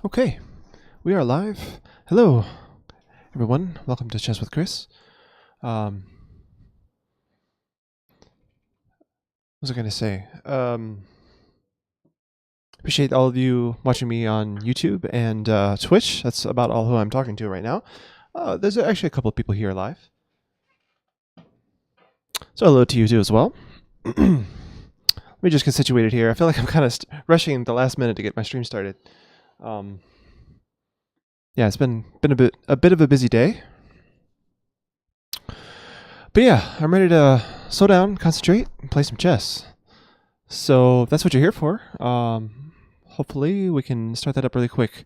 Okay, we are live. Hello, everyone. Welcome to Chess with Chris. What was I going to say? Appreciate all of you watching me on YouTube and Twitch. That's about all who I'm talking to right now. There's actually a couple of people here live. So hello to you too as well. Let me just get situated here. I feel like I'm kind of rushing at the last minute to get my stream started. Yeah, it's been a bit of a busy day. But yeah, I'm ready to slow down, concentrate, and play some chess. So that's what you're here for. Hopefully we can start that up really quick.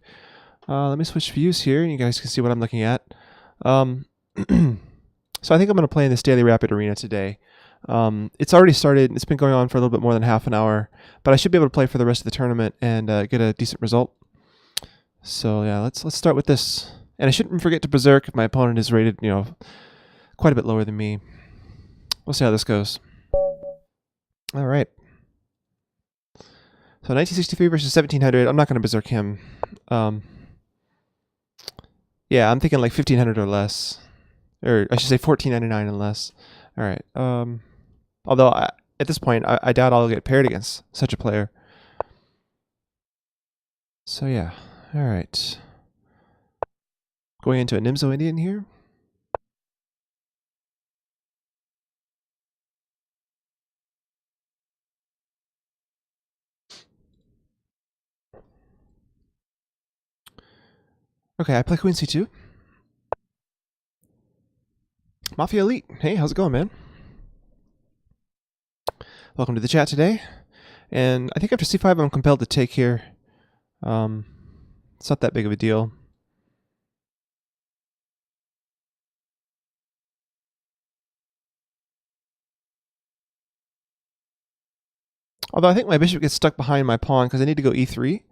Let me switch views here, and you guys can see what I'm looking at. So I think I'm going to play in this daily rapid arena today. It's already started. It's been going on for a little bit more than half an hour, but I should be able to play for the rest of the tournament and get a decent result. So yeah, let's start with this. And I shouldn't forget to berserk if my opponent is rated, quite a bit lower than me. We'll see how this goes. All right. So 1963 versus 1700. I'm not going to berserk him. Yeah, I'm thinking like 1500 or less. Or I should say 1499 and less. All right. Although at this point, I doubt I'll get paired against such a player. So yeah. All right. Going into a Nimzo Indian here. Okay, I play Queen C2. Mafia Elite. Hey, how's it going, man? Welcome to the chat today. And I think after C5, I'm compelled to take here. It's not that big of a deal. Although I think my bishop gets stuck behind my pawn because I need to go E3.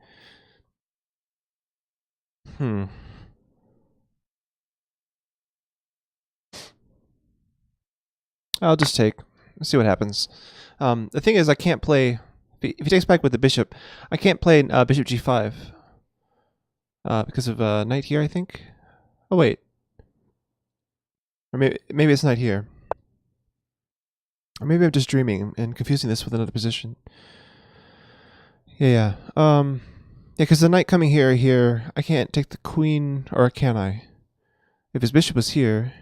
I'll just take. Let's see what happens. The thing is, I can't play. If he takes back with the bishop, I can't play bishop G5 because of knight here, I think. Oh wait, or maybe it's knight here, or maybe I'm just dreaming and confusing this with another position. Yeah. Yeah, because the knight coming here, I can't take the queen, or can I? If his bishop was here,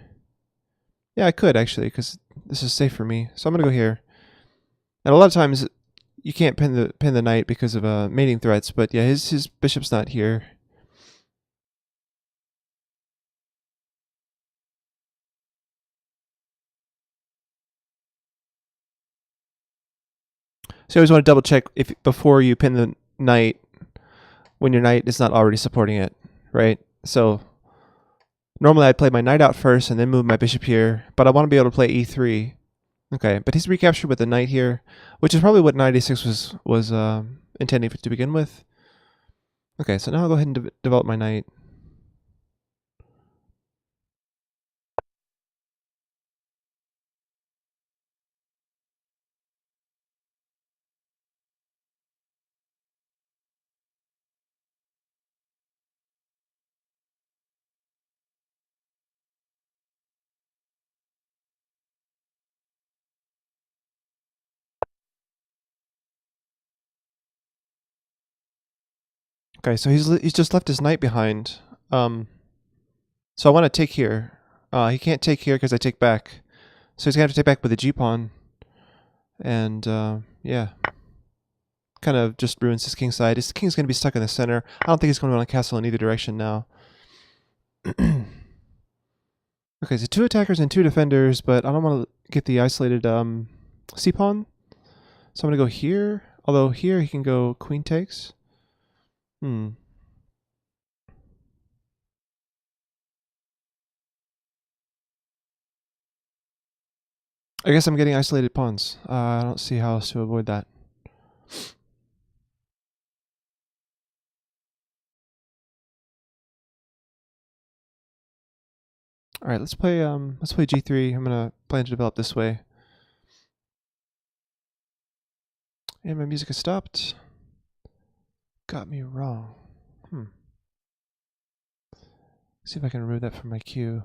yeah, I could actually, because this is safe for me. So I'm gonna go here. And a lot of times you can't pin the knight because of mating threats, but yeah, his bishop's not here. So you always want to double check if before you pin the knight when your knight is not already supporting it, right? So normally I'd play my knight out first and then move my bishop here, but I want to be able to play e3. Okay, but he's recaptured with the knight here, which is probably what knight a6 was intending to begin with. Okay, so now I'll go ahead and develop my knight. Okay, so he's just left his knight behind. So I want to take here. He can't take here because I take back. So he's going to have to take back with the g-pawn. And yeah. Kind of just ruins his king side. His king's going to be stuck in the center. I don't think he's going to want to castle in either direction now. Okay, so 2 attackers and 2 defenders, but I don't want to get the isolated c-pawn. So I'm going to go here. Although here he can go queen takes. I guess I'm getting isolated pawns. I don't see how else to avoid that. All right, let's play g3. I'm gonna plan to develop this way. And my music has stopped. Got me wrong. See if I can remove that from my queue.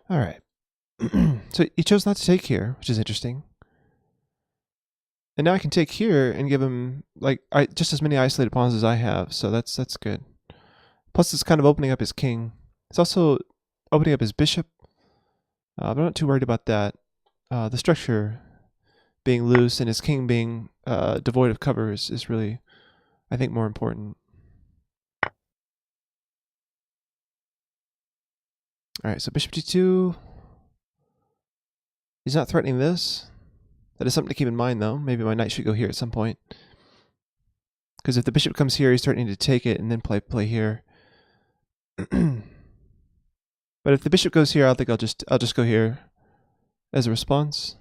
All right. So he chose not to take here, which is interesting. And now I can take here and give him like just as many isolated pawns as I have, so that's good. Plus, it's kind of opening up his king. It's also opening up his bishop. But I'm not too worried about that. The structure being loose and his king being devoid of cover is really, I think, more important. All right, so bishop d2. He's not threatening this. That is something to keep in mind, though. Maybe my knight should go here at some point. Because if the bishop comes here, he's threatening to take it and then play here. But if the bishop goes here, I think I'll just go here as a response.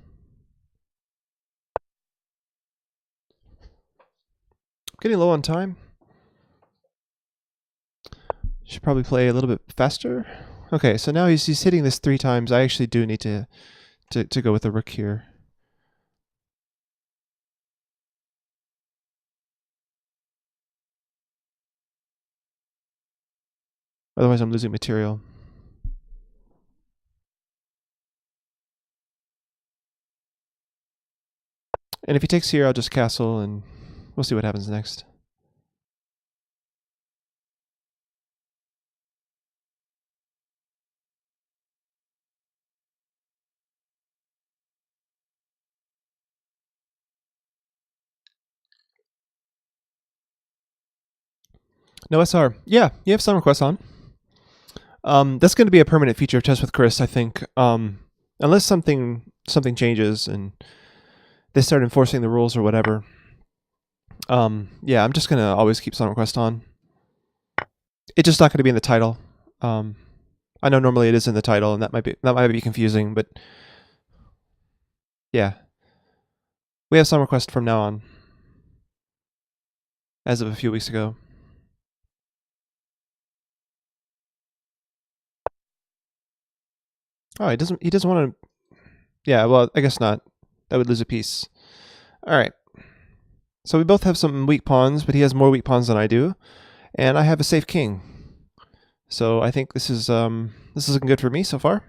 Getting low on time. Should probably play a little bit faster. Okay, so now he's hitting this 3 times. I actually do need to go with the rook here. Otherwise, I'm losing material. And if he takes here, I'll just castle, and we'll see what happens next. No SR. Yeah, you have some requests on. That's going to be a permanent feature of Chess with Chris, I think. Unless something changes and they start enforcing the rules or whatever. Yeah, I'm just going to always keep some request on. It's just not going to be in the title. I know normally it is in the title, and that might be confusing, but yeah, we have some request from now on, as of a few weeks ago. Oh, he doesn't want to. Yeah, well, I guess not. That would lose a piece. All right. So we both have some weak pawns, but he has more weak pawns than I do, and I have a safe king. So I think this is looking good for me so far.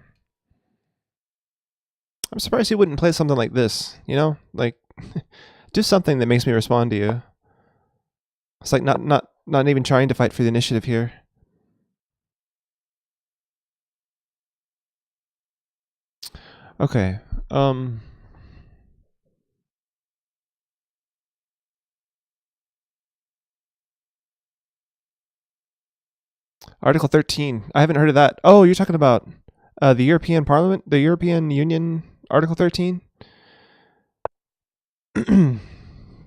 I'm surprised he wouldn't play something like this. You know, like do something that makes me respond to you. It's like not even trying to fight for the initiative here. Okay. Article 13. I haven't heard of that. Oh, you're talking about the European Parliament, the European Union, Article 13?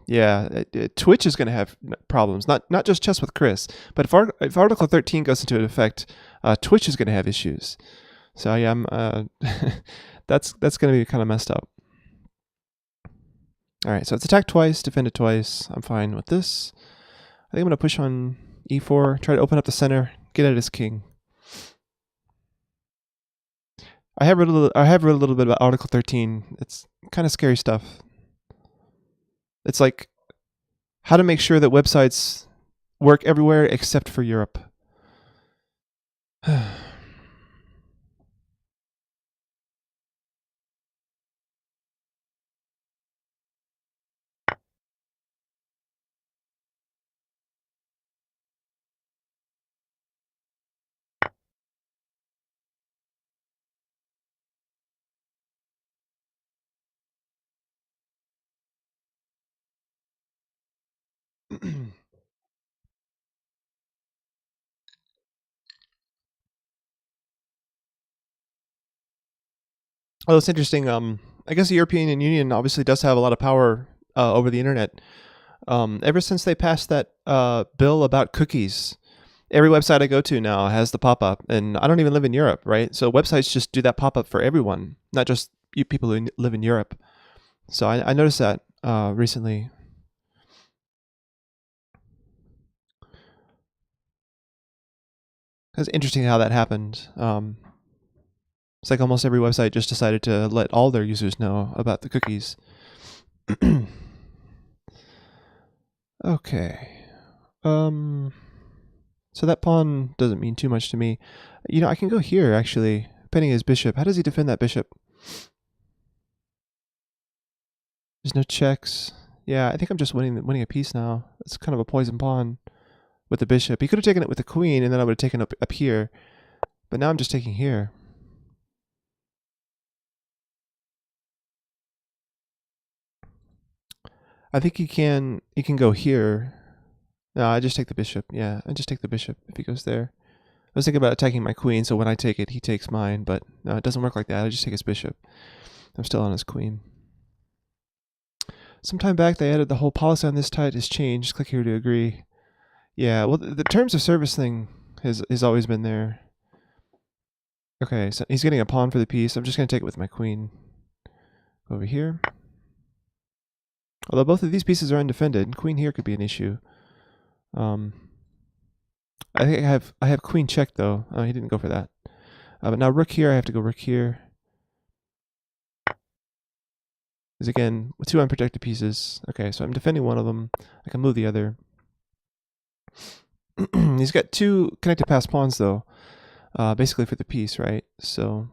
Yeah, Twitch is going to have problems. Not just Chess with Chris, but if Article 13 goes into effect, Twitch is going to have issues. So yeah, that's going to be kind of messed up. All right, so it's attacked twice, defended twice. I'm fine with this. I think I'm going to push on e4, try to open up the center, get at his king. I have read a little bit about Article 13. It's kind of scary stuff. It's like how to make sure that websites work everywhere except for Europe. Oh, it's interesting. I guess the European Union obviously does have a lot of power over the internet. Ever since they passed that bill about cookies, every website I go to now has the pop-up, and I don't even live in Europe, right? So websites just do that pop-up for everyone, not just you people who live in Europe. So I noticed that recently. It's interesting how that happened. It's like almost every website just decided to let all their users know about the cookies. Okay. So that pawn doesn't mean too much to me. You know, I can go here, actually. Penning his bishop. How does he defend that bishop? There's no checks. Yeah, I think I'm just winning a piece now. It's kind of a poison pawn with the bishop. He could have taken it with the queen, and then I would have taken up here. But now I'm just taking here. I think he can go here. No, I just take the bishop. Yeah, I just take the bishop if he goes there. I was thinking about attacking my queen, so when I take it, he takes mine. But no, it doesn't work like that. I just take his bishop. I'm still on his queen. Some time back, they added the whole policy on this type has changed. Click here to agree. Yeah, well, the terms of service thing has always been there. Okay, so he's getting a pawn for the piece. I'm just going to take it with my queen. Go over here. Although both of these pieces are undefended, queen here could be an issue. I think I have queen check though. Oh, he didn't go for that. But now rook here, I have to go rook here. Because again, with two unprotected pieces. Okay, so I'm defending one of them. I can move the other. He's got two connected pass pawns though. Basically for the piece, right? So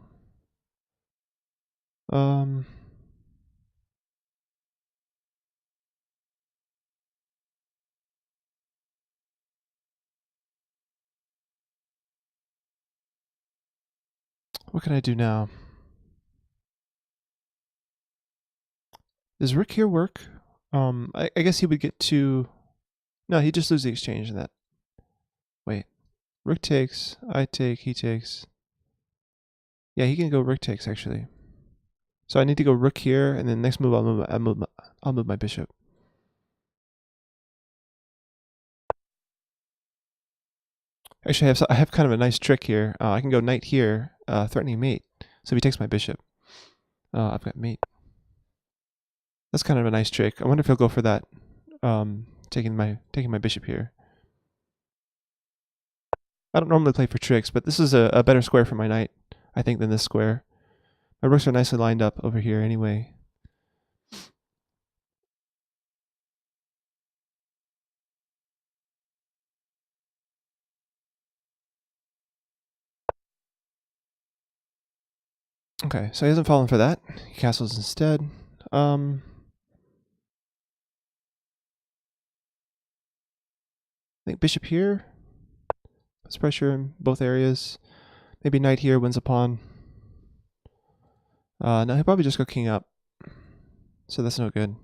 what can I do now? Does rook here work? I guess he would get two. No, he'd just lose the exchange in that. Wait. Rook takes, I take, he takes. Yeah, he can go rook takes actually. So I need to go rook here, and then next move I'll move my bishop. Actually, I have kind of a nice trick here. I can go knight here, threatening mate. So if he takes my bishop, I've got mate. That's kind of a nice trick. I wonder if he'll go for that, taking my bishop here. I don't normally play for tricks, but this is a better square for my knight, I think, than this square. My rooks are nicely lined up over here anyway. Okay, so he hasn't fallen for that. He castles instead. I think bishop here. Puts pressure in both areas. Maybe knight here wins a pawn. No, he'll probably just go king up. So that's no good.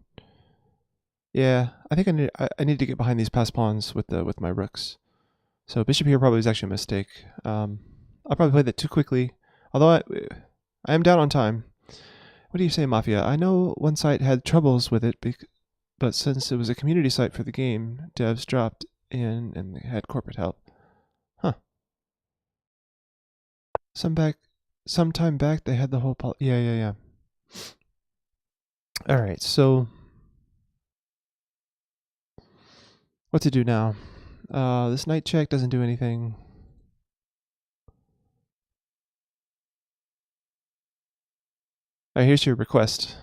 Yeah, I think I need to get behind these pass pawns with my rooks. So bishop here probably is actually a mistake. I probably played that too quickly. Although I am down on time. What do you say, Mafia? I know one site had troubles with it, but since it was a community site for the game, devs dropped in and they had corporate help. Huh. Some time back, they had the whole yeah. All right, so what to do now? This knight check doesn't do anything. All right, here's your request.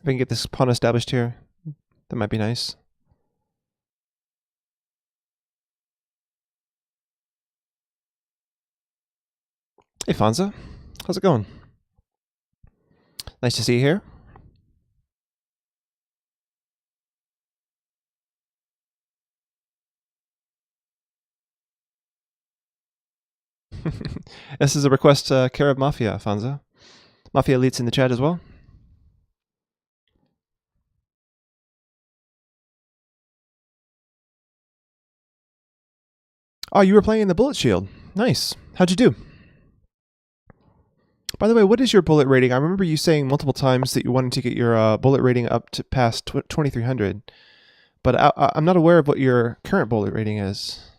If I can get this pawn established here, that might be nice. Hey, Fonza. How's it going? Nice to see you here. This is a request care of Mafia, Fonza. Mafia Elite's in the chat as well. Oh, you were playing the Bullet Shield. Nice. How'd you do? By the way, what is your bullet rating? I remember you saying multiple times that you wanted to get your bullet rating up to past 2300, but I'm not aware of what your current bullet rating is.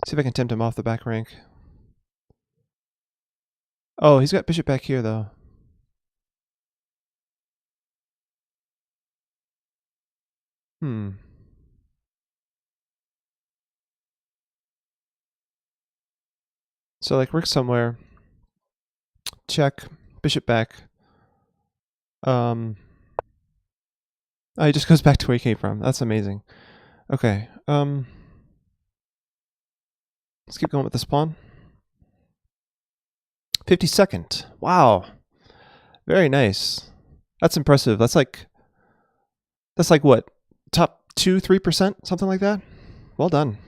See if I can tempt him off the back rank. Oh, he's got bishop back here, though. So, like, rook somewhere. Check. Bishop back. Oh, he just goes back to where he came from. That's amazing. Okay. Let's keep going with this pawn. 52nd. Wow. Very nice. That's impressive. That's like what? Top 2-3%? Something like that? Well done.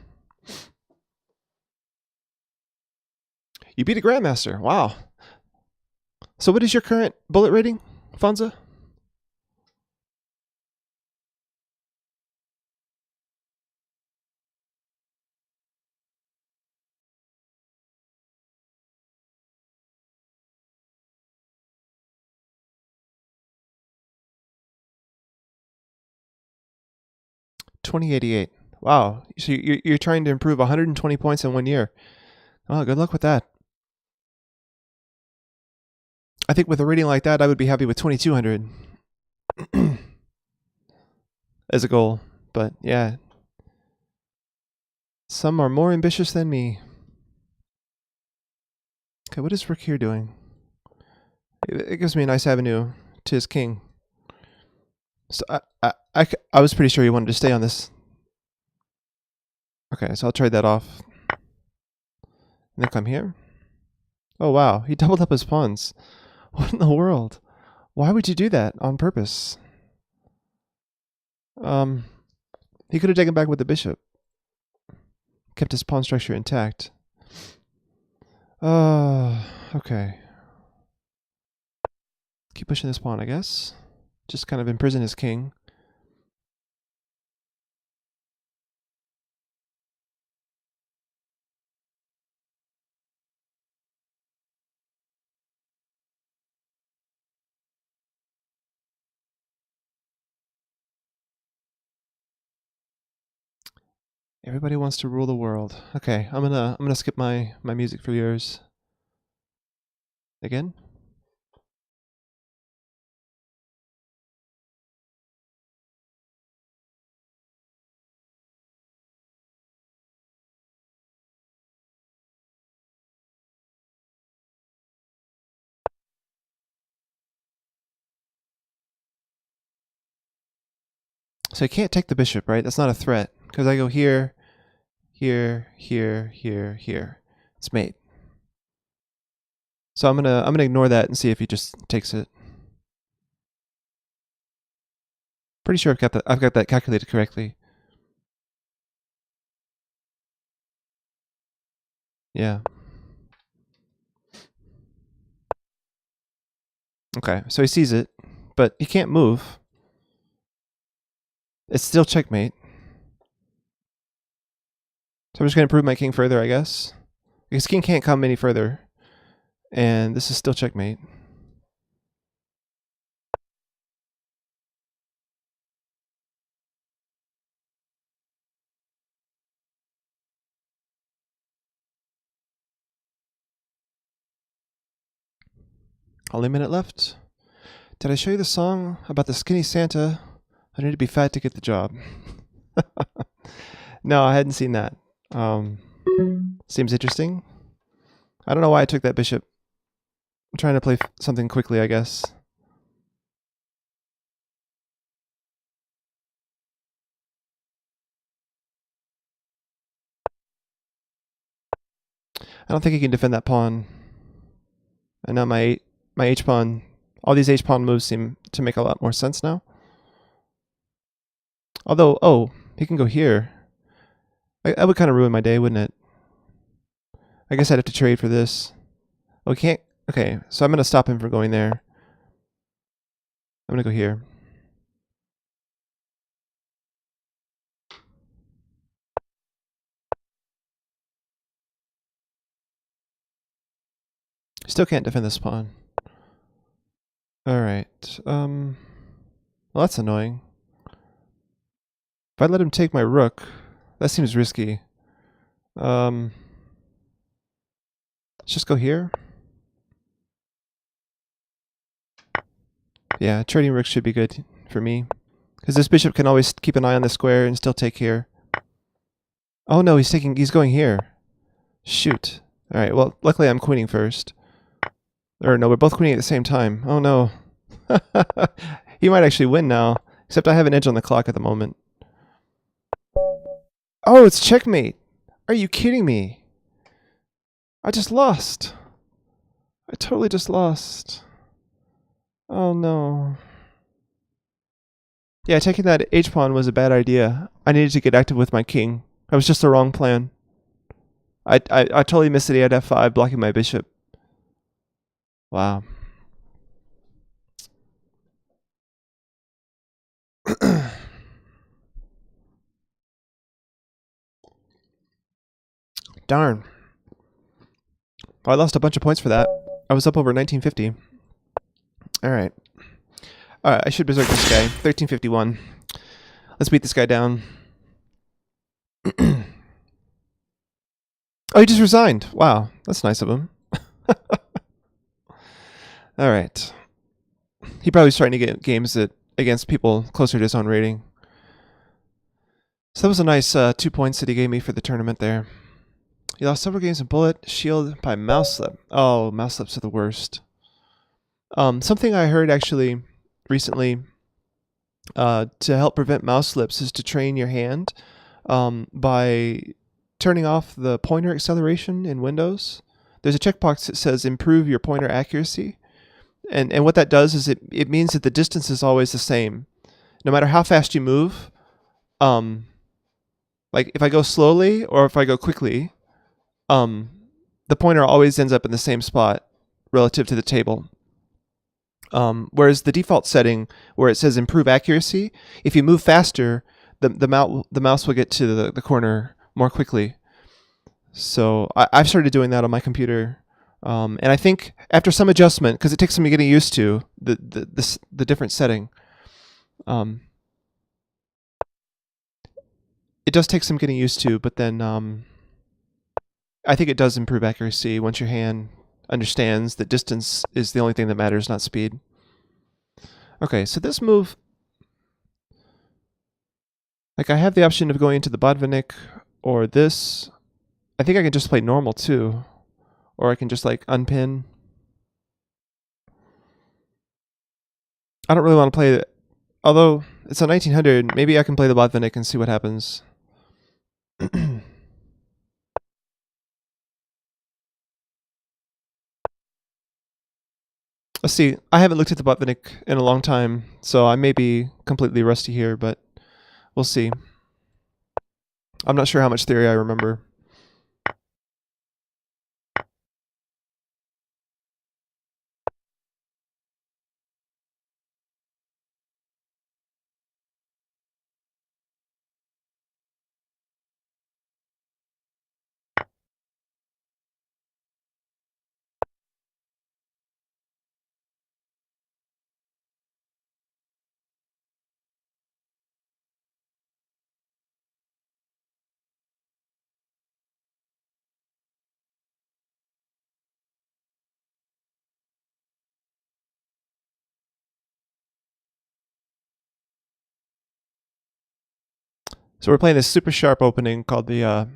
You beat a grandmaster. Wow. So what is your current bullet rating, Fonza? $20.88. Wow. So you're trying to improve 120 points in 1 year. Oh, good luck with that. I think with a rating like that, I would be happy with 2200 as a goal. But yeah, some are more ambitious than me. Okay, what is rook here doing? It gives me a nice avenue to his king. So I was pretty sure he wanted to stay on this. Okay, so I'll trade that off. And then come here. Oh wow, he doubled up his pawns. What in the world? Why would you do that on purpose? He could have taken back with the bishop. Kept his pawn structure intact. Okay. Keep pushing this pawn, I guess. Just kind of imprison his king. Everybody wants to rule the world. Okay, I'm gonna skip my music for yours. Again? So I can't take the bishop, right? That's not a threat. Because I go here, here, here, here, here. It's mate. So I'm gonna ignore that and see if he just takes it. Pretty sure I've got that calculated correctly. Yeah. Okay, so he sees it, but he can't move. It's still checkmate. So I'm just gonna improve my king further, I guess. Because king can't come any further. And this is still checkmate. Only a minute left. Did I show you the song about the skinny Santa? I need to be fat to get the job. No, I hadn't seen that. Seems interesting. I don't know why I took that bishop. I'm trying to play something quickly, I guess. I don't think he can defend that pawn. And now my h-pawn, all these h-pawn moves seem to make a lot more sense now. Although, oh, he can go here. That would kind of ruin my day, wouldn't it? I guess I'd have to trade for this. Oh, he can't. Okay, so I'm going to stop him from going there. I'm going to go here. Still can't defend this pawn. Alright, well that's annoying. If I let him take my rook, that seems risky. Let's just go here. Yeah, trading rook should be good for me. Because this bishop can always keep an eye on the square and still take here. Oh no, he's going here. Shoot. Alright, well, luckily I'm queening first. Or no, we're both queening at the same time. Oh no. He might actually win now. Except I have an edge on the clock at the moment. Oh, it's checkmate! Are you kidding me? I just lost. I totally just lost. Oh no. Yeah, taking that h-pawn was a bad idea. I needed to get active with my king. That was just the wrong plan. I totally missed it. He had f5 blocking my bishop. Wow. Darn. Well, I lost a bunch of points for that. I was up over 1950. Alright. Alright, I should berserk this guy. 1351. Let's beat this guy down. Oh, he just resigned. Wow, that's nice of him. Alright. He probably was trying to get games against people closer to his own rating. So that was a nice 2 points that he gave me for the tournament there. He lost several games in bullet, shield by mouse slip. Oh, mouse slips are the worst. Something I heard actually recently to help prevent mouse slips is to train your hand by turning off the pointer acceleration in Windows. There's a checkbox that says improve your pointer accuracy. And what that does is it means that the distance is always the same. No matter how fast you move, like if I go slowly or if I go quickly, the pointer always ends up in the same spot relative to the table. Whereas the default setting where it says improve accuracy, if you move faster, the mouse will get to the corner more quickly. So I've started doing that on my computer. And I think after some adjustment, because it takes some getting used to the different setting, it does take some getting used to, but then I think it does improve accuracy once your hand understands that distance is the only thing that matters, not speed. Okay, so this move, like I have the option of going into the Botvinnik or this. I think I can just play normal too, or I can just like unpin. I don't really want to play it, although it's a 1900, maybe I can play the Botvinnik and see what happens. Let's see. I haven't looked at the Botvinnik in a long time, so I may be completely rusty here, but we'll see. I'm not sure how much theory I remember. So we're playing this super sharp opening called the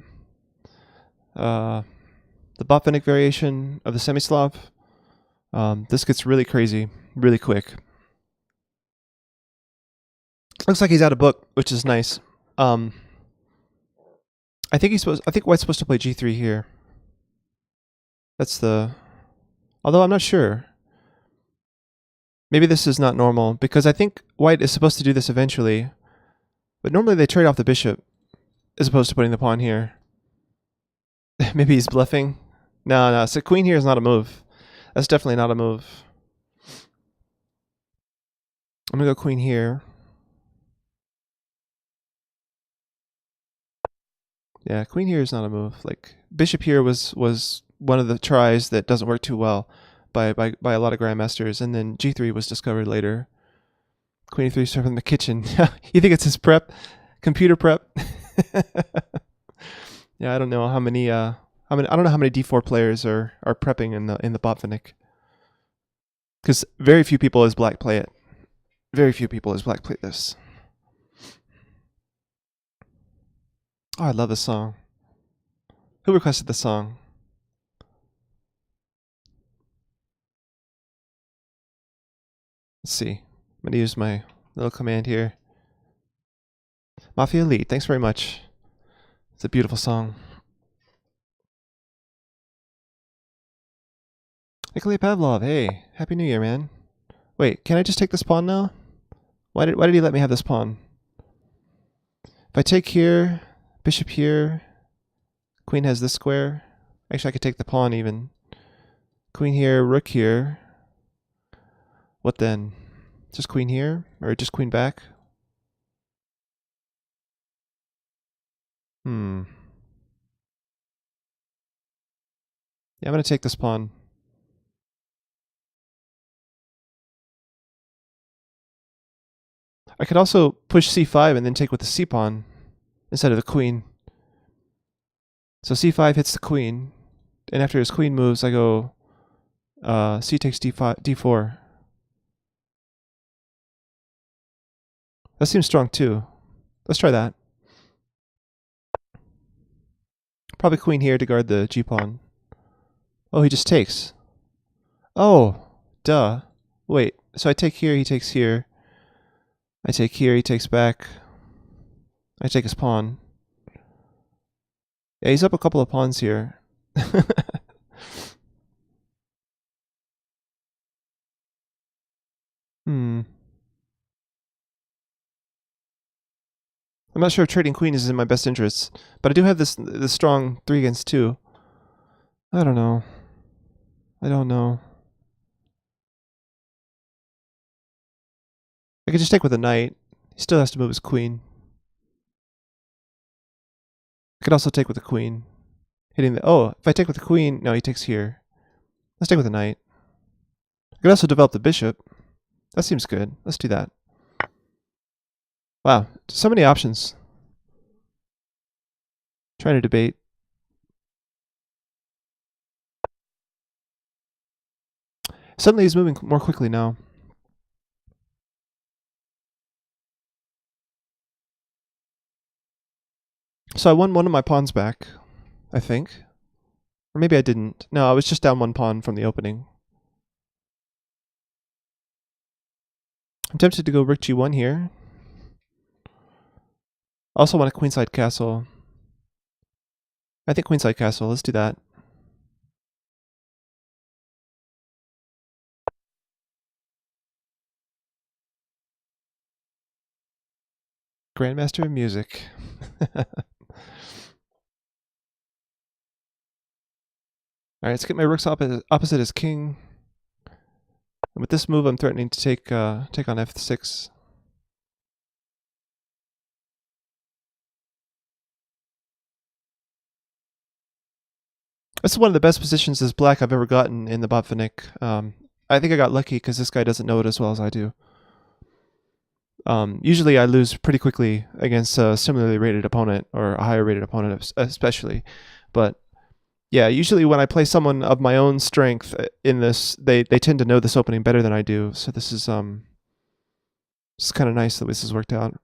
Botvinnik variation of the Semislav. This gets really crazy, really quick. Looks like he's out of book, which is nice. I think White's supposed to play g3 here. That's the. Although I'm not sure. Maybe this is not normal because I think White is supposed to do this eventually. But normally they trade off the bishop as opposed to putting the pawn here. Maybe he's bluffing. No. So queen here is not a move. That's definitely not a move. I'm gonna go queen here. Yeah, queen here is not a move. Like bishop here was one of the tries that doesn't work too well by a lot of grandmasters, and then G3 was discovered later. Queen E3 served in the kitchen. You think it's his prep? Computer prep? Yeah, I don't know how many I don't know how many D4 players are prepping in the Botvinnik. Because very few people as black play it. Very few people as black play this. Oh, I love this song. Who requested the song? Let's see. I'm gonna use my little command here. Mafia Elite, thanks very much. It's a beautiful song. Nikolai Pavlov, hey, Happy New Year, man. Wait, can I just take this pawn now? Why did he let me have this pawn? If I take here, bishop here, queen has this square. Actually, I could take the pawn even. Queen here, rook here. What then? Just queen here? Or just queen back? Yeah, I'm going to take this pawn. I could also push c5 and then take with the c pawn instead of the queen. So c5 hits the queen, and after his queen moves, I go c takes d4. That seems strong too. Let's try that. Probably queen here to guard the g-pawn. Oh, he just takes. Oh, duh. Wait, so I take here, he takes here. I take here, he takes back. I take his pawn. Yeah, he's up a couple of pawns here. I'm not sure if trading queen is in my best interests, but I do have this strong 3 against 2. I don't know. I don't know. I could just take with a knight. He still has to move his queen. I could also take with the queen. Hitting the... Oh, if I take with the queen... No, he takes here. Let's take with the knight. I could also develop the bishop. That seems good. Let's do that. Wow, so many options. Trying to debate. Suddenly he's moving more quickly now. So I won one of my pawns back, I think. Or maybe I didn't. No, I was just down one pawn from the opening. I'm tempted to go rook g1 here. I also want a queenside castle. I think queenside castle. Let's do that. Grandmaster of Music. Alright, let's get my rooks opposite his king. And with this move, I'm threatening to take on f6. This is one of the best positions as black I've ever gotten in the Botvinnik. I think I got lucky because this guy doesn't know it as well as I do. Usually I lose pretty quickly against a similarly rated opponent, or a higher rated opponent especially. But yeah, usually when I play someone of my own strength in this, they tend to know this opening better than I do. So this is it's kind of nice that this has worked out.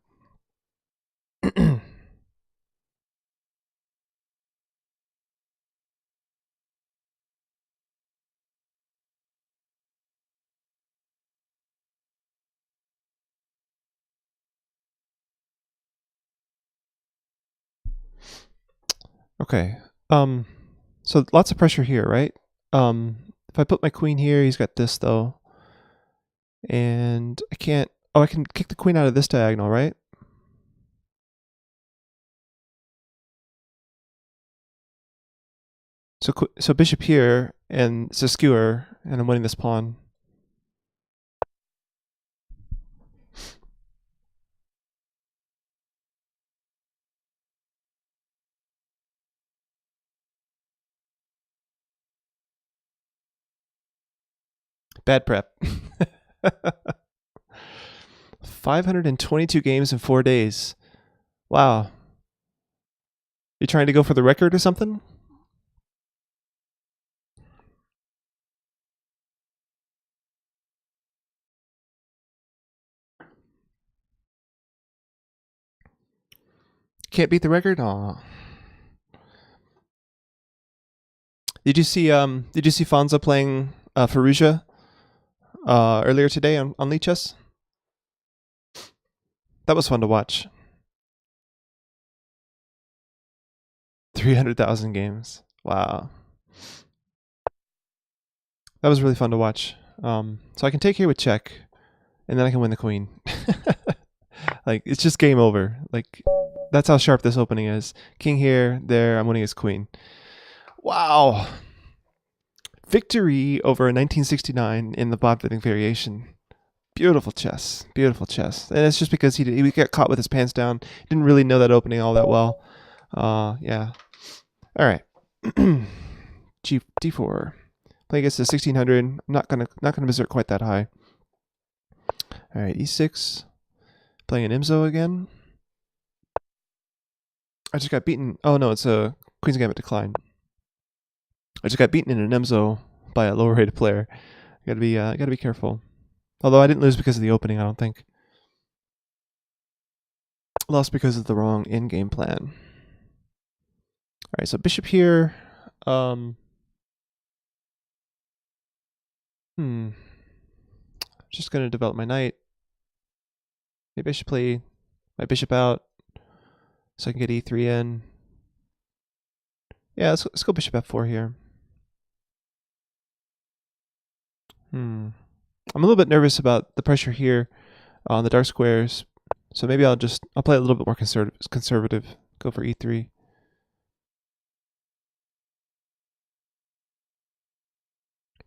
Okay. So lots of pressure here, right? If I put my queen here, he's got this though. And I can't... Oh, I can kick the queen out of this diagonal, right? So bishop here, and it's a skewer, and I'm winning this pawn. Bad prep. 522 games in 4 days. Wow. You trying to go for the record or something? Can't beat the record? Aw. Did you see Fonza playing Faruja earlier today on Lichess? That was fun to watch. 300,000 games. Wow. That was really fun to watch. So I can take here with check, and then I can win the queen. Like, it's just game over. Like, that's how sharp this opening is. King here, there, I'm winning his queen. Wow. Victory over a 1969 in the bot bidding variation. Beautiful chess. Beautiful chess. And it's just because he got caught with his pants down. Didn't really know that opening all that well. Yeah. All right. D4. Playing against the 1600. I'm not gonna berserk quite that high. All right. E6. Playing an Imzo again. I just got beaten. Oh no, it's a Queen's Gambit decline. I just got beaten in an Imzo by a lower rated player. Gotta be careful. Although I didn't lose because of the opening, I don't think. Lost because of the wrong in-game plan. All right, so bishop here. Just gonna develop my knight. Maybe I should play my bishop out so I can get e3 in. Yeah, let's go bishop f4 here. I'm a little bit nervous about the pressure here on the dark squares, so maybe I'll play a little bit more conservative. Go for e3.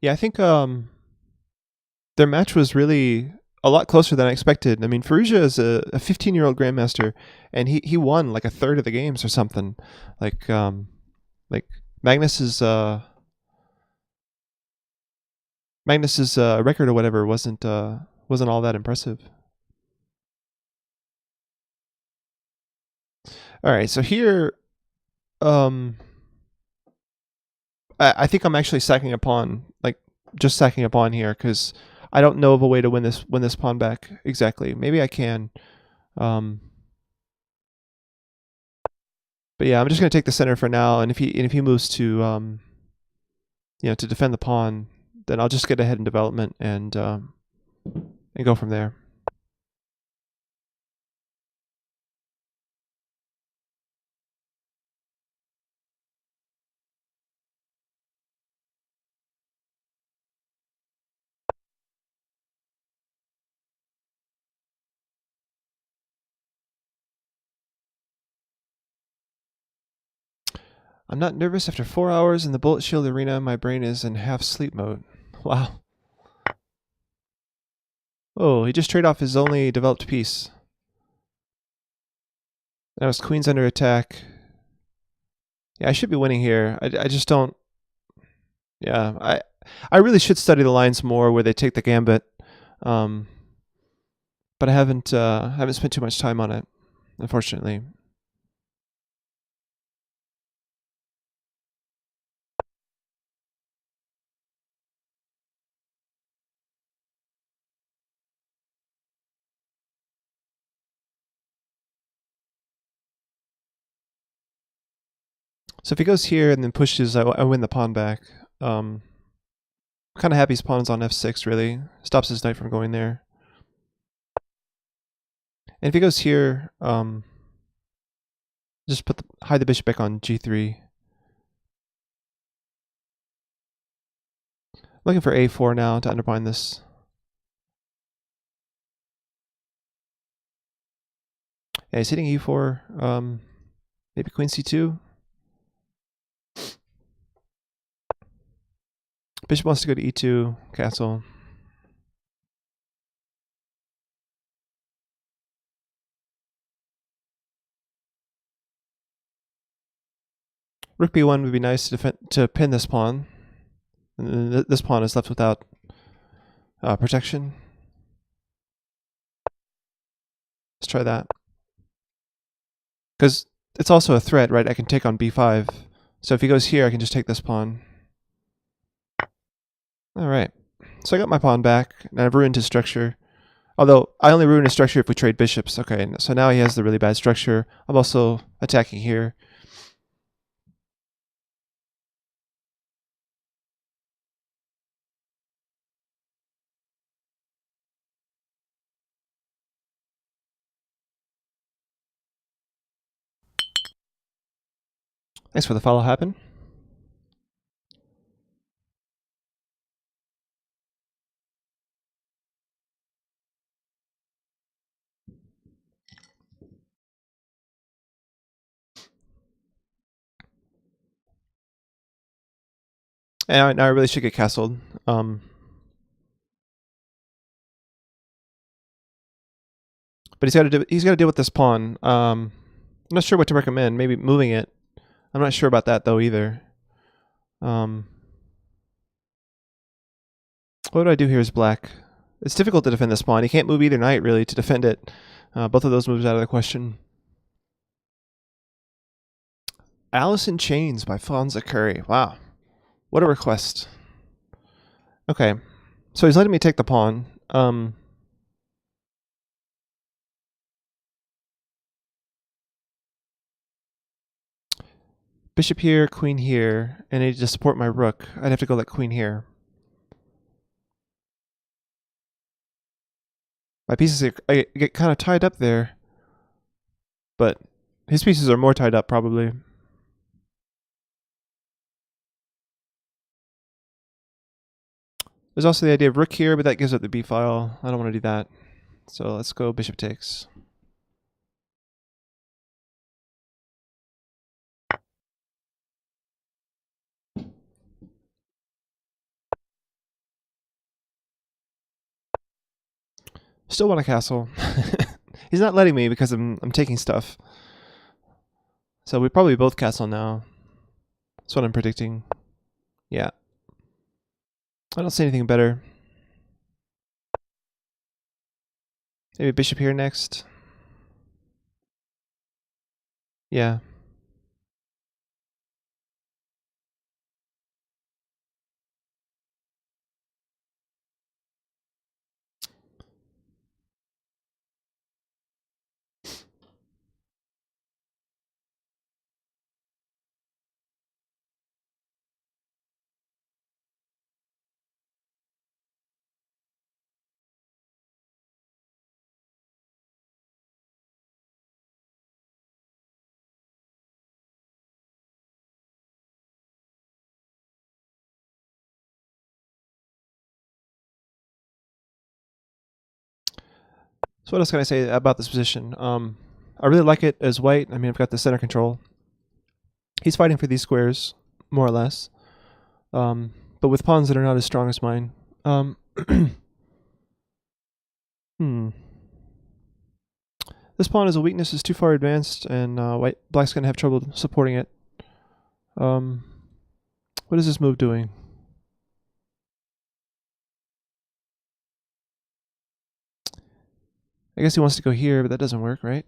Yeah, I think their match was really a lot closer than I expected. I mean, Firouzja is a 15-year-old grandmaster, and he won like a third of the games or something. Like Magnus's record or whatever wasn't all that impressive. All right, so here, I think I'm actually sacking a pawn, like just sacking a pawn here, because I don't know of a way to win this pawn back exactly. Maybe I can. But yeah, I'm just gonna take the center for now, and if he moves to to defend the pawn, then I'll just get ahead in development and go from there. I'm not nervous after 4 hours in the Bullet Shield Arena. My brain is in half sleep mode. Wow. Oh, he just traded off his only developed piece. Now his queen's under attack. Yeah, I should be winning here. I just don't. Yeah, I really should study the lines more where they take the gambit, but I haven't spent too much time on it, unfortunately. So if he goes here and then pushes, I win the pawn back. Kind of happy his pawn's on f6, really. Stops his knight from going there. And if he goes here, just hide the bishop back on g3. Looking for a4 now to undermine this. Yeah, he's hitting e4. Maybe queen c2. Bishop wants to go to e2, castle. Rook b1 would be nice to pin this pawn. And this pawn is left without protection. Let's try that. Because it's also a threat, right? I can take on b5. So if he goes here, I can just take this pawn. Alright. So I got my pawn back, and I've ruined his structure. Although, I only ruin his structure if we trade bishops. Okay, so now he has the really bad structure. I'm also attacking here. Thanks for the follow, Happen. And now I really should get castled. But he's got to deal with this pawn. I'm not sure what to recommend. Maybe moving it. I'm not sure about that though either. What do I do here as black? It's difficult to defend this pawn. He can't move either knight really to defend it. Both of those moves out of the question. Alice in Chains by Fonza Curry. Wow. What a request. Okay. So he's letting me take the pawn. Bishop here, queen here, and I need to support my rook. I'd have to go like queen here. My pieces I get kind of tied up there, but his pieces are more tied up probably. There's also the idea of rook here, but that gives up the b file. I don't want to do that. So let's go bishop takes. Still want a castle. He's not letting me because I'm taking stuff. So we probably both castle now. That's what I'm predicting. Yeah. I don't see anything better. Maybe bishop here next. Yeah. So what else can I say about this position? I really like it as white. I mean, I've got the center control. He's fighting for these squares, more or less. But with pawns that are not as strong as mine. This pawn is a weakness, is too far advanced, and black's going to have trouble supporting it. What is this move doing? I guess he wants to go here, but that doesn't work, right?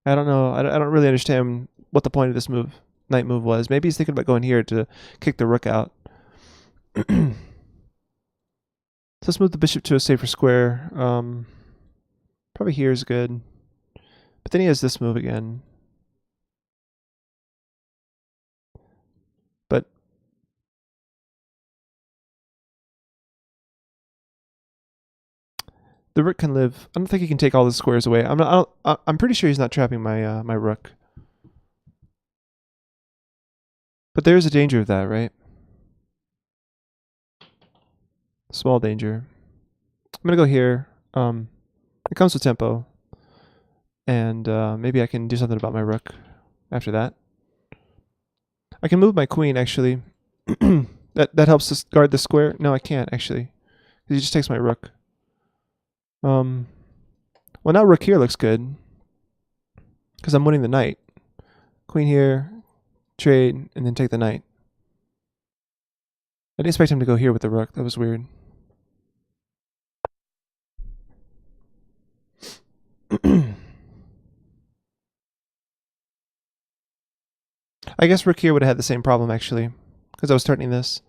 I don't know. I don't really understand what the point of this move, knight move was. Maybe he's thinking about going here to kick the rook out. So let's move the bishop to a safer square. Probably here is good. But then he has this move again. But the rook can live. I don't think he can take all the squares away. I'm pretty sure he's not trapping my my rook. But there is a danger of that, right? Small danger. I'm gonna go here. It comes with tempo, and maybe I can do something about my rook after that. I can move my queen actually. that helps us guard the square. No, I can't actually, because he just takes my rook. Well, now rook here looks good, because I'm winning the knight. Queen here, trade, and then take the knight. I didn't expect him to go here with the rook. That was weird. I guess rook here would have had the same problem, actually, because I was threatening this.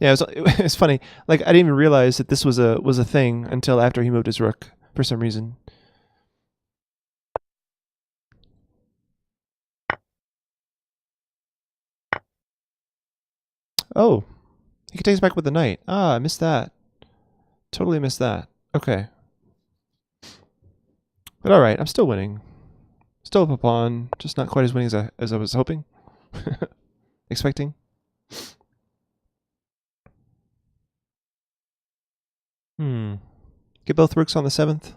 Yeah, it's funny. Like, I didn't even realize that this was a thing until after he moved his rook, for some reason. Oh, he can take us back with the knight. Ah, I missed that. Totally missed that. Okay. But alright, I'm still winning. Still up a pawn, just not quite as winning as I was hoping. Expecting. Get both rooks on the 7th.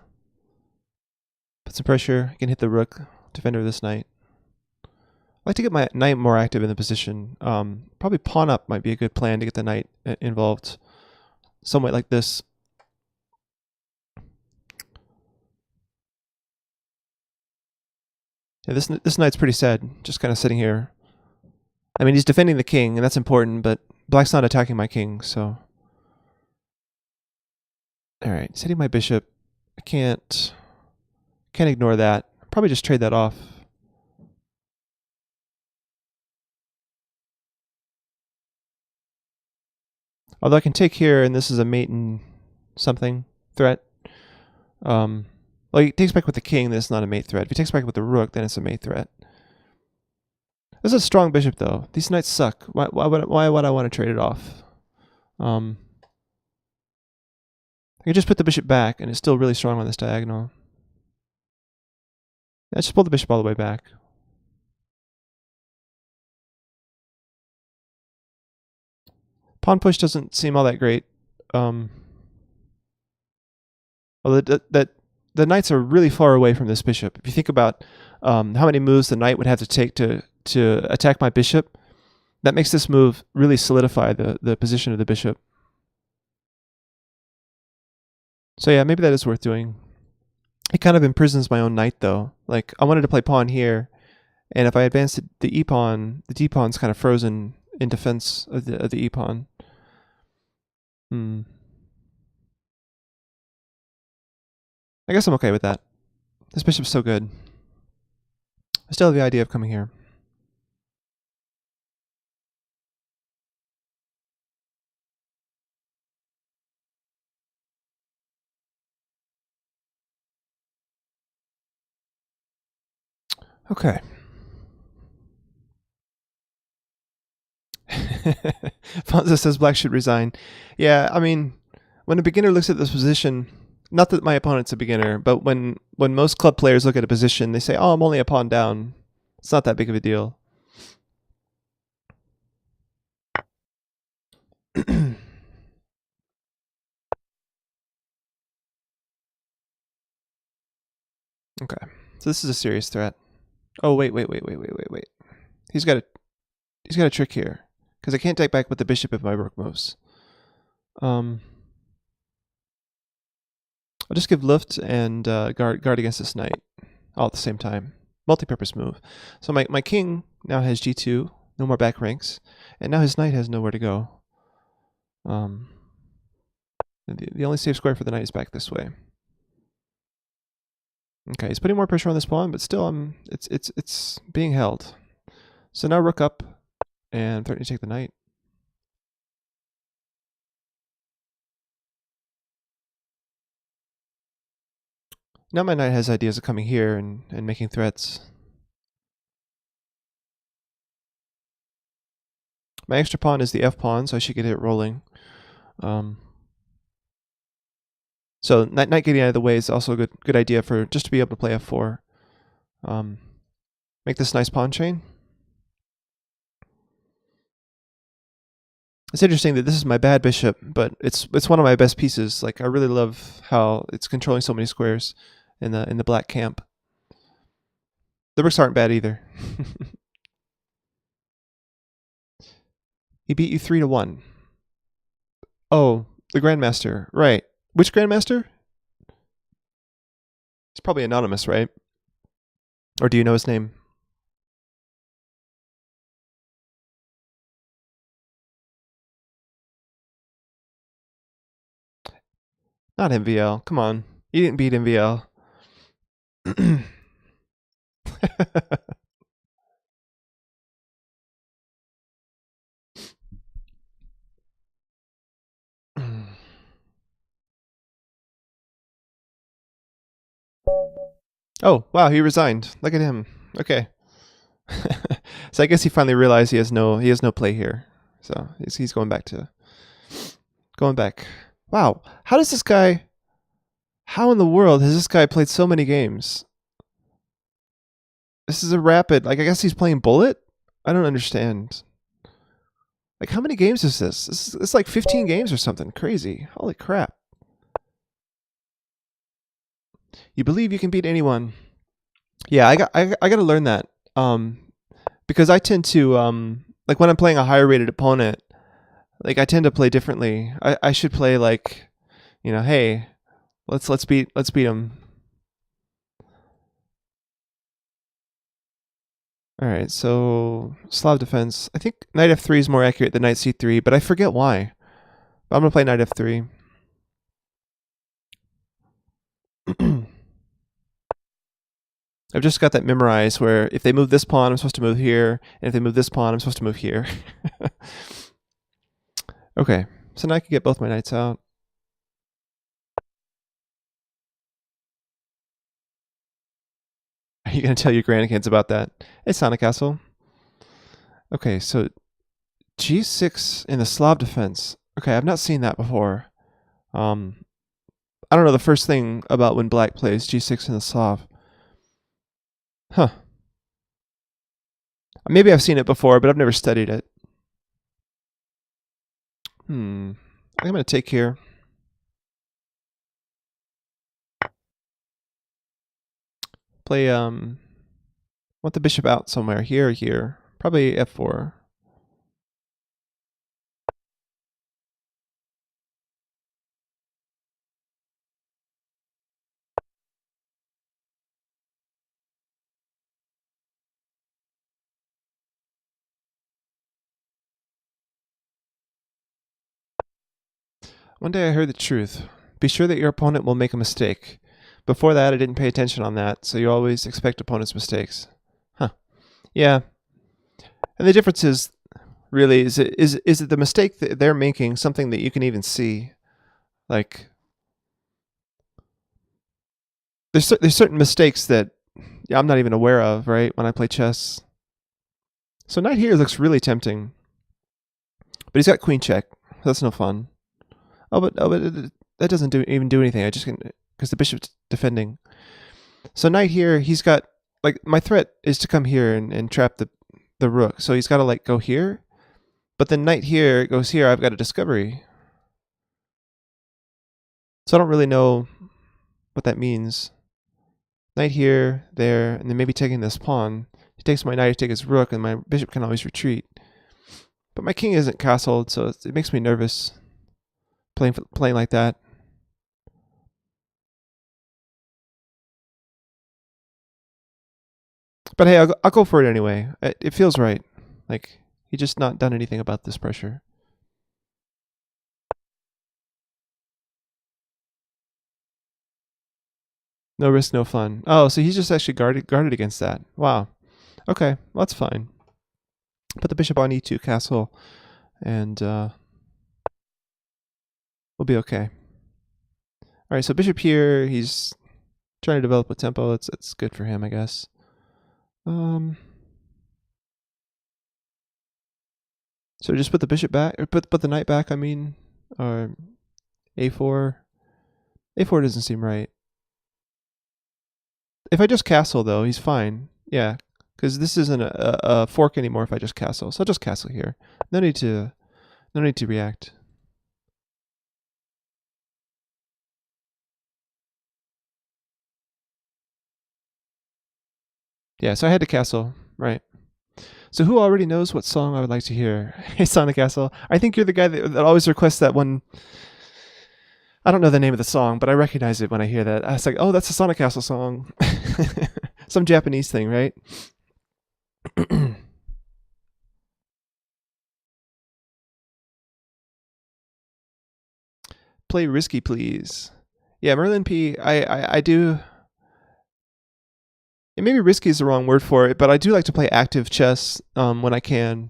Put some pressure. I can hit the rook. Defender of this knight. I'd like to get my knight more active in the position. Probably pawn up might be a good plan to get the knight involved. Somewhat like this. Yeah, this knight's pretty sad, just kind of sitting here. I mean, he's defending the king, and that's important, but black's not attacking my king, so... Alright, he's hitting my bishop. I can't ignore that. Probably just trade that off. Although I can take here, and this is a mate and something threat. Well, he takes back with the king, then it's not a mate threat. If he takes back with the rook, then it's a mate threat. This is a strong bishop, though. These knights suck. Why would I want to trade it off? I can just put the bishop back, and it's still really strong on this diagonal. Yeah, just pull the bishop all the way back. Pawn push doesn't seem all that great. Well, the knights are really far away from this bishop. If you think about how many moves the knight would have to take to attack my bishop, that makes this move really solidify the position of the bishop. So yeah, maybe that is worth doing. It kind of imprisons my own knight, though. Like, I wanted to play pawn here, and if I advance the e-pawn, the d-pawn's kind of frozen in defense of the e-pawn. I guess I'm okay with that. This bishop's so good. I still have the idea of coming here. Okay. Fonza says black should resign. Yeah, I mean, when a beginner looks at this position, not that my opponent's a beginner, but when most club players look at a position, they say, oh, I'm only a pawn down. It's not that big of a deal. Okay, so this is a serious threat. Oh, wait. He's got a trick here, because I can't take back with the bishop if my rook moves. I'll just give Luft and guard against this knight all at the same time. Multi-purpose move. So my king now has g2, no more back ranks, and now his knight has nowhere to go. The only safe square for the knight is back this way. Okay, he's putting more pressure on this pawn, but still, it's being held. So now rook up, and I'm threatening to take the knight. Now my knight has ideas of coming here and making threats. My extra pawn is the f pawn, so I should get it rolling. So knight getting out of the way is also a good idea for just to be able to play f4. Make this nice pawn chain. It's interesting that this is my bad bishop, but it's one of my best pieces. Like, I really love how it's controlling so many squares in the black camp. The rooks aren't bad either. He beat you 3-1. Oh, the Grandmaster. Right. Which Grandmaster? He's probably anonymous, right? Or do you know his name? Not MVL. Come on. You didn't beat MVL. Oh, wow, he resigned. Look at him. Okay. So I guess he finally realized he has no play here. So he's going back. Wow. How in the world has this guy played so many games? This is a rapid, like I guess he's playing Bullet? I don't understand. Like how many games is this? It's like 15 games or something. Crazy. Holy crap. You believe you can beat anyone. Yeah, I got to learn that. Because I tend to like when I'm playing a higher rated opponent, like I tend to play differently. I should play like, hey, let's beat him. All right, so Slav defense. I think knight f3 is more accurate than knight c3, but I forget why. But I'm gonna play knight f3. I've just got that memorized where if they move this pawn, I'm supposed to move here, and if they move this pawn, I'm supposed to move here. Okay, so now I can get both my knights out. Are you gonna tell your grandkids about that? Hey, Sonic Castle. Okay, so g6 in the Slav defense. Okay, I've not seen that before. I don't know the first thing about when black plays g6 in the Slav. Huh. Maybe I've seen it before, but I've never studied it. I'm gonna take here. Play want the bishop out somewhere, here or here. Probably f4. One day I heard the truth. Be sure that your opponent will make a mistake. Before that, I didn't pay attention on that, so you always expect opponents' mistakes. Huh. Yeah. And the difference is, really, is it the mistake that they're making something that you can even see? Like, there's certain mistakes that I'm not even aware of, right, when I play chess. So knight here looks really tempting. But he's got queen check. That's no fun. But that doesn't even do anything. I just can, because the bishop's defending. So knight here, he's got, like, my threat is to come here and trap the rook. So he's got to, like, go here. But then knight here goes here. I've got a discovery. So I don't really know what that means. Knight here, there, and then maybe taking this pawn. He takes my knight, he takes his rook, and my bishop can always retreat. But my king isn't castled, so it makes me nervous playing like that. But hey, I'll go for it anyway. It feels right. Like, he just not done anything about this pressure. No risk, no fun. Oh, so he's just actually guarded against that. Wow. Okay, well, that's fine. Put the bishop on e2 castle, and we'll be okay. All right, so bishop here. He's trying to develop a tempo. It's good for him, I guess. So just put the bishop back, or put the knight back. I mean, or a4. A4 doesn't seem right. If I just castle, though, he's fine. Yeah, because this isn't a fork anymore. If I just castle, so I'll just castle here. No need to react. Yeah, so I had to castle, right? So who already knows what song I would like to hear? Hey, Sonic Castle. I think you're the guy that always requests that one. I don't know the name of the song, but I recognize it when I hear that. I was like, oh, that's a Sonic Castle song. Some Japanese thing, right? Play risky, please. Yeah, Merlin P. I do. maybe risky is the wrong word for it, but I do like to play active chess when I can.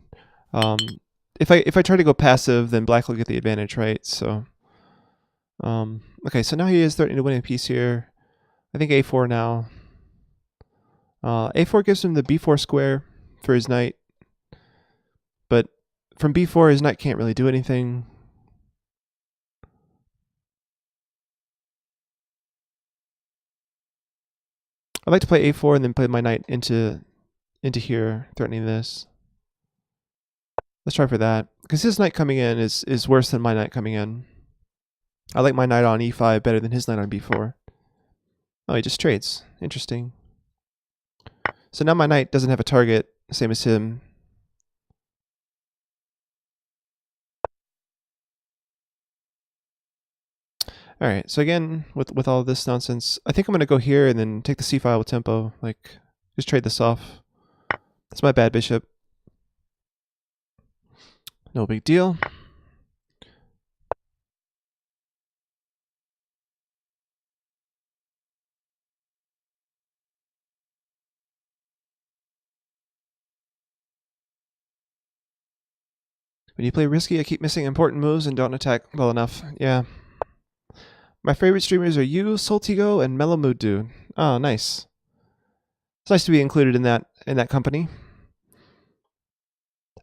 If I try to go passive, then black will get the advantage, right? So, okay, so now he is threatening to win a piece here. I think a4 now. A4 gives him the b4 square for his knight, but from b4 his knight can't really do anything. I'd like to play a4 and then play my knight into here, threatening this. Let's try for that, because his knight coming in is worse than my knight coming in. I like my knight on e5 better than his knight on b4. Oh, he just trades. Interesting. So now my knight doesn't have a target, same as him. Alright, so again, with all this nonsense, I think I'm going to go here and then take the c-file with tempo. Like, just trade this off. That's my bad bishop. No big deal. When you play risky, I keep missing important moves and don't attack well enough. Yeah. My favorite streamers are you, Soltigo, and Mellow Mood Dude. Oh, nice. It's nice to be included in that company.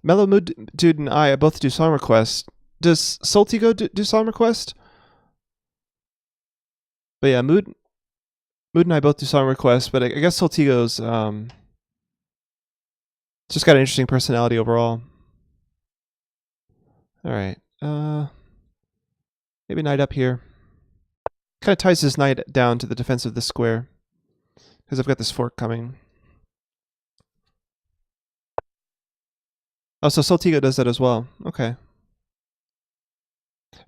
Mellow Mood Dude and I both do song requests. Does Soltigo do song request? But yeah, Mood and I both do song requests, but I guess Soltigo's just got an interesting personality overall. Alright. Maybe knight up here. Kind of ties his knight down to the defense of this square, because I've got this fork coming. Oh, so Soltigo does that as well. Okay.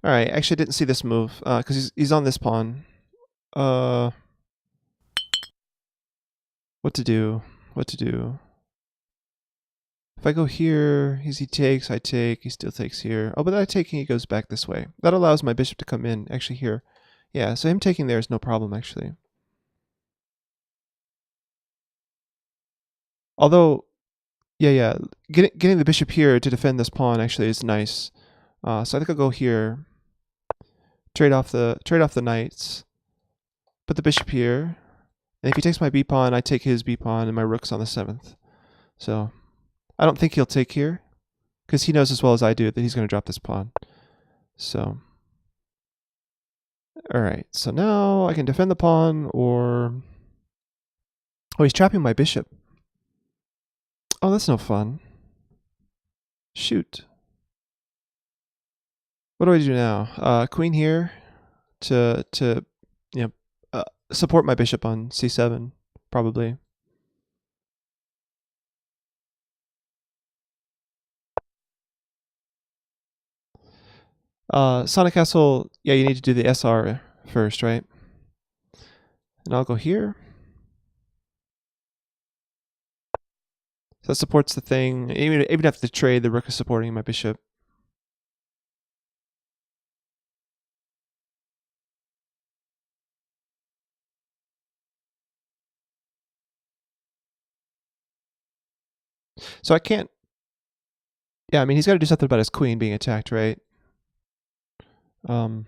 Alright, actually I didn't see this move, because he's on this pawn. What to do? What to do? If I go here, he takes, I take, he still takes here. Oh, but I take and he goes back this way. That allows my bishop to come in, actually here. Yeah, so him taking there is no problem, actually. Although, yeah, getting the bishop here to defend this pawn actually is nice. So I think I'll go here, trade off the knights, put the bishop here, and if he takes my b pawn, I take his b pawn, and my rook's on the 7th. So I don't think he'll take here, because he knows as well as I do that he's going to drop this pawn. So, alright, so now I can defend the pawn, or... Oh, he's trapping my bishop. Oh, that's no fun. Shoot. What do I do now? Queen here to you know, support my bishop on c7, probably. Sonic Castle, yeah, you need to do the SR first, right? And I'll go here. So that supports the thing. Even after the trade, the rook is supporting my bishop. So I can't... Yeah, I mean, he's got to do something about his queen being attacked, right? But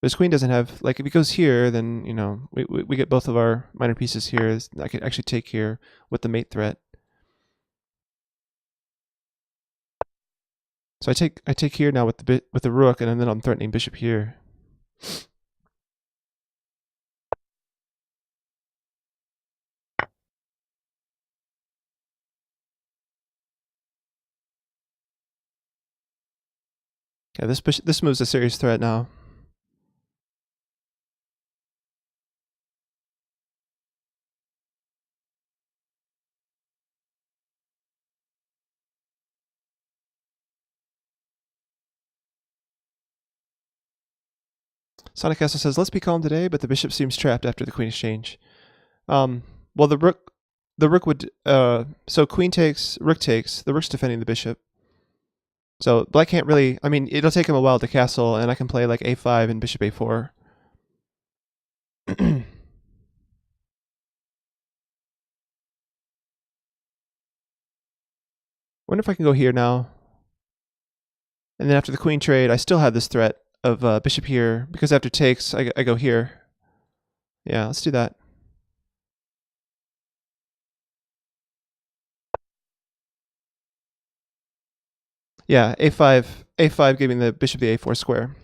his queen doesn't have... Like, if he goes here, then, you know, we get both of our minor pieces here. I could actually take here with the mate threat. So I take here now with the rook, and then I'm threatening bishop here. Yeah, this move's a serious threat now. Sonic Castle says, let's be calm today, but the bishop seems trapped after the queen exchange. Well, the rook would, so queen takes, rook takes, the rook's defending the bishop. So black can't really, I mean, it'll take him a while to castle, and I can play like a5 and bishop a4. wonder if I can go here now. And then after the queen trade, I still have this threat of bishop here. Because after takes, I go here. Yeah, let's do that. Yeah, a5 giving the bishop the a4 square.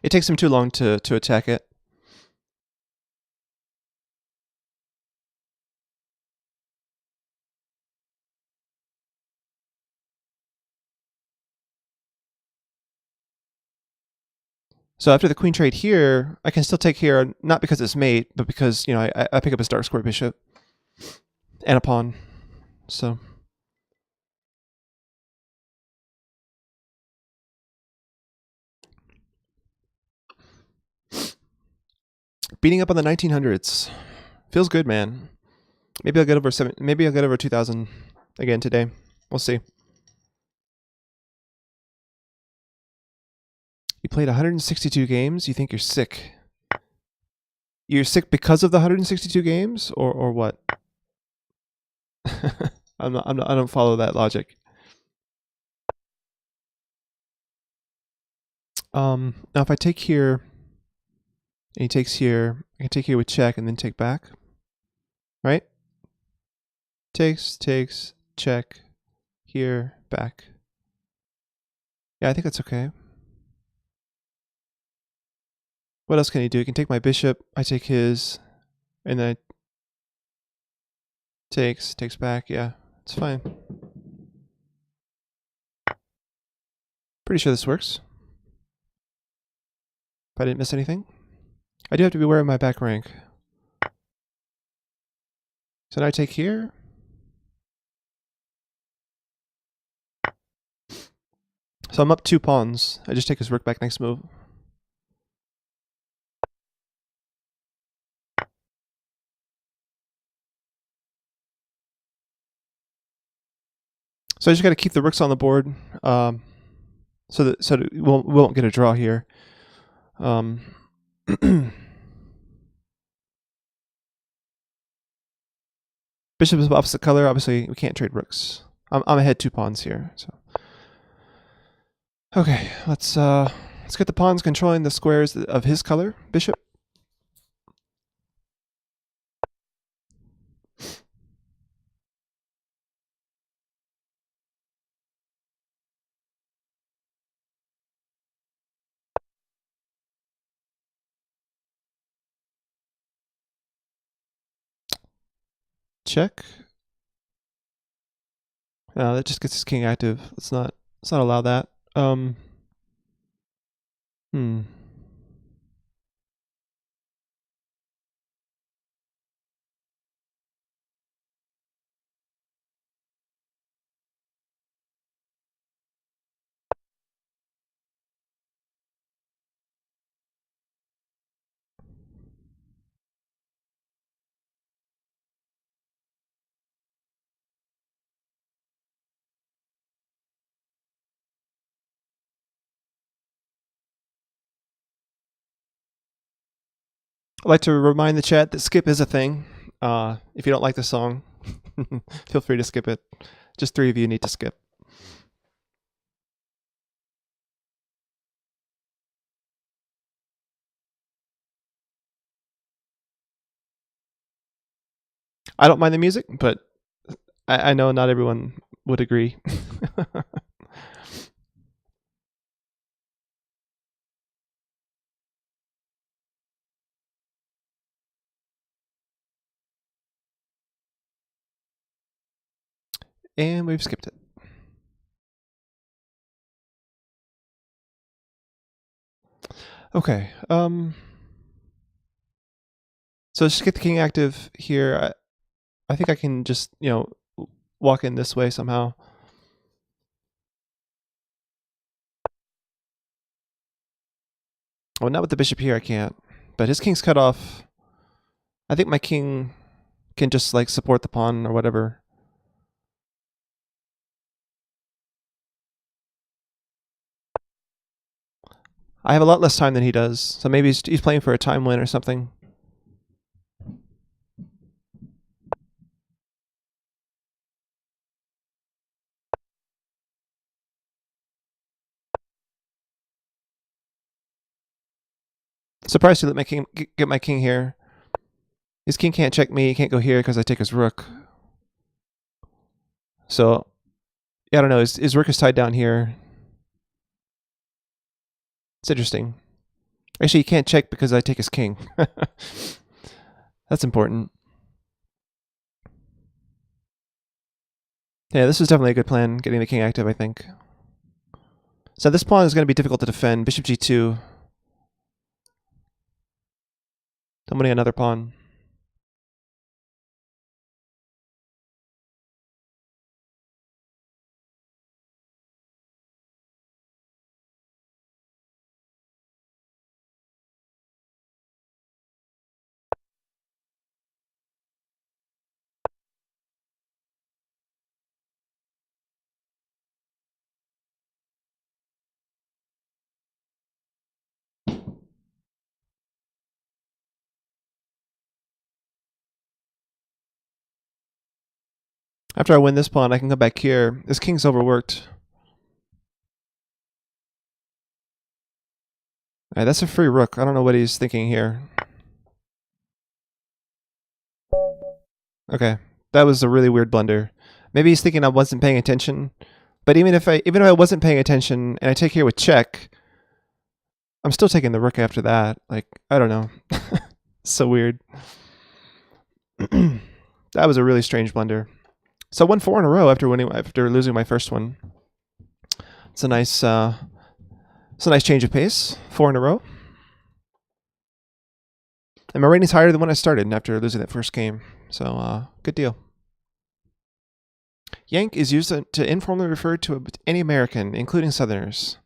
It takes him too long to attack it. So after the queen trade here, I can still take here, not because it's mate, but because, you know, I pick up his dark square bishop and a pawn. So beating up on the 1900s feels good, man. Maybe I'll get over 2000 again today. We'll see. You played 162 games. You think you're sick? You're sick because of the 162 games, or what? I don't follow that logic. Now if I take here, and he takes here, I can take here with check and then take back. Right? Takes, check, here, back. Yeah, I think that's okay. What else can he do? He can take my bishop, I take his, and then I takes back. Yeah, it's fine. Pretty sure this works. If I didn't miss anything. I do have to be aware of my back rank. So now I take here. So I'm up 2 pawns. I just take his rook back next move. So I just got to keep the rooks on the board, so that we won't get a draw here. Bishop is opposite color. Obviously, we can't trade rooks. I'm ahead 2 pawns here. So okay, let's get the pawns controlling the squares of his color, bishop. Check. That just gets his king active. Let's not allow that. I'd like to remind the chat that skip is a thing. If you don't like the song, feel free to skip it. Just 3 of you need to skip. I don't mind the music, but I know not everyone would agree. And we've skipped it. Okay. So let's just get the king active here. I think I can just, you know, walk in this way somehow. Well, not with the bishop here, I can't. But his king's cut off. I think my king can just like support the pawn or whatever. I have a lot less time than he does, so maybe he's playing for a time win or something. Surprised he let my king get my king here. His king can't check me. He can't go here because I take his rook. So, yeah, I don't know. His rook is tied down here. It's interesting. Actually, he can't check because I take his king. That's important. Yeah, this is definitely a good plan, getting the king active, I think. So this pawn is going to be difficult to defend. Bishop g2. I'm winning another pawn. After I win this pawn, I can come back here. This king's overworked. Alright, that's a free rook. I don't know what he's thinking here. Okay, that was a really weird blunder. Maybe he's thinking I wasn't paying attention. But even if I wasn't paying attention and I take here with check, I'm still taking the rook after that. Like, I don't know. So weird. That was a really strange blunder. So I won 4 in a row after losing my first one. It's a nice change of pace. 4 in a row. And my rating's higher than when I started after losing that first game. So good deal. Yank is used to informally refer to any American, including Southerners.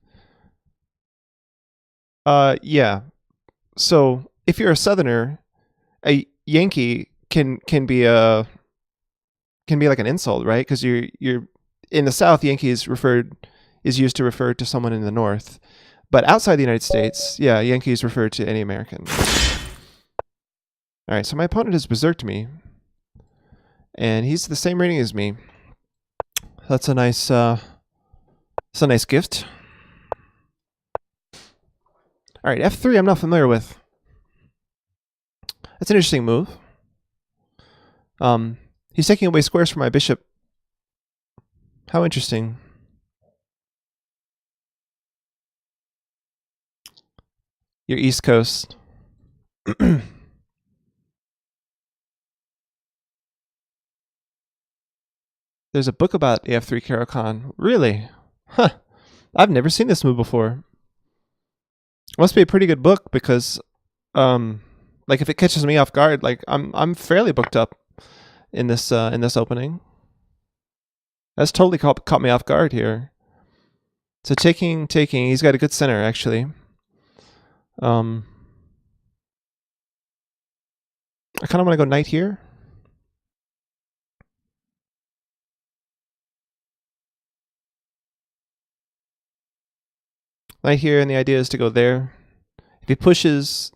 Yeah. So if you're a Southerner, a Yankee can be like an insult, right? Because you're in the South, Yankee is used to refer to someone in the North, but outside the United States, yeah, Yankee is referred to any American. All right, so my opponent has berserked me, and he's the same rating as me. That's a nice gift. All right, f3 I'm not familiar with. That's an interesting move. He's taking away squares from my bishop. How interesting. Your East Coast. There's a book about AF3 Caro-Kann. Really? Huh. I've never seen this move before. Must be a pretty good book because, like if it catches me off guard, like I'm fairly booked up in this opening. That's totally caught me off guard here. So taking, he's got a good center actually. I kind of want to go knight here. Knight here, and the idea is to go there. If he pushes,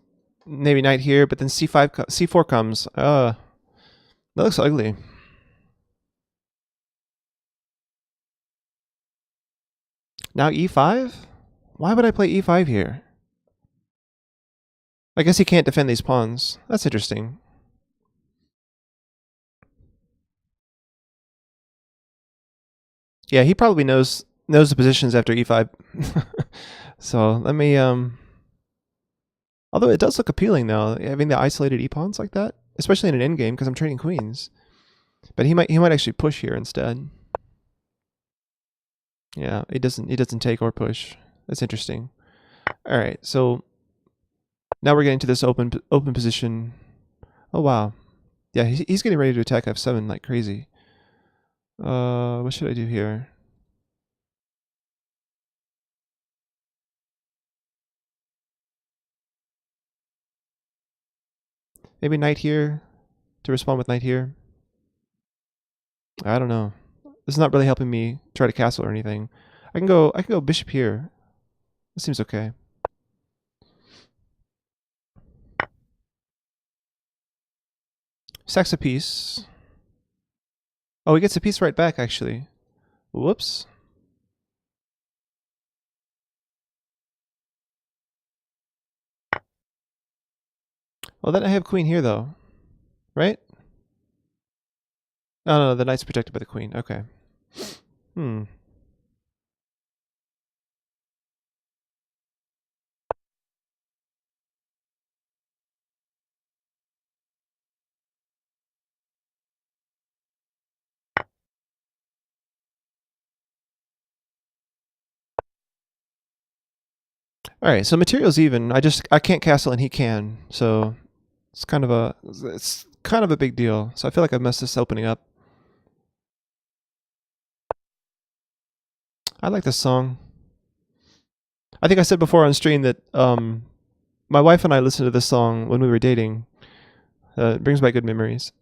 maybe knight here, but then c4 comes. That looks ugly. Now e5? Why would I play e5 here? I guess he can't defend these pawns. That's interesting. Yeah, he probably knows the positions after e5. So let me although it does look appealing though, having the isolated e-pawns like that, especially in an endgame because I'm trading queens. But he might actually push here instead. Yeah, he doesn't take or push. That's interesting. All right, so now we're getting to this open position. Oh wow, yeah, he's getting ready to attack f7 like crazy. What should I do here? Maybe knight here to respond with knight here. I don't know. This is not really helping me try to castle or anything. I can go bishop here. This seems okay. Sacks a piece. Oh, he gets a piece right back actually. Whoops. Well, then I have queen here, though. Right? Oh, no, the knight's protected by the queen. Okay. Hmm. All right, so material's even. I can't castle and he can, so it's kind of a big deal. So I feel like I've messed this opening up. I like this song. I think I said before on stream that my wife and I listened to this song when we were dating. It brings back good memories.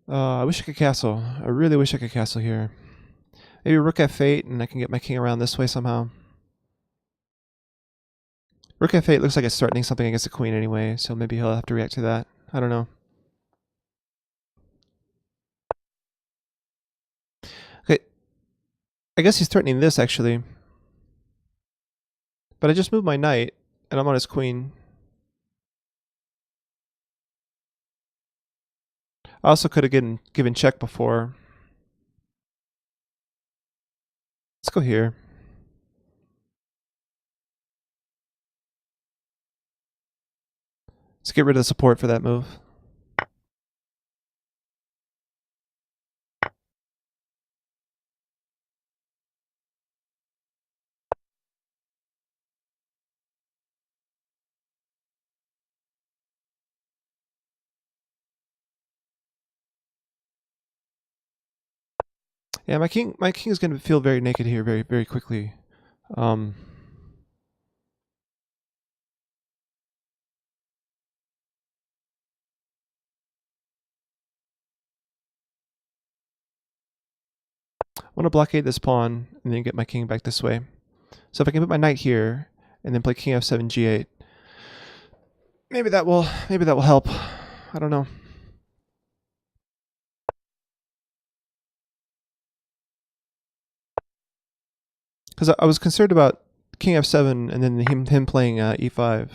I wish I could castle. I really wish I could castle here. Maybe rook f8 and I can get my king around this way somehow. Rook f8 looks like it's threatening something against the queen anyway, so maybe he'll have to react to that. I don't know. Okay. I guess he's threatening this actually. But I just moved my knight and I'm on his queen. I also could have given check before. Let's go here. Let's get rid of the support for that move. Yeah, my king is going to feel very naked here very, very quickly. Oh I want to blockade this pawn and then get my king back this way. So if I can put my knight here and then play king f7 g8, maybe that will help. I don't know. Because I was concerned about king f7 and then him playing e5.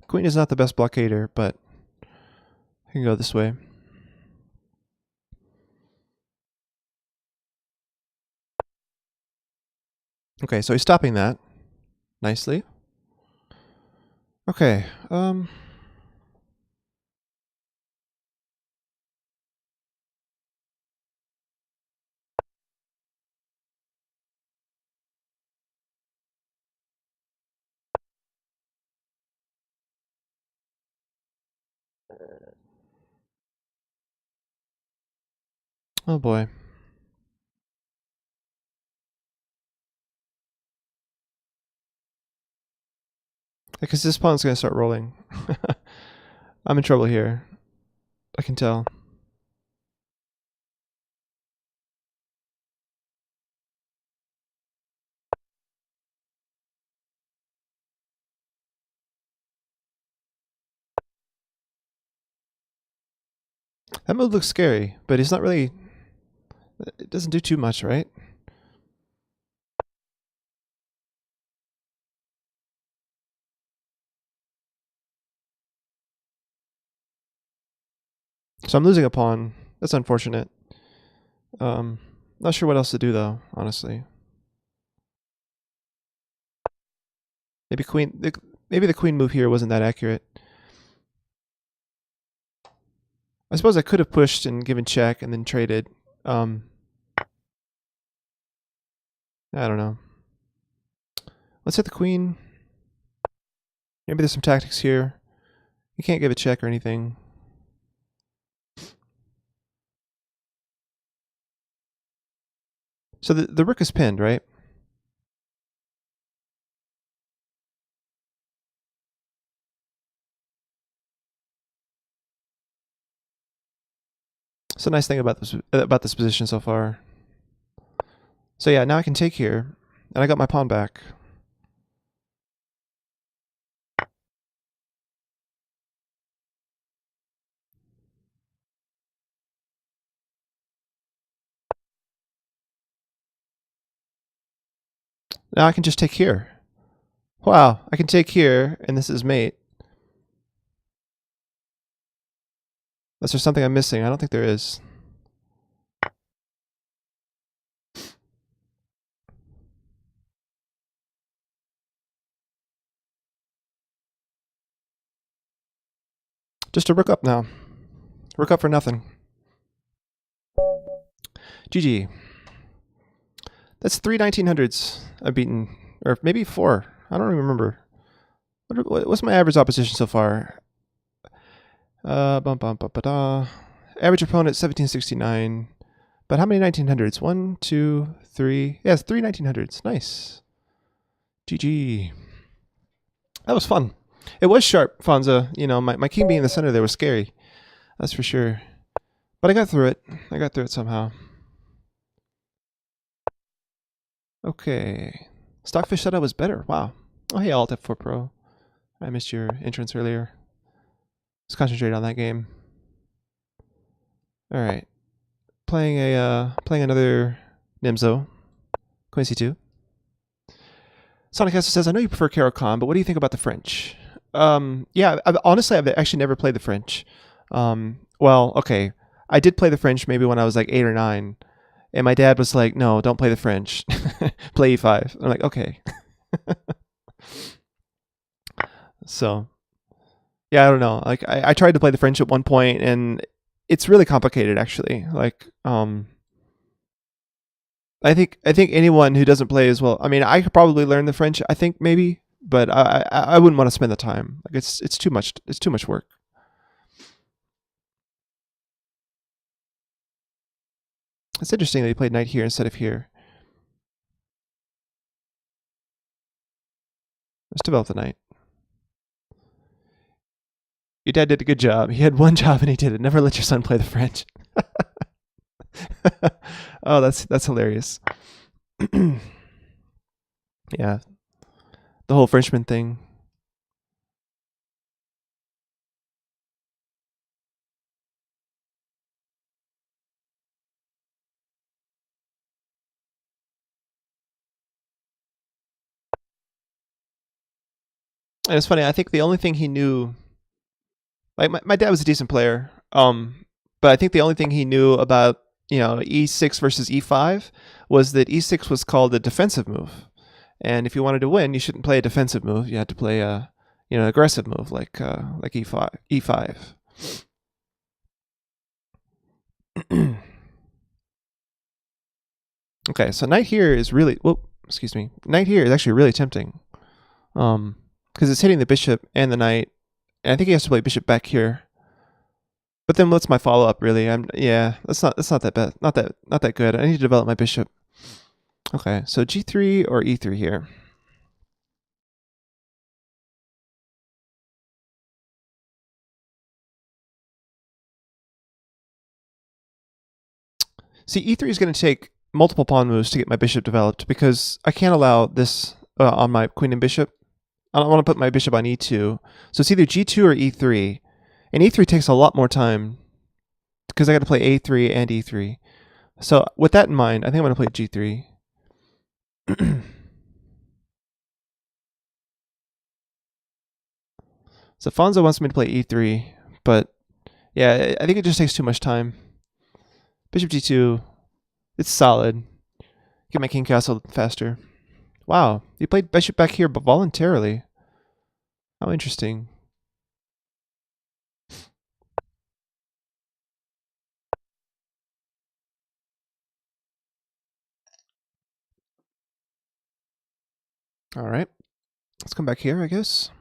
Queen is not the best blockader, but I can go this way. Okay, so he's stopping that nicely. Okay, oh boy. Because this pawn's going to start rolling. I'm in trouble here. I can tell. That move looks scary, but it's not really... It doesn't do too much, right? So I'm losing a pawn. That's unfortunate. Not sure what else to do though, honestly. Maybe the queen move here wasn't that accurate. I suppose I could have pushed and given check and then traded. I don't know. Let's hit the queen. Maybe there's some tactics here. You can't give a check or anything. So the rook is pinned, right? It's a nice thing about this position so far. So yeah, now I can take here. And I got my pawn back. Now I can just take here. Wow, I can take here, and this is mate. Unless there's something I'm missing. I don't think there is. Just a rook up now. Rook up for nothing. GG. That's 3 1900s I've beaten. Or maybe 4. I don't even remember. What's my average opposition so far? Average opponent 1769. But how many 1900s? 1, 2, 3. Yeah, it's 3 1900s. Nice. GG. That was fun. It was sharp, Fonza. You know, my king being in the center there was scary. That's for sure. But I got through it. I got through it somehow. Okay. Stockfish said I was better. Wow. Oh, hey, Alt F4 Pro. I missed your entrance earlier. Let's concentrate on that game. All right. Playing another Nimzo. Queen C2. Sonic Castle says, I know you prefer Caro-Kann, but what do you think about the French? Yeah, honestly, I've actually never played the French. Well, okay. I did play the French maybe when I was like 8 or 9. And my dad was like, no, don't play the French. Play E5. I'm like, okay. So, yeah, I don't know. Like, I tried to play the French at one point, and it's really complicated, actually. Like, I think anyone who doesn't play as well. I mean, I could probably learn the French. I think maybe, but I wouldn't want to spend the time. Like, it's too much. It's too much work. It's interesting that he played knight here instead of here. Let's develop the knight. Your dad did a good job. He had one job and he did it. Never let your son play the French. Oh, that's hilarious. Yeah. The whole Frenchman thing. And it's funny, I think the only thing he knew, like my dad was a decent player, but I think the only thing he knew about, E6 versus E5 was that E6 was called a defensive move. And if you wanted to win, you shouldn't play a defensive move. You had to play a, an aggressive move like E5. E5. Okay, so knight here is really, excuse me. Knight here is actually really tempting. Because it's hitting the bishop and the knight. And I think he has to play bishop back here. But then what's my follow-up really? That's not that bad. Not that good. I need to develop my bishop. Okay, so G3 or E3 here. See, E3 is going to take multiple pawn moves to get my bishop developed because I can't allow this on my queen and bishop. I don't want to put my bishop on E2. So it's either G2 or E3. And E3 takes a lot more time because I got to play A3 and E3. So with that in mind, I think I'm going to play G3. So Fonzo wants me to play E3, but yeah, I think it just takes too much time. Bishop G2, it's solid. Get my king castle faster. Wow, you played bishop back here, but voluntarily. How interesting. All right, let's come back here, I guess.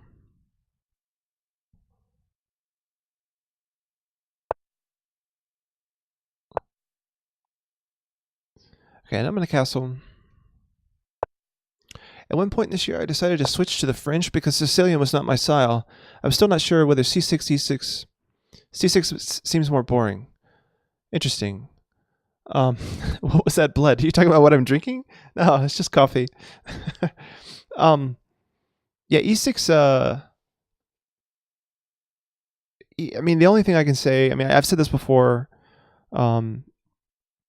Okay, and I'm going to castle. At one point this year, I decided to switch to the French because Sicilian was not my style. I'm still not sure whether C6, E6... C6 seems more boring. Interesting. Um, what was that blood? Are you talking about what I'm drinking? No, it's just coffee. um, yeah, e6. I mean, the only thing I can say. I mean, I've said this before. Um,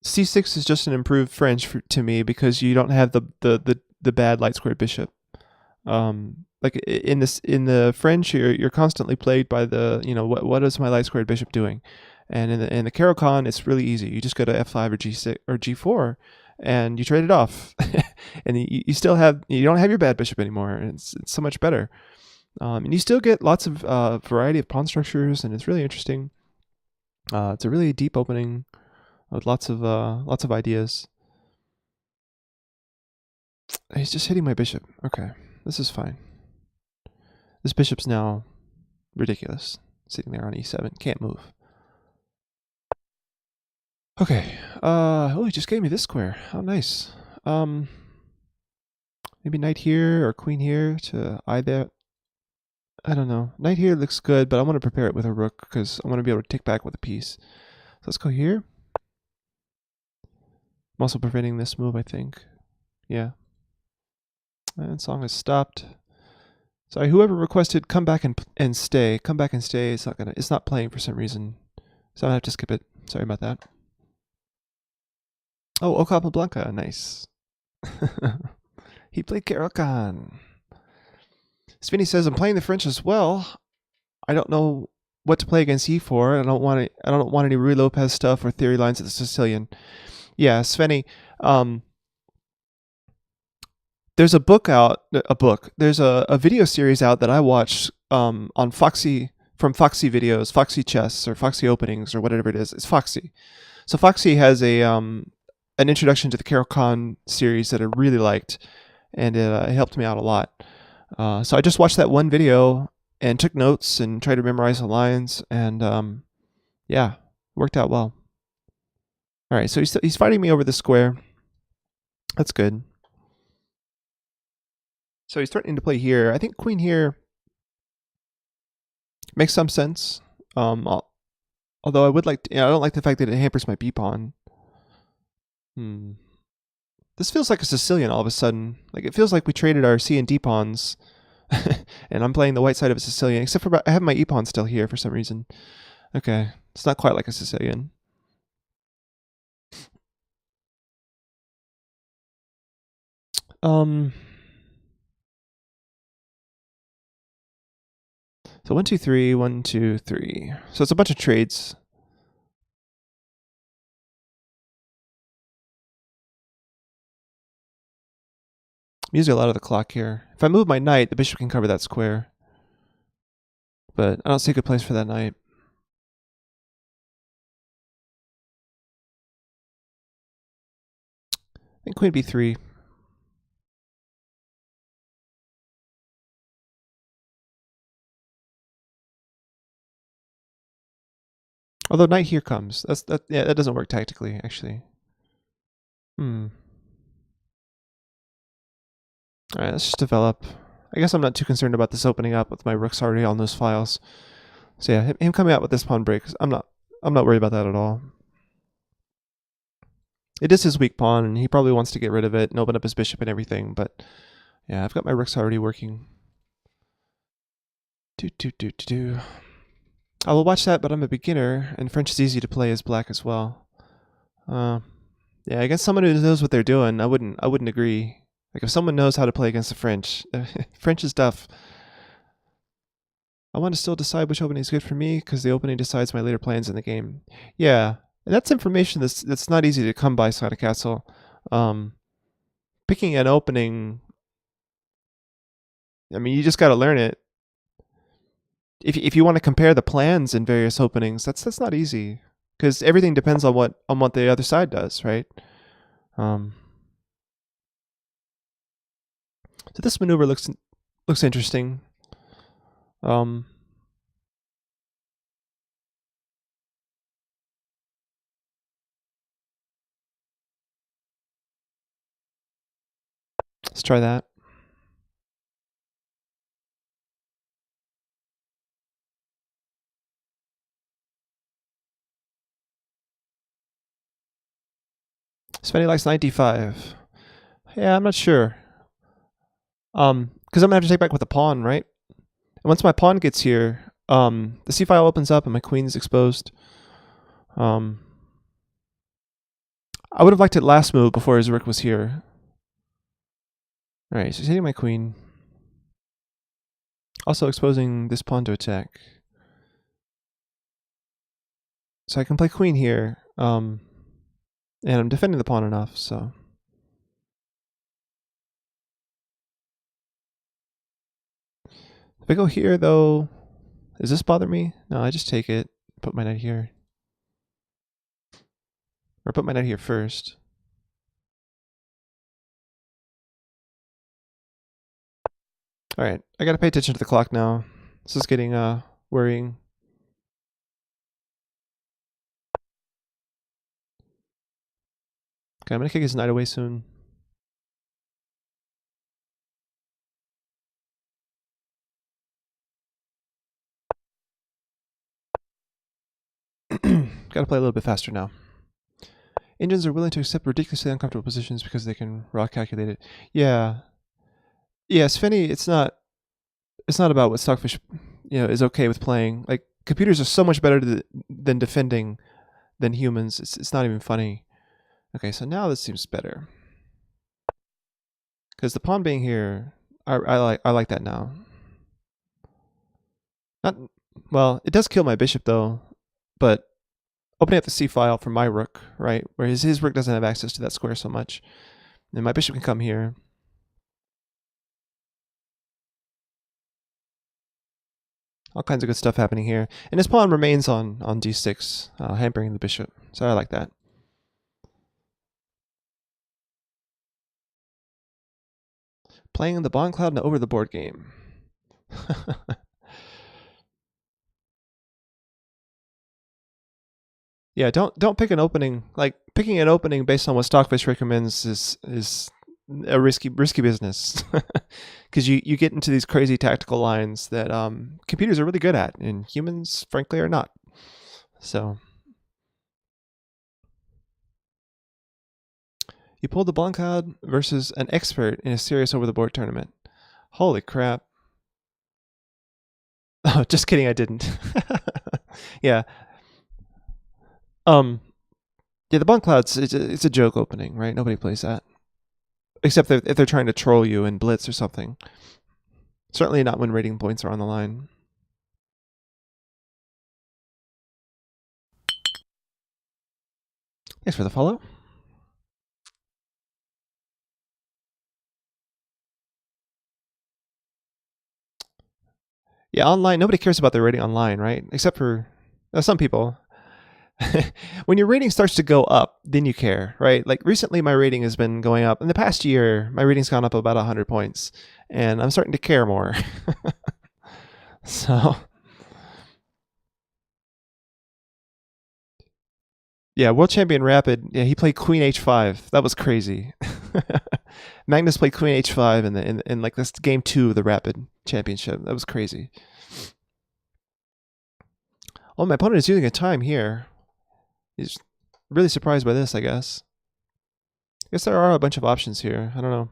c6 is just an improved French to me because you don't have the bad light squared bishop. Like in the French, you're constantly plagued by the what is my light squared bishop doing, and in the Caro-Kann, it's really easy. You just go to f5 or g6 or g4, and you trade it off, and you still have you don't have your bad bishop anymore. And it's so much better, and you still get lots of variety of pawn structures, and it's really interesting. It's a really deep opening with lots of ideas. He's just hitting my bishop. Okay, this is fine. This bishop's now ridiculous, sitting there on e7. Can't move. Okay. Oh, he just gave me this square. How nice. Maybe knight here or queen here to eye that. I don't know. Knight here looks good, but I want to prepare it with a rook because I want to be able to take back with a piece. So let's go here. I'm also preventing this move, I think. Yeah. And song has stopped. Sorry, whoever requested come back and stay. Come back and stay. It's not playing for some reason. So I'm gonna have to skip it. Sorry about that. Oh, O Capablanca, nice. He played Caro-Kann. Svinny says I'm playing the French as well. I don't know what to play against e4. I don't want any Ruy Lopez stuff or theory lines of the Sicilian. Yeah, Svenny. There's a book out. There's a video series out that I watched on Foxy from Foxy Videos, Foxy Chess or Foxy Openings or whatever it is. It's Foxy. So Foxy has an introduction to the Caro-Kann series that I really liked, and it helped me out a lot. So I just watched that one video and took notes and tried to memorize the lines, and yeah, worked out well. All right, so he's fighting me over the square. That's good. So he's threatening to play here. I think queen here makes some sense. Although I would like to, I don't like the fact that it hampers my b pawn. This feels like a Sicilian all of a sudden. Like it feels like we traded our c and d pawns, and I'm playing the white side of a Sicilian. Except for I have my e pawn still here for some reason. Okay, it's not quite like a Sicilian. So 1, 2, 3, 1, 2, 3. So it's a bunch of trades. I'm using a lot of the clock here. If I move my knight, the bishop can cover that square. But I don't see a good place for that knight. I think queen b3. Although knight here comes. Yeah, that doesn't work tactically, actually. Alright, let's just develop. I guess I'm not too concerned about this opening up with my rooks already on those files. So yeah, him coming out with this pawn break, I'm not worried about that at all. It is his weak pawn, and he probably wants to get rid of it and open up his bishop and everything, but yeah, I've got my rooks already working. I will watch that, but I'm a beginner, and French is easy to play as black as well. Yeah, against someone who knows what they're doing, I wouldn't agree. Like if someone knows how to play against the French, French is tough. I want to still decide which opening is good for me because the opening decides my later plans in the game. Yeah, and that's information that's not easy to come by inside a castle. Picking an opening, I mean, you just got to learn it. If you want to compare the plans in various openings, that's not easy because everything depends on what the other side does, right? So this maneuver looks interesting. Let's try that. Svenny likes knight d5. Yeah, I'm not sure. Because I'm gonna have to take back with the pawn, right? And once my pawn gets here, the c file opens up and my queen's exposed. I would have liked it last move before his rook was here. Alright, so he's hitting my queen. Also exposing this pawn to attack. So I can play queen here, and I'm defending the pawn enough, so. If I go here, though, does this bother me? No, I just take it, put my knight here. Or put my knight here first. Alright, I gotta pay attention to the clock now. This is getting worrying. Okay, I'm gonna kick his knight away soon. Gotta play a little bit faster now. Engines are willing to accept ridiculously uncomfortable positions because they can raw calculate it. Yeah. Yeah, Svenny, it's not about what Stockfish, is okay with playing. Like, computers are so much better than defending than humans. It's not even funny. Okay, so now this seems better. Because the pawn being here, I like that now. Well, it does kill my bishop though, but opening up the c file for my rook, right? Whereas his rook doesn't have access to that square so much. And my bishop can come here. All kinds of good stuff happening here. And his pawn remains on d6, hampering the bishop. So I like that. Playing the Bond Cloud and over the board game. Yeah, don't pick an opening. Like, picking an opening based on what Stockfish recommends is a risky business. Because you get into these crazy tactical lines that computers are really good at, and humans, frankly, are not. So you pulled the Blanc Cloud versus an expert in a serious over-the-board tournament. Holy crap. Oh, just kidding, I didn't. Yeah. Yeah, the Blanc Cloud's it's a joke opening, right? Nobody plays that. Except if they're trying to troll you in Blitz or something. Certainly not when rating points are on the line. Thanks for the follow. Yeah, online, nobody cares about their rating online, right? Except for some people. When your rating starts to go up, then you care, right? Like recently my rating has been going up. In the past year, my rating's gone up about 100 points. And I'm starting to care more. So... Yeah, World Champion Rapid, yeah, he played Queen H5. That was crazy. Magnus played Queen H5 in like this game 2 of the Rapid Championship. That was crazy. Oh, my opponent is using a time here. He's really surprised by this, I guess. I guess there are a bunch of options here. I don't know.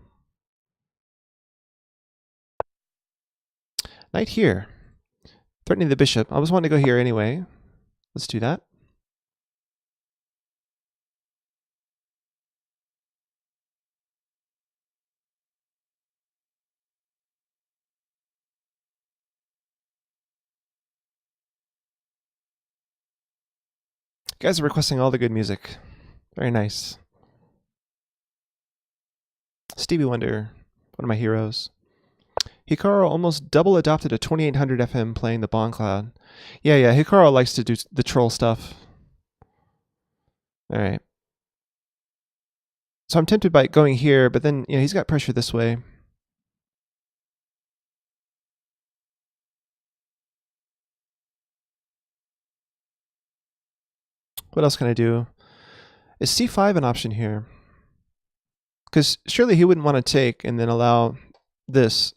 Knight here. Threatening the bishop. I was wanting to go here anyway. Let's do that. You guys are requesting all the good music. Very nice. Stevie Wonder, one of my heroes. Hikaru almost double adopted a 2800 FM playing the Bond Cloud. Yeah, Hikaru likes to do the troll stuff. Alright. So I'm tempted by going here, but then, he's got pressure this way. What else can I do? Is c5 an option here? Because surely he wouldn't want to take and then allow this,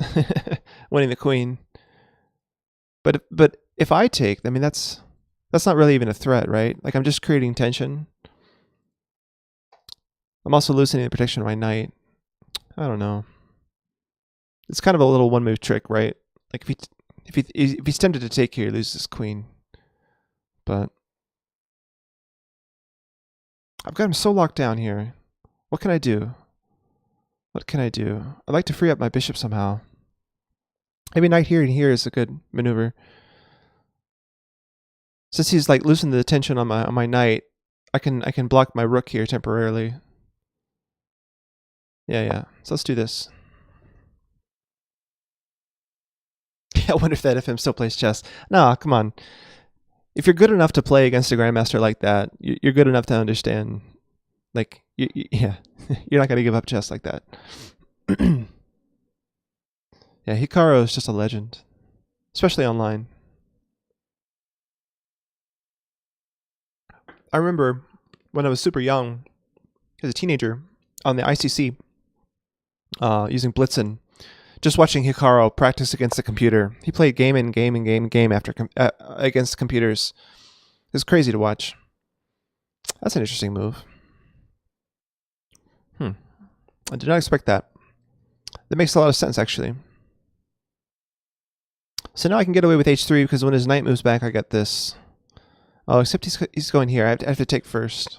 winning the queen. But if I take, I mean, that's not really even a threat, right? Like, I'm just creating tension. I'm also loosening the protection of my knight. I don't know. It's kind of a little one-move trick, right? Like if he's tempted to take here, he loses his queen. But I've got him so locked down here. What can I do? What can I do? I'd like to free up my bishop somehow. Maybe knight here and here is a good maneuver. Since he's like loosening the tension on my knight, I can block my rook here temporarily. Yeah. So let's do this. I wonder if that FM still plays chess. No, come on. If you're good enough to play against a grandmaster like that, you're good enough to understand. Like, yeah, you're not gonna give up chess like that. Yeah, Hikaru is just a legend, especially online. I remember when I was super young, as a teenager, on the ICC, using Blitzen, just watching Hikaru practice against the computer. He played game after against computers. It was crazy to watch. That's an interesting move. I did not expect that. That makes a lot of sense, actually. So now I can get away with h3 because when his knight moves back, I get this. Oh, except he's going here. I have to take first.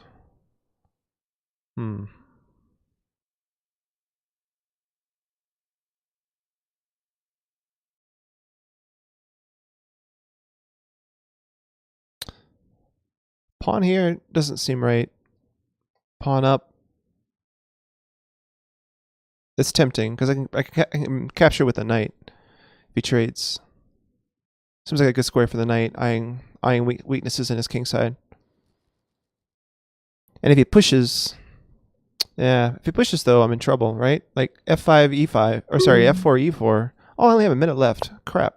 Pawn here doesn't seem right. Pawn up. It's tempting because I can capture with the knight if he trades. Seems like a good square for the knight, eyeing weaknesses in his king side. And if he pushes, if he pushes though, I'm in trouble, right? Like f5, e5, or sorry, f4, e4. Oh, I only have a minute left. Crap.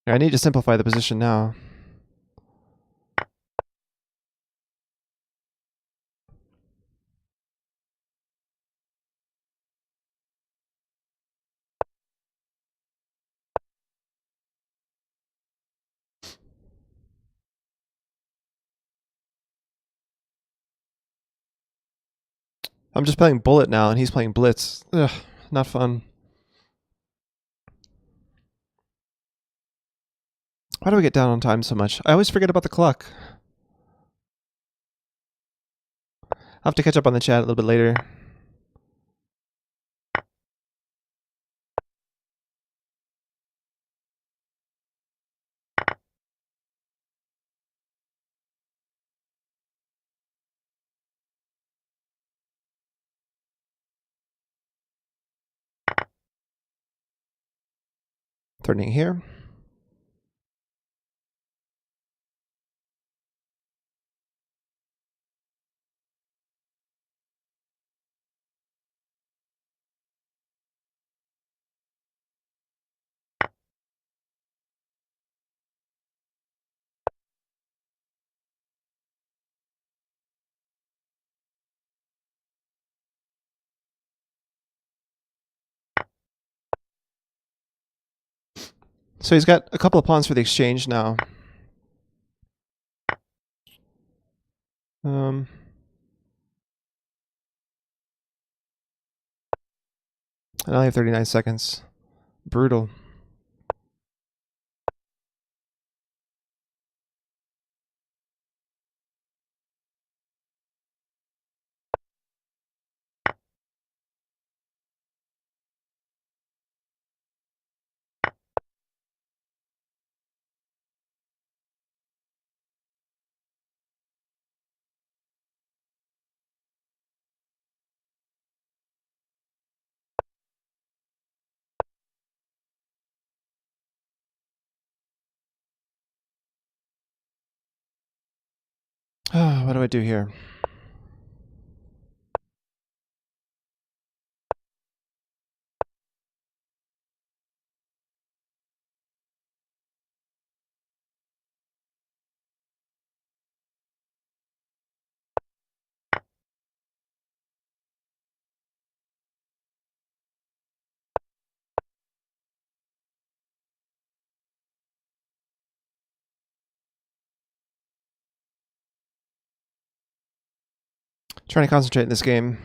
I need to simplify the position now. I'm just playing bullet now, and he's playing blitz. Ugh, not fun. Why do I get down on time so much? I always forget about the clock. I'll have to catch up on the chat a little bit later. Turning here. So he's got a couple of pawns for the exchange now. I only have 39 seconds. Brutal. What do I do here? Trying to concentrate in this game.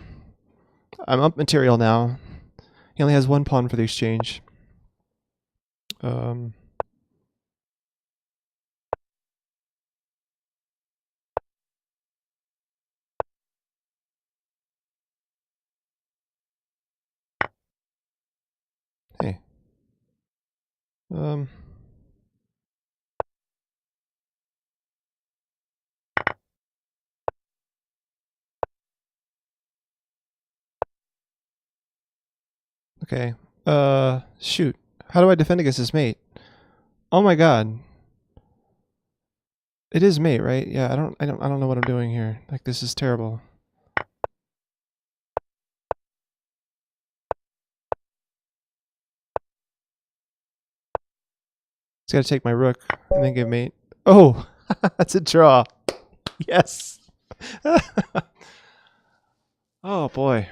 I'm up material now. He only has one pawn for the exchange. Hey. Okay. Shoot. How do I defend against his mate? Oh my god. It is mate, right? Yeah, I don't know what I'm doing here. Like, this is terrible. He's got to take my rook and then give mate. Oh, that's a draw. Yes. Oh boy,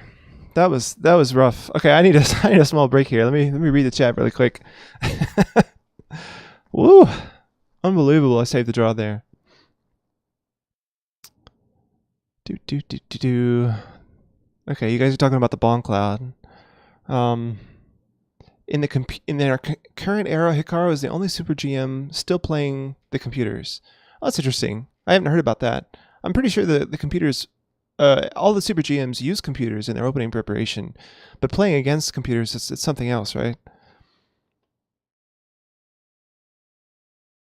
that was rough. Okay, I need a small break here. Let me read the chat really quick. Woo, unbelievable! I saved the draw there. Okay, you guys are talking about the Bomb Cloud. In their current era, Hikaru is the only Super GM still playing the computers. Oh, that's interesting. I haven't heard about that. I'm pretty sure the computers, all the Super GMs use computers in their opening preparation, but playing against computers, it's something else, right?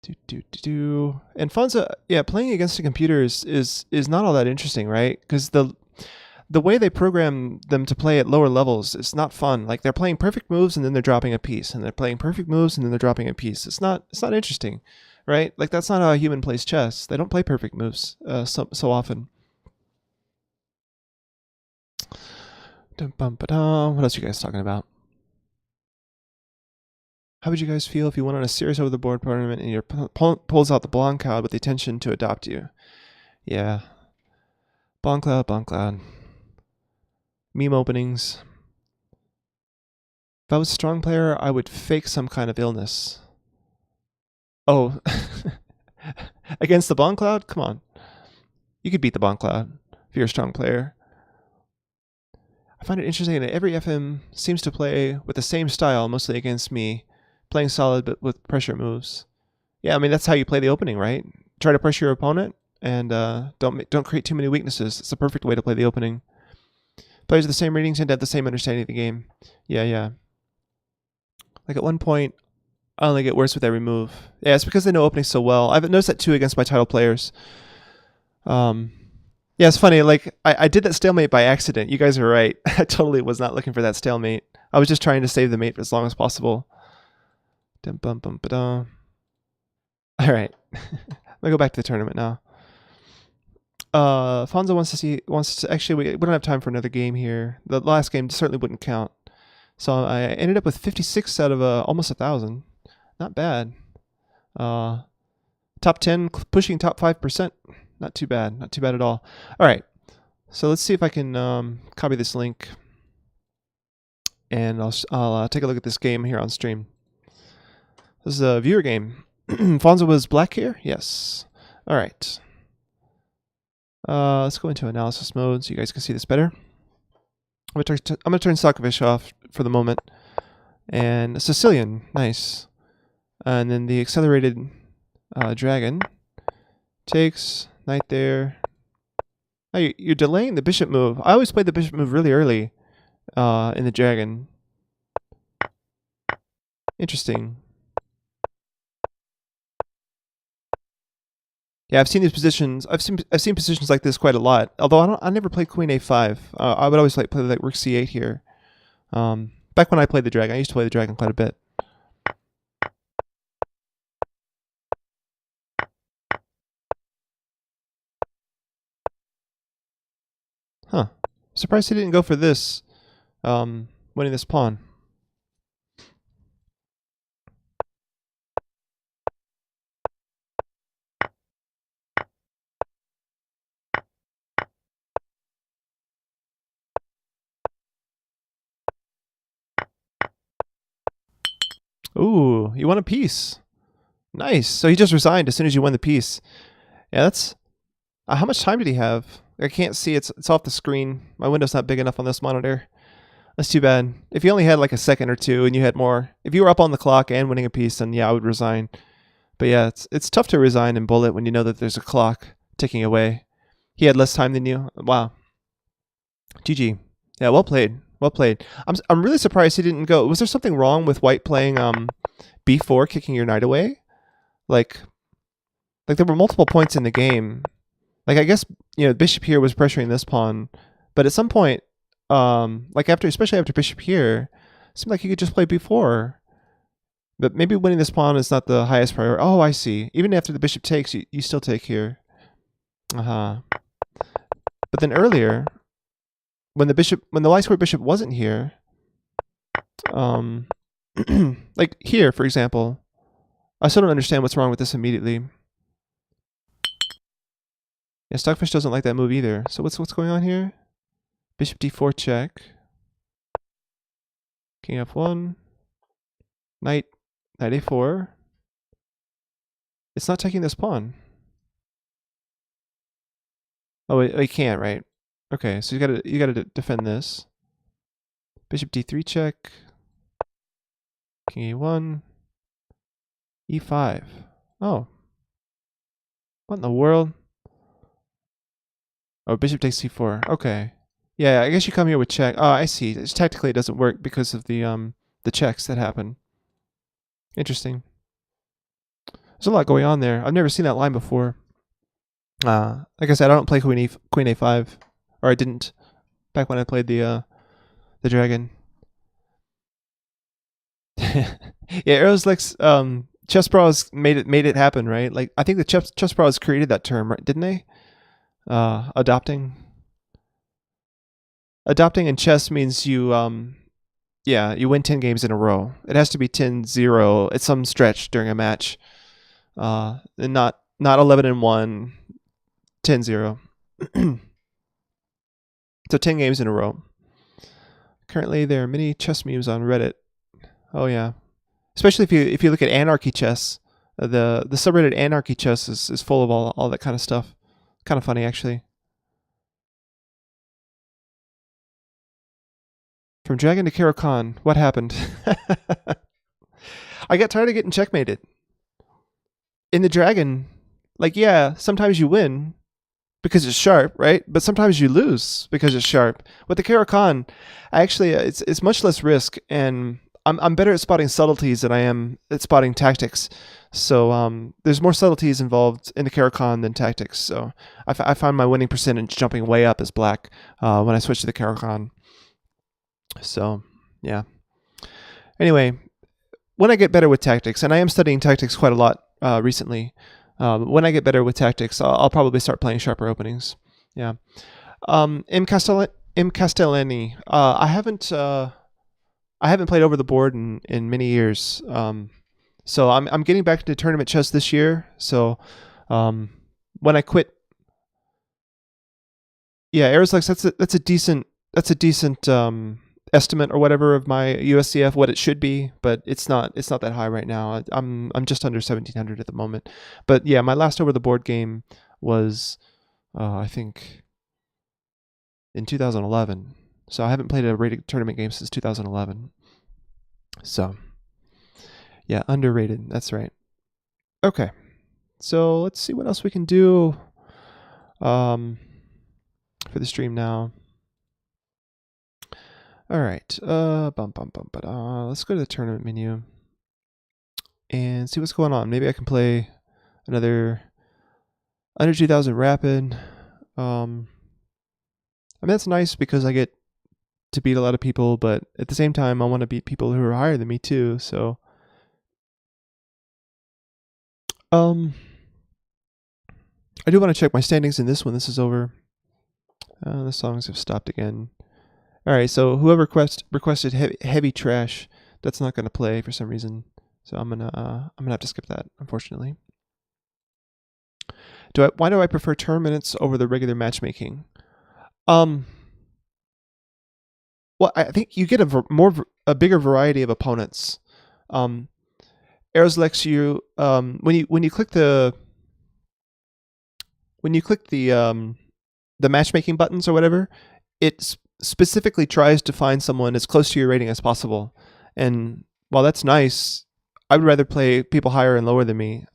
And Fonza, yeah, playing against a computer is not all that interesting, right? Because the way they program them to play at lower levels is not fun. Like, they're playing perfect moves and then they're dropping a piece, and they're playing perfect moves and then they're dropping a piece. It's not interesting, right? Like, that's not how a human plays chess. They don't play perfect moves so often. What else are you guys talking about? How would you guys feel if you went on a serious over the board tournament and your opponent pulls out the Blonde Cloud with the intention to adopt you? Yeah. Blonde Cloud. Meme openings. If I was a strong player, I would fake some kind of illness. Oh. Against the Blonde Cloud? Come on. You could beat the Blonde Cloud if you're a strong player. I find it interesting that every FM seems to play with the same style, mostly against me, playing solid but with pressure moves. Yeah, I mean, that's how you play the opening, right? Try to pressure your opponent and don't create too many weaknesses. It's the perfect way to play the opening. Players of the same readings tend to have the same understanding of the game. Yeah. Like, at one point, I only get worse with every move. Yeah, it's because they know opening so well. I've noticed that too against my title players. Yeah, it's funny. Like, I did that stalemate by accident. You guys are right. I totally was not looking for that stalemate. I was just trying to save the mate for as long as possible. All right. I'm gonna go back to the tournament now. Fonzo wants to actually, we don't have time for another game here. The last game certainly wouldn't count. So I ended up with 56 out of almost 1,000. Not bad. Top 10, pushing top 5%. Not too bad at all. All right, so let's see if I can copy this link, and I'll take a look at this game here on stream. This is a viewer game. Fonzo was black here? Yes. All right. Let's go into analysis mode so you guys can see this better. I'm gonna turn Sokovic off for the moment. And Sicilian, nice. And then the accelerated dragon takes knight there. Oh, you're delaying the bishop move. I always play the bishop move really early in the dragon. Interesting. Yeah, I've seen these positions. I've seen positions like this quite a lot. Although I never played Queen A5. I would always play like Rook C8 here. Back when I played the dragon, I used to play the dragon quite a bit. Huh. Surprised he didn't go for this, winning this pawn. Ooh, you won a piece. Nice. So he just resigned as soon as you won the piece. Yeah, How much time did he have? I can't see. It's off the screen. My window's not big enough on this monitor. That's too bad. If you only had like a second or two and you had more, if you were up on the clock and winning a piece, then yeah, I would resign. But yeah, it's tough to resign in Bullet when you know that there's a clock ticking away. He had less time than you. Wow. GG. Yeah, well played. Well played. I'm really surprised he didn't go. Was there something wrong with White playing B4, kicking your knight away? Like there were multiple points in the game. Like I guess Bishop here was pressuring this pawn, but at some point, like especially after Bishop here, it seemed like he could just play B4. But maybe winning this pawn is not the highest priority. Oh, I see. Even after the bishop takes, you still take here. But then earlier, when the light square bishop wasn't here, like here, for example, I still don't understand what's wrong with this immediately. Yeah, Stockfish doesn't like that move either. So what's going on here? Bishop d4 check. King f1. Knight a4. It's not taking this pawn. Oh, it can't, right? Okay, so you gotta defend this. Bishop d3 check. King a1. e5. Oh. What in the world? Oh, bishop takes c4. Okay. Yeah, I guess you come here with check. Oh, I see. Tactically, it doesn't work because of the checks that happen. Interesting. There's a lot going on there. I've never seen that line before. Like I said, I don't play queen a5, or I didn't back when I played the dragon. Yeah, Aeroslex Chess Bros made it happen, right? Like I think the Chess Bros created that term, right? Didn't they? Adopting in chess means you win 10 games in a row. It has to be 10-0 at some stretch during a match. And not 11-1, 10-0. So 10 games in a row. Currently, there are many chess memes on Reddit. Oh yeah, especially if you look at Anarchy Chess, the subreddit Anarchy Chess is full of all that kind of stuff. Kind of funny actually. From Dragon to Caro-Kann, what happened? I got tired of getting checkmated. In the Dragon, like yeah, sometimes you win because it's sharp, right? But sometimes you lose because it's sharp. With the Caro-Kann, actually it's much less risk, and I'm better at spotting subtleties than I am at spotting tactics. So there's more subtleties involved in the Caro-Kann than tactics. So I find my winning percentage jumping way up as black when I switch to the Caro-Kann. So yeah. Anyway, when I get better with tactics, and I am studying tactics quite a lot recently, when I get better with tactics, I'll probably start playing sharper openings. Yeah. M. Castellani. I haven't played over the board in many years. So I'm getting back into tournament chess this year. So when I quit, yeah, Aeroslex, that's a decent estimate or whatever of my USCF, what it should be, but it's not that high right now. I'm just under 1700 at the moment. But yeah, my last over the board game was I think in 2011. So I haven't played a rated tournament game since 2011. So yeah, underrated. That's right. Okay. So let's see what else we can do for the stream now. All right. Let's go to the tournament menu and see what's going on. Maybe I can play another under 2000 rapid. I mean, that's nice because I get to beat a lot of people, but at the same time, I want to beat people who are higher than me too. So, I do want to check my standings in this when this is over. The songs have stopped again. All right, so whoever requested heavy trash, that's not going to play for some reason. So I'm gonna have to skip that, unfortunately. Why do I prefer tournaments over the regular matchmaking? Well, I think you get a bigger variety of opponents. Aeroslex, when you click the when you click the matchmaking buttons or whatever, it specifically tries to find someone as close to your rating as possible. And while that's nice, I would rather play people higher and lower than me.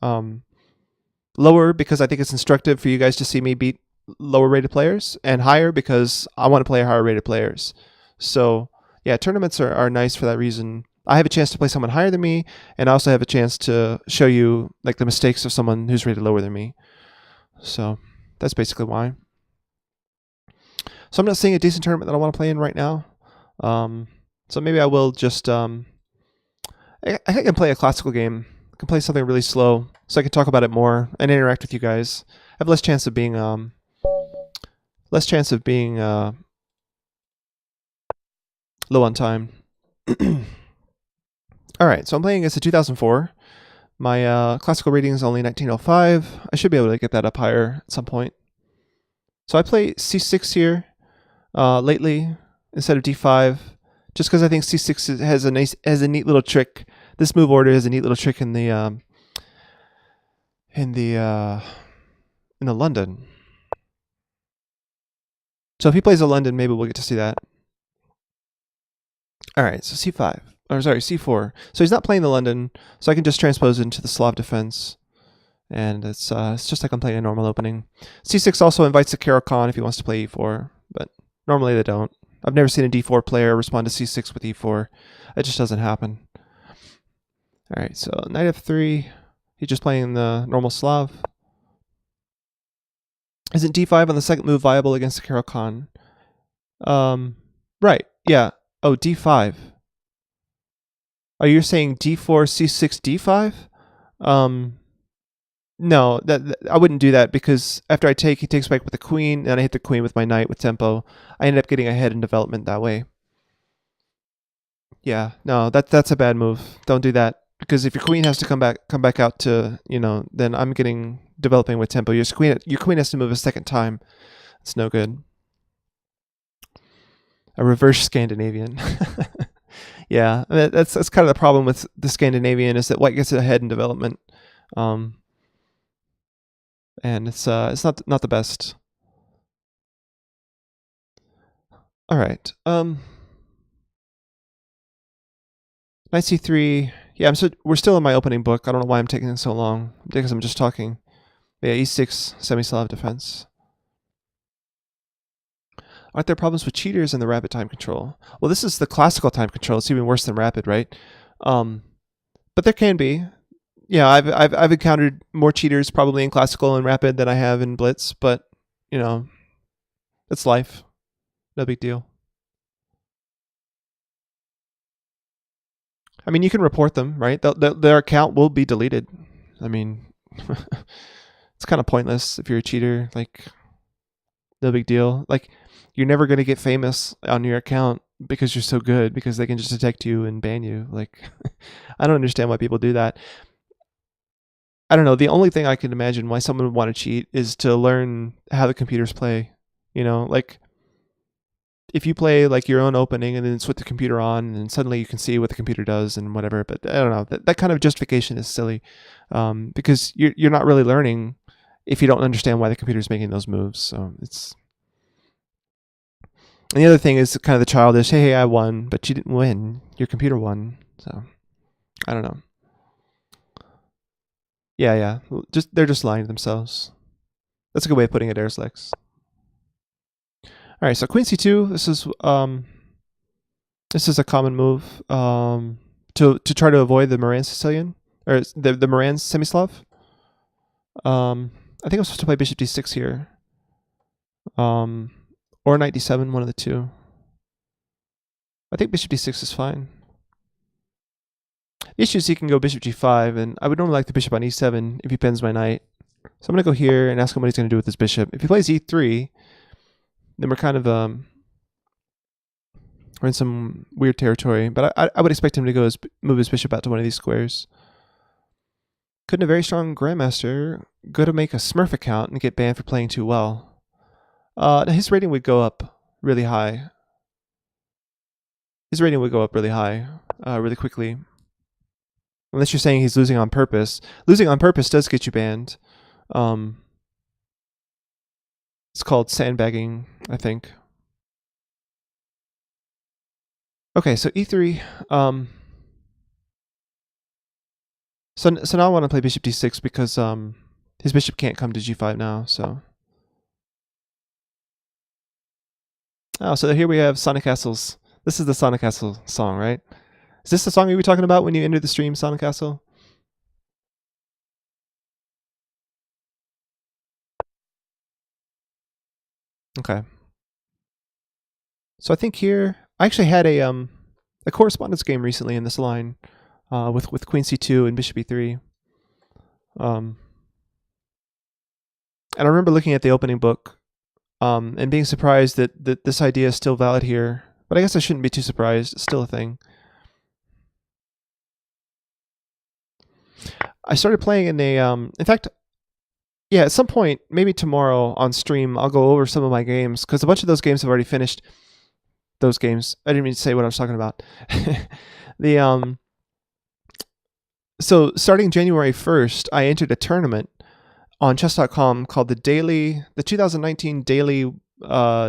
Lower because I think it's instructive for you guys to see me beat lower rated players, and higher because I want to play higher rated players. So yeah, tournaments are nice for that reason. I have a chance to play someone higher than me, and I also have a chance to show you like the mistakes of someone who's rated lower than me. So that's basically why. So I'm not seeing a decent tournament that I want to play in right now. So maybe I will just I can play a classical game. I can play something really slow, so I can talk about it more and interact with you guys. I have less chance of being low on time. All right, so I'm playing against a 2004. My classical rating is only 1905. I should be able to get that up higher at some point. So I play c6 here lately instead of d5, just because I think c6 has a neat little trick. This move order has a neat little trick in the London. So if he plays a London, maybe we'll get to see that. All right, so c5. Or sorry, c4. So he's not playing the London, so I can just transpose it into the Slav defense. And it's just like I'm playing a normal opening. c6 also invites the Caro-Kann if he wants to play e4, but normally they don't. I've never seen a d4 player respond to c6 with e4. It just doesn't happen. All right, so knight f3. He's just playing the normal Slav. Isn't d5 on the second move viable against the Caro-Kann? Right, yeah. Oh, d5. Are you saying d4, c6, d5? No, that I wouldn't do that, because after I take, he takes back with the queen, and I hit the queen with my knight with tempo. I end up getting ahead in development that way. Yeah, no, that's a bad move. Don't do that, because if your queen has to come back out to, then I'm getting developing with tempo. Your queen has to move a second time. It's no good. A reverse Scandinavian. Yeah, that's kind of the problem with the Scandinavian, is that white gets ahead in development, and it's not the best. All right, knight c3. Yeah, we're still in my opening book. I don't know why I'm taking so long, because I'm just talking. Yeah, e6 semi-Slav defense. Aren't there problems with cheaters in the rapid time control? Well, this is the classical time control. It's even worse than rapid, right? But there can be. Yeah, I've encountered more cheaters probably in classical and rapid than I have in blitz, but it's life. No big deal. I mean, you can report them, right? Their account will be deleted. I mean, it's kind of pointless if you're a cheater. Like, no big deal. Like, you're never going to get famous on your account because you're so good, because they can just detect you and ban you. Like, I don't understand why people do that. I don't know. The only thing I can imagine why someone would want to cheat is to learn how the computers play. Like, if you play like your own opening and then switch the computer on, and then suddenly you can see what the computer does and whatever. But I don't know. That kind of justification is silly, because you're not really learning if you don't understand why the computer's making those moves. So it's. And the other thing is kind of the childish, hey, I won, but you didn't win. Your computer won. So, I don't know. Yeah. They're just lying to themselves. That's a good way of putting it, Erslex. All right, so queen c2. This is a common move to try to avoid the Moran Sicilian, or the Moran semi-Slav. I think I'm supposed to play bishop d6 here. Or knight d7, one of the two. I think bishop d6 is fine. The issue is he can go bishop g5, and I would normally like the bishop on e7 if he pins my knight. So I'm going to go here and ask him what he's going to do with his bishop. If he plays e3, then we're kind of we're in some weird territory. But I would expect him to move his bishop out to one of these squares. Couldn't a very strong grandmaster go to make a Smurf account and get banned for playing too well? His rating would go up really high. His rating would go up really high, really quickly. Unless you're saying he's losing on purpose. Losing on purpose does get you banned. It's called sandbagging, I think. Okay, so e3. So now I want to play bishop d6 because his bishop can't come to g5 now. So so here we have Sonic Castles. This is the Sonic Castle song, right? Is this the song you were talking about when you entered the stream, Sonic Castle? Okay. So I think here I actually had a correspondence game recently in this line with Queen c2 and Bishop e3. And I remember looking at the opening book and being surprised that this idea is still valid here. But I guess I shouldn't be too surprised. It's still a thing. I started playing in a in fact, yeah, at some point, maybe tomorrow on stream, I'll go over some of my games because a bunch of those games have already finished. Those games. I didn't mean to say what I was talking about. So starting January 1st, I entered a tournament on chess.com called the 2019 Daily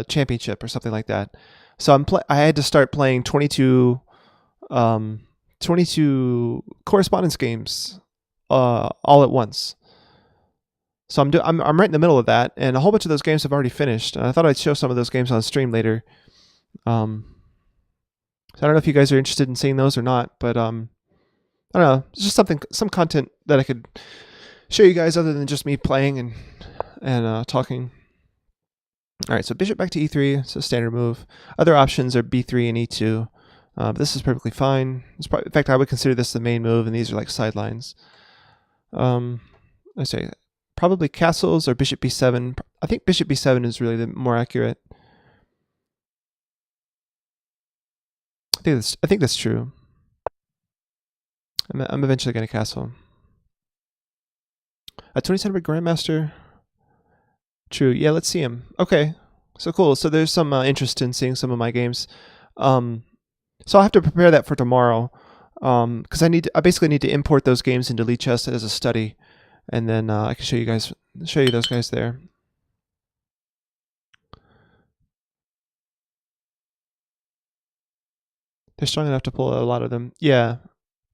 Championship or something like that. So I had to start playing 22 correspondence games all at once. So I'm right in the middle of that, and a whole bunch of those games have already finished. And I thought I'd show some of those games on stream later. So I don't know if you guys are interested in seeing those or not, but I don't know. It's just some content that I could show you guys other than just me playing and talking. All right, so bishop back to e3. It's a standard move. Other options are b3 and e2. But this is perfectly fine. In fact, I would consider this the main move, and these are like sidelines. I say probably castles or bishop b7. I think bishop b7 is really the more accurate. I think that's true. I'm eventually going to castle. A 2700 Grandmaster. True. Yeah, let's see him. Okay. So cool. So there's some interest in seeing some of my games. So I'll have to prepare that for tomorrow. Because I basically need to import those games into Lichess as a study, and then I can show you those guys there. They're strong enough to pull a lot of them. Yeah,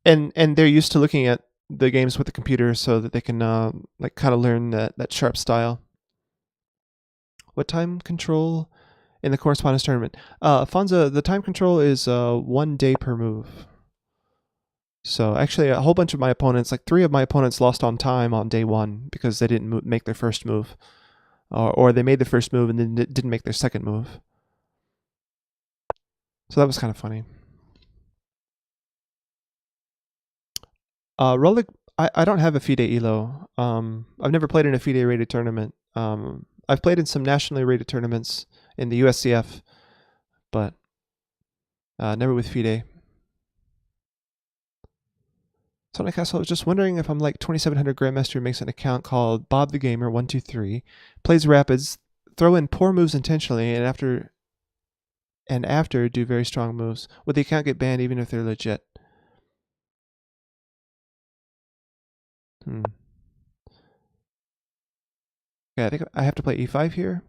and they're used to looking at the games with the computer so that they can like kind of learn that sharp style. What time control in the correspondence tournament? Fonza, the time control is 1 day per move. So actually, a whole bunch of my opponents, like 3 of my opponents, lost on time on day 1 because they didn't make their first move, or they made the first move and then didn't make their second move. So that was kind of funny. Rolig, I don't have a FIDE ELO. I've never played in a FIDE rated tournament. I've played in some nationally rated tournaments in the USCF, but never with FIDE. Sonic Castle, I was just wondering if I'm like 2700 Grandmaster who makes an account called Bob the Gamer 123, plays Rapids, throw in poor moves intentionally, and after do very strong moves. Would the account get banned even if they're legit? Yeah, I think I have to play e5 here.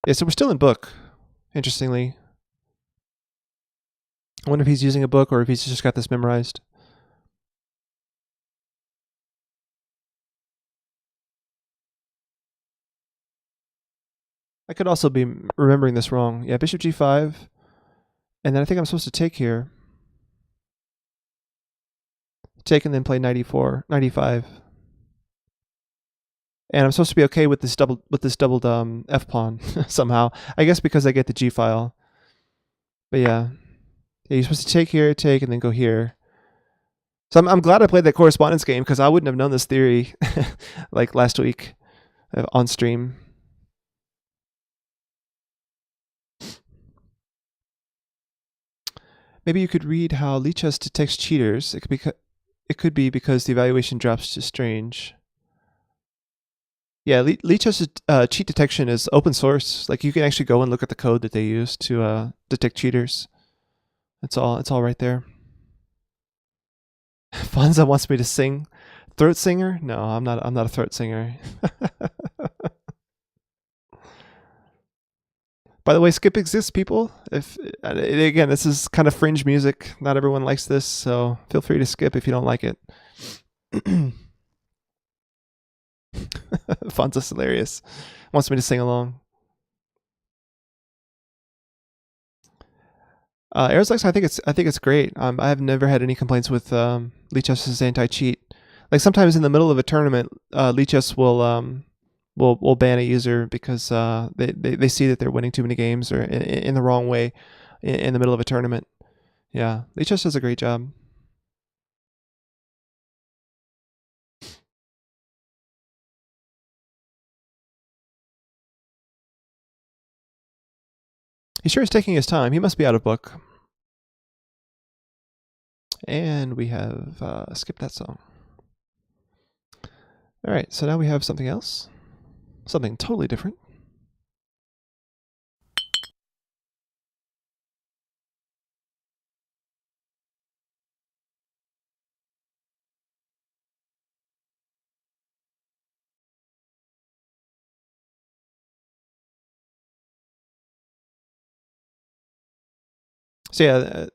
Yeah, so we're still in book, interestingly. I wonder if he's using a book or if he's just got this memorized. I could also be remembering this wrong. Yeah, bishop g5. And then I think I'm supposed to take here. Take and then play knight e4, knight e5. And I'm supposed to be okay with this doubled f pawn somehow. I guess because I get the g file. But yeah, you're supposed to take here, take, and then go here. So I'm glad I played that correspondence game because I wouldn't have known this theory like last week on stream. Maybe you could read how Lichess detects cheaters. It could be because the evaluation drops to strange. Yeah, Lichess cheat detection is open source. Like you can actually go and look at the code that they use to detect cheaters. It's all right there. Fonza wants me to sing. Throat singer? No, I'm not a throat singer. By the way, skip exists, people. If again, this is kind of fringe music. Not everyone likes this, so feel free to skip if you don't like it. Fonza's hilarious. Wants me to sing along. Aeroslux, I think it's great. I have never had any complaints with Lichess's anti-cheat. Like sometimes in the middle of a tournament, Lichess will ban a user because they see that they're winning too many games or in the wrong way in the middle of a tournament. Yeah, Lichess does a great job. He sure is taking his time. He must be out of book. And we have skipped that song. All right, so now we have something else. Something totally different. So yeah,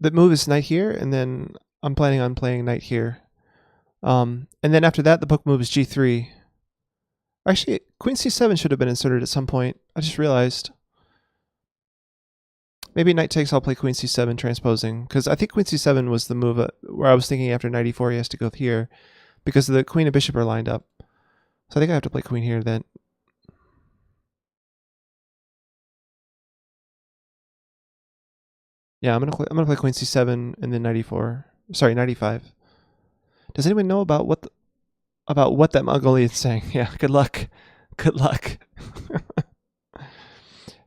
the move is knight here, and then I'm planning on playing knight here. And then after that, the book move is g3. Actually, queen c7 should have been inserted at some point. I just realized. Maybe knight takes, I'll play queen c7 transposing, because I think queen c7 was the move where I was thinking after knight e4 he has to go here, because the queen and bishop are lined up. So I think I have to play queen here then. Yeah, I'm gonna play queen c7 and then knight e4. Sorry, knight e5. Does anyone know about what that Mongolian's saying? Yeah, good luck. Good luck.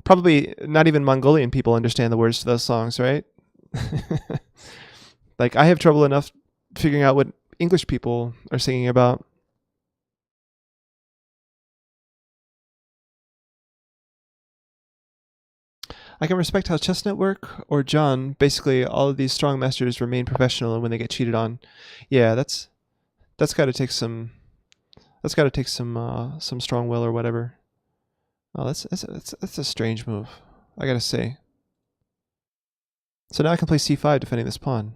Probably not even Mongolian people understand the words to those songs, right? Like I have trouble enough figuring out what English people are singing about. I can respect how Chess Network or John, basically all of these strong masters remain professional when they get cheated on. Yeah, that's got to take some some strong will or whatever. Oh, that's a strange move, I gotta say. So now I can play c5 defending this pawn.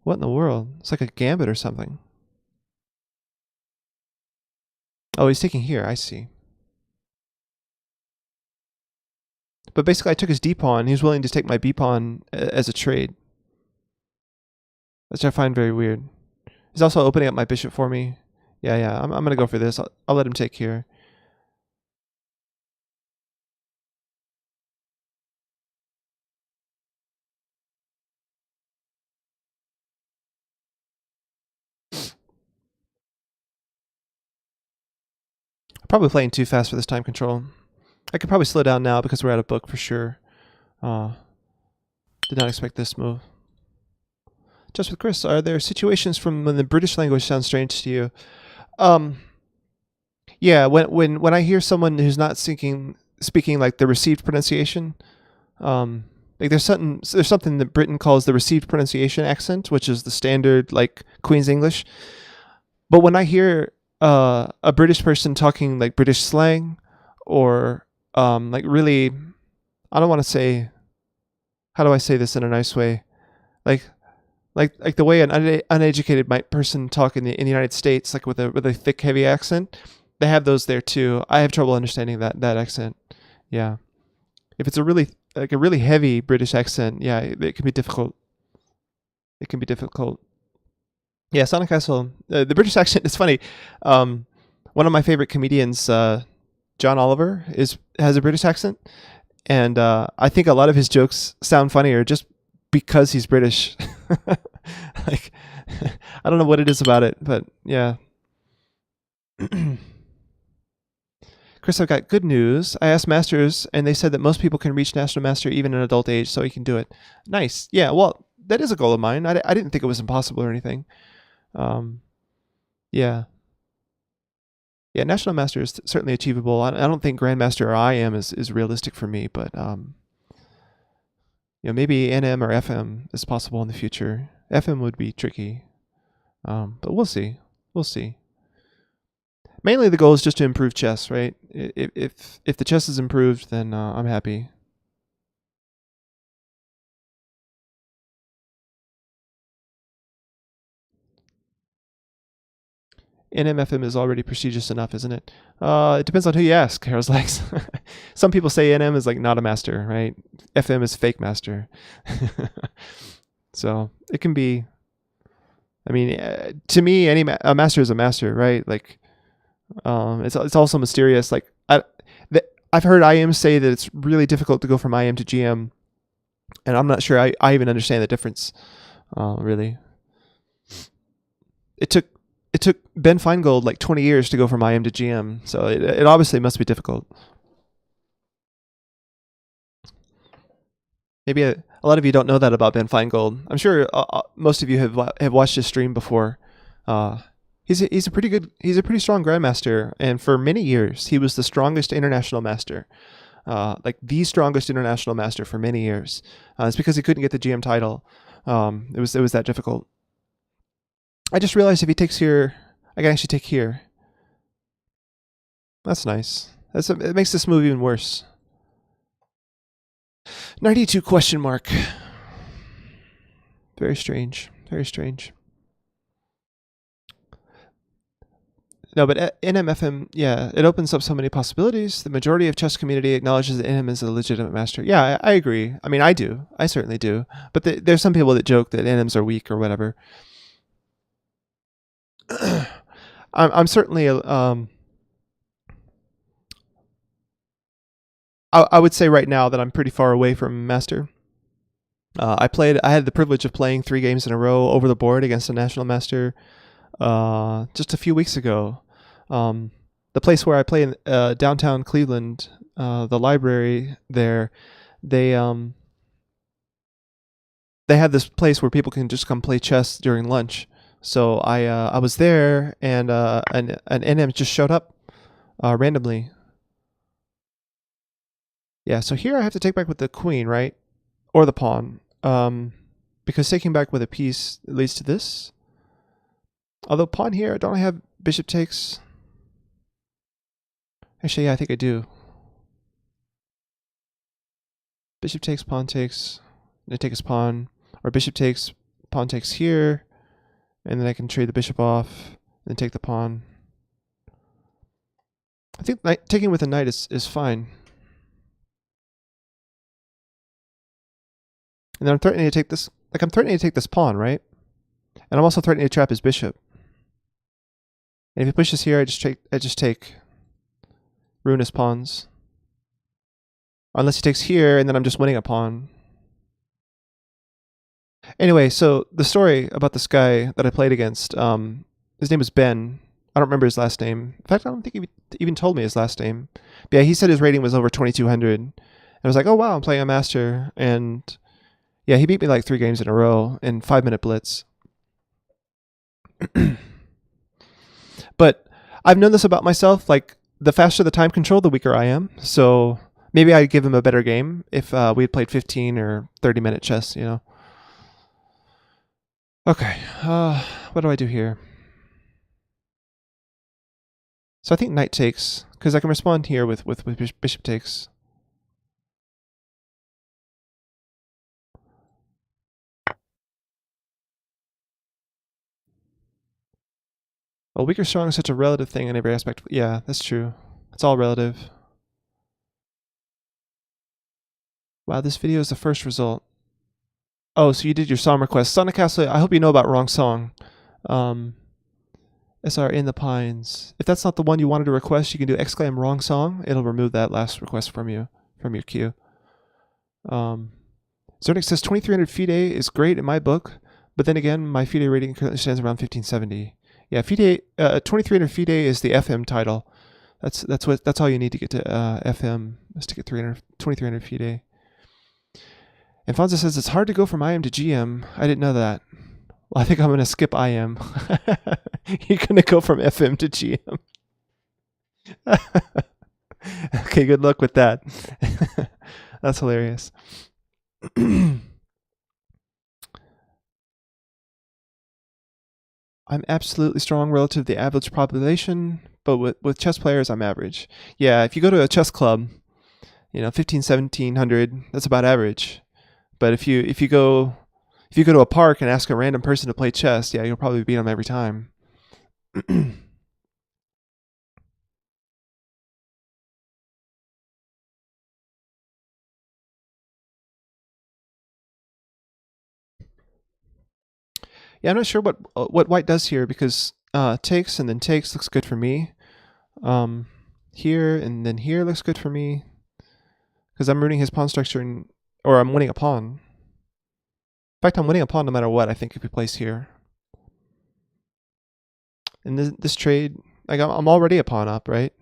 What in the world? It's like a gambit or something. Oh, he's taking here, I see. But basically I took his d pawn, he was willing to take my b pawn as a trade. Which I find very weird. He's also opening up my bishop for me. Yeah, I'm gonna go for this. I'll let him take here. Probably playing too fast for this time control. I could probably slow down now because we're out of book for sure. Did not expect this move. Just with Chris, are there situations from when the British language sounds strange to you? Yeah, when I hear someone who's not speaking like the received pronunciation, like there's something that Britain calls the received pronunciation accent, which is the standard like Queen's English. But when I hear a British person talking like British slang, or like really, I don't want to say, how do I say this in a nice way, like the way an uneducated person talk in the United States, like with a thick, heavy accent, they have those there too. I have trouble understanding that accent. Yeah, if it's a really heavy British accent, yeah, it can be difficult. It can be difficult. Yeah, Sonic Castle. The British accent is funny. One of my favorite comedians, John Oliver, has a British accent, and I think a lot of his jokes sound funnier just because he's British. Like, I don't know what it is about it, but yeah. Chris, I've got good news. I asked masters, and they said that most people can reach national master even in adult age, so you can do it. Nice. Yeah, well, that is a goal of mine. I didn't think it was impossible or anything. Yeah. Yeah, national master is certainly achievable. I don't think grandmaster or IM is realistic for me, but maybe NM or FM is possible in the future. FM would be tricky, but we'll see. We'll see. Mainly the goal is just to improve chess, right? If the chess is improved, then I'm happy. NMFM is already prestigious enough, isn't it? It depends on who you ask, Harold's Legs. Some people say NM is like not a master, right? FM is fake master. So it can be. I mean, to me, a master is a master, right? Like, it's also mysterious. Like, I've heard IM say that it's really difficult to go from IM to GM, and I'm not sure I even understand the difference. Really, it took Ben Feingold like 20 years to go from IM to GM, so it obviously must be difficult. Maybe a lot of you don't know that about Ben Feingold. I'm sure most of you have watched his stream before. He's a pretty strong grandmaster, and for many years he was the strongest international master, like the strongest international master for many years. It's because he couldn't get the GM title. It was that difficult. I just realized if he takes here, I can actually take here. That's nice. It makes this move even worse. 92 question mark. Very strange. Very strange. No, but NMFM, yeah, it opens up so many possibilities. The majority of chess community acknowledges that NM is a legitimate master. Yeah, I agree. I mean, I do. I certainly do. But there's some people that joke that NMs are weak or whatever. I'm certainly I would say right now that I'm pretty far away from master. I had the privilege of playing 3 games in a row over the board against a national master just a few weeks ago. The place where I play in downtown Cleveland, the library there, they have this place where people can just come play chess during lunch. So I was there, and an NM just showed up randomly. Yeah, so here I have to take back with the queen, right? Or the pawn. Because taking back with a piece leads to this. Although pawn here, don't I have bishop takes? Actually, yeah, I think I do. Bishop takes, pawn takes. I take his pawn. Or bishop takes, pawn takes here. And then I can trade the bishop off and take the pawn. I think taking with a knight is fine. And then I'm threatening to take this. Like, I'm threatening to take this pawn, right? And I'm also threatening to trap his bishop. And if he pushes here, I just take ruin his pawns. Unless he takes here, and then I'm just winning a pawn. Anyway, so the story about this guy that I played against, his name was Ben. I don't remember his last name. In fact, I don't think he even told me his last name. But yeah, he said his rating was over 2200. And I was like, oh wow, I'm playing a master. And yeah, he beat me like 3 games in a row in 5-minute blitz. But I've known this about myself. Like, the faster the time control, the weaker I am. So maybe I'd give him a better game if we had played 15 or 30-minute chess, you know. Okay, what do I do here? So I think knight takes, because I can respond here with bishop takes. Well, weak or strong is such a relative thing in every aspect. Yeah, that's true. It's all relative. Wow, this video is the first result. Oh, so you did your song request. Sonic Castle, I hope you know about Wrong Song. SR in the Pines. If that's not the one you wanted to request, you can do exclaim wrong song. It'll remove that last request from your queue. Zernix says 2300 FIDE is great in my book, but then again, my FIDE rating currently stands around 1570. Yeah, FIDE, 2300 FIDE is the FM title. That's all you need to get to FM, is to get 2300 FIDE. And Fonza says it's hard to go from IM to GM. I didn't know that. Well, I think I'm going to skip IM. You're going to go from FM to GM. Okay, good luck with that. That's hilarious. I'm absolutely strong relative to the average population, but with chess players, I'm average. Yeah, if you go to a chess club, 15, 1700, that's about average. But if you go to a park and ask a random person to play chess, yeah, you'll probably beat them every time. Yeah, I'm not sure what white does here because takes and then takes looks good for me. Here and then here looks good for me because I'm ruining his pawn structure or I'm winning a pawn. In fact, I'm winning a pawn no matter what. I think if he plays here. In this trade, I'm already a pawn up, right?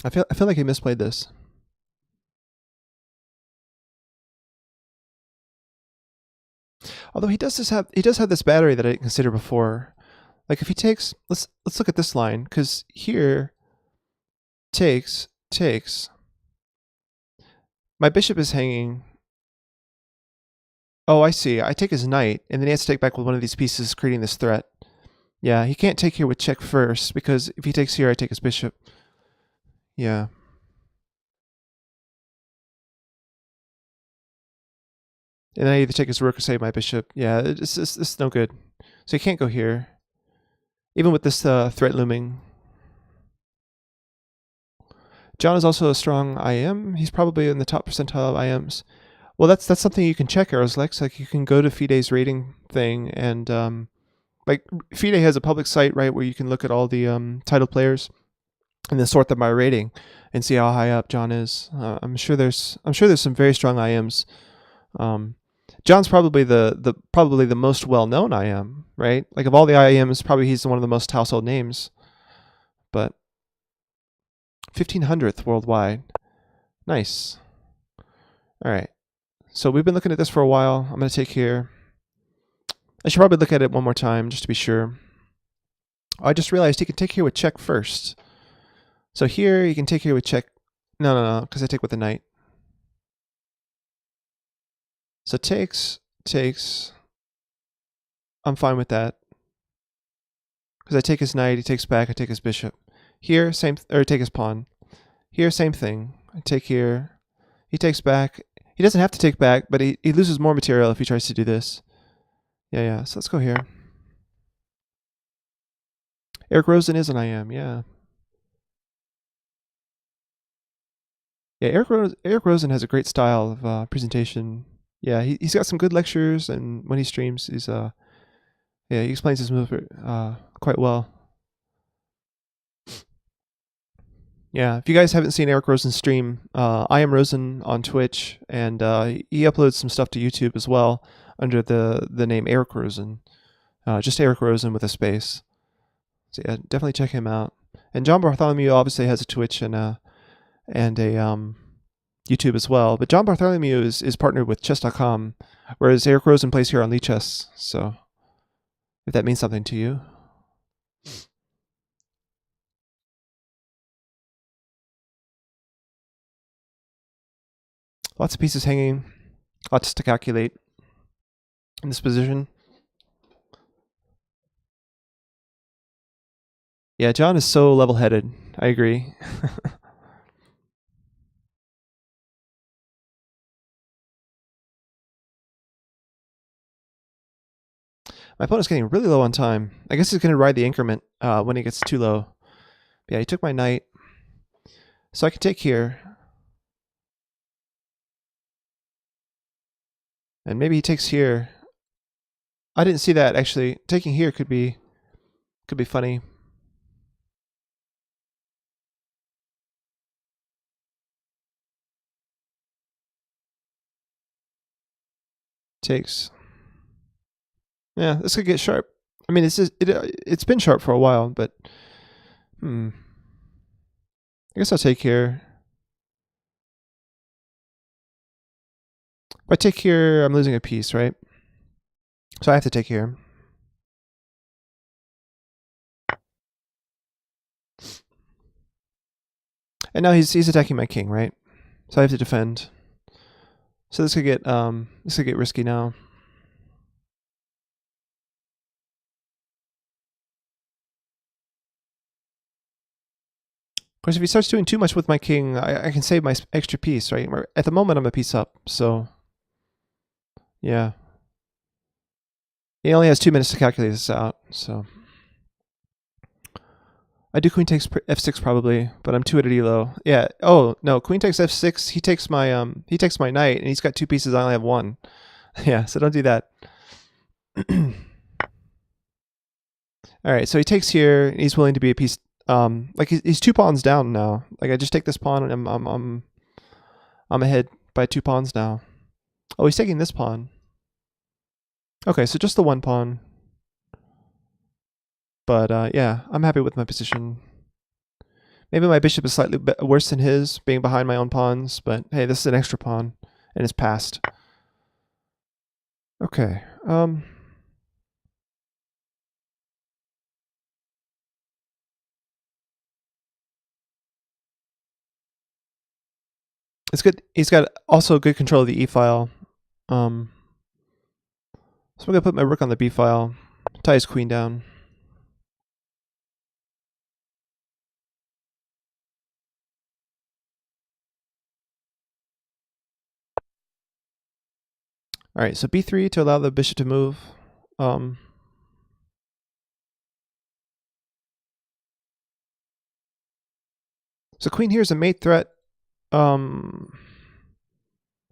I feel like he misplayed this. Although he does have this battery that I didn't consider before. Like if he takes, let's look at this line because here takes. My bishop is hanging. Oh, I see. I take his knight, and then he has to take back with one of these pieces, creating this threat. Yeah, he can't take here with check first because if he takes here, I take his bishop. Yeah. And then I either take his rook or save my bishop. Yeah, it's no good. So he can't go here. Even with this threat looming. John is also a strong IM. He's probably in the top percentile of IMs. Well, that's something you can check, Aerolex. Like you can go to FIDE's rating thing and like FIDE has a public site, right, where you can look at all the titled players and then sort them by rating and see how high up John is. I'm sure there's some very strong IMs. John's probably the most well-known IM, right? Like of all the IMs, probably he's one of the most household names. But 1500th worldwide. Nice. All right. So we've been looking at this for a while. I'm going to take here. I should probably look at it one more time just to be sure. I just realized he can take here with check first. So here you can take here with check. No, because I take with the knight. So takes. I'm fine with that. Because I take his knight, he takes back, I take his bishop. Here, take his pawn. Here, same thing. I take here. He takes back. He doesn't have to take back, but he loses more material if he tries to do this. Yeah. So let's go here. Eric Rosen is an IM, yeah. Yeah, Eric Rosen has a great style of presentation. Yeah, he's got some good lectures, and when he streams, he explains his move quite well. Yeah, if you guys haven't seen Eric Rosen's stream, I am Rosen on Twitch, and he uploads some stuff to YouTube as well under the name Eric Rosen. Just Eric Rosen with a space. So yeah, definitely check him out. And John Bartholomew obviously has a Twitch and a YouTube as well. But John Bartholomew is partnered with Chess.com, whereas Eric Rosen plays here on Lichess. So if that means something to you. Lots of pieces hanging, lots to calculate in this position. Yeah, John is so level-headed. I agree. My opponent's getting really low on time. I guess he's going to ride the increment when he gets too low. But yeah, he took my knight. So I can take here. And maybe he takes here. I didn't see that, actually. Taking here could be funny. Takes. Yeah, this could get sharp. I mean, it's been sharp for a while, but I guess I'll take here. If I take here, I'm losing a piece, right? So I have to take here. And now he's attacking my king, right? So I have to defend. So this could get risky now. Of course, if he starts doing too much with my king, I can save my extra piece, right? At the moment, I'm a piece up, so yeah. He only has 2 minutes to calculate this out, so I do queen takes f6 probably, but I'm too at elo. Yeah. Oh no, queen takes f6. He takes my knight, and he's got 2 pieces. I only have 1. Yeah, so don't do that. All right, so he takes here. And he's willing to be a piece. Like he's 2 pawns down now. Like I just take this pawn, and I'm ahead by 2 pawns now. Oh, he's taking this pawn. Okay, so just the 1 pawn. But yeah, I'm happy with my position. Maybe my bishop is slightly worse than his, being behind my own pawns. But hey, this is an extra pawn, and it's passed. Okay. It's good. He's got also good control of the e file. So I'm gonna put my rook on the b file, tie his queen down. All right, so b3 to allow the bishop to move. So queen here is a mate threat. And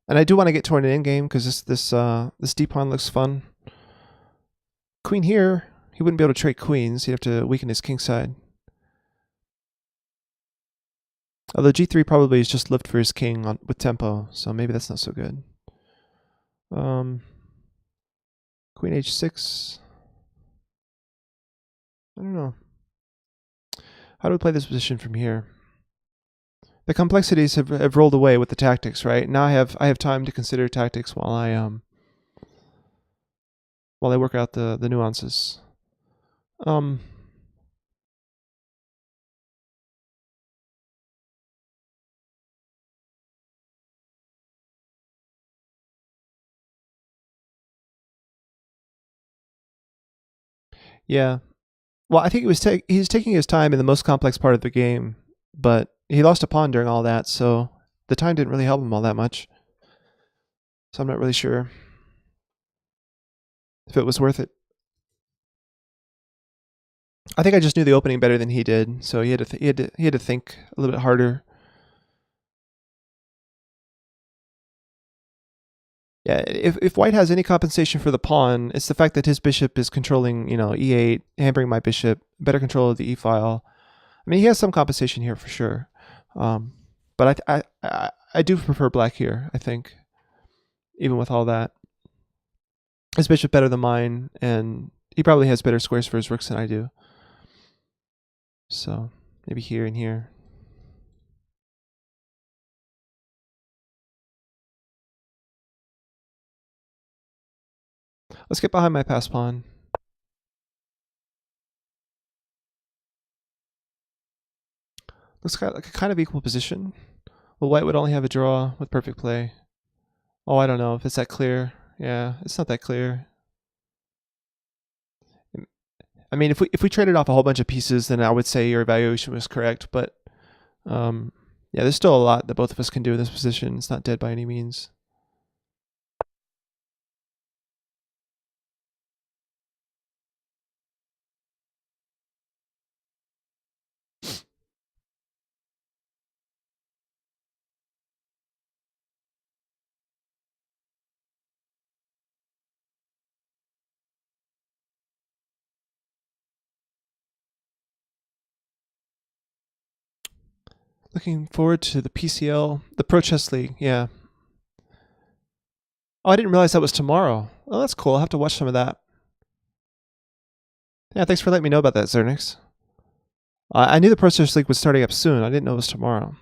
I do want to get toward an endgame because this d pawn looks fun. Queen here, he wouldn't be able to trade queens. He'd have to weaken his king side. Although g3 probably is just lived for his king with tempo, so maybe that's not so good. Queen h6. I don't know. How do we play this position from here? The complexities have rolled away with the tactics, right? Now I have time to consider tactics while I work out the nuances. Yeah. Well, I think he's taking his time in the most complex part of the game, but he lost a pawn during all that, so the time didn't really help him all that much. So I'm not really sure if it was worth it. I think I just knew the opening better than he did, so he had to think a little bit harder. Yeah, if White has any compensation for the pawn, it's the fact that his bishop is controlling, e8, hampering my bishop, better control of the e file. I mean, he has some compensation here for sure, but I do prefer black here. I think, even with all that, his bishop better than mine, and he probably has better squares for his rooks than I do. So maybe here and here. Let's get behind my pass pawn. Looks like a kind of equal position. Well, White would only have a draw with perfect play. Oh, I don't know if it's that clear. Yeah, it's not that clear. I mean, if we traded off a whole bunch of pieces, then I would say your evaluation was correct. But yeah, there's still a lot that both of us can do in this position. It's not dead by any means. Looking forward to the PCL, the Pro Chess League. Yeah. Oh, I didn't realize that was tomorrow. Oh, that's cool. I'll have to watch some of that. Yeah, thanks for letting me know about that, Zernix. I knew the Pro Chess League was starting up soon. I didn't know it was tomorrow.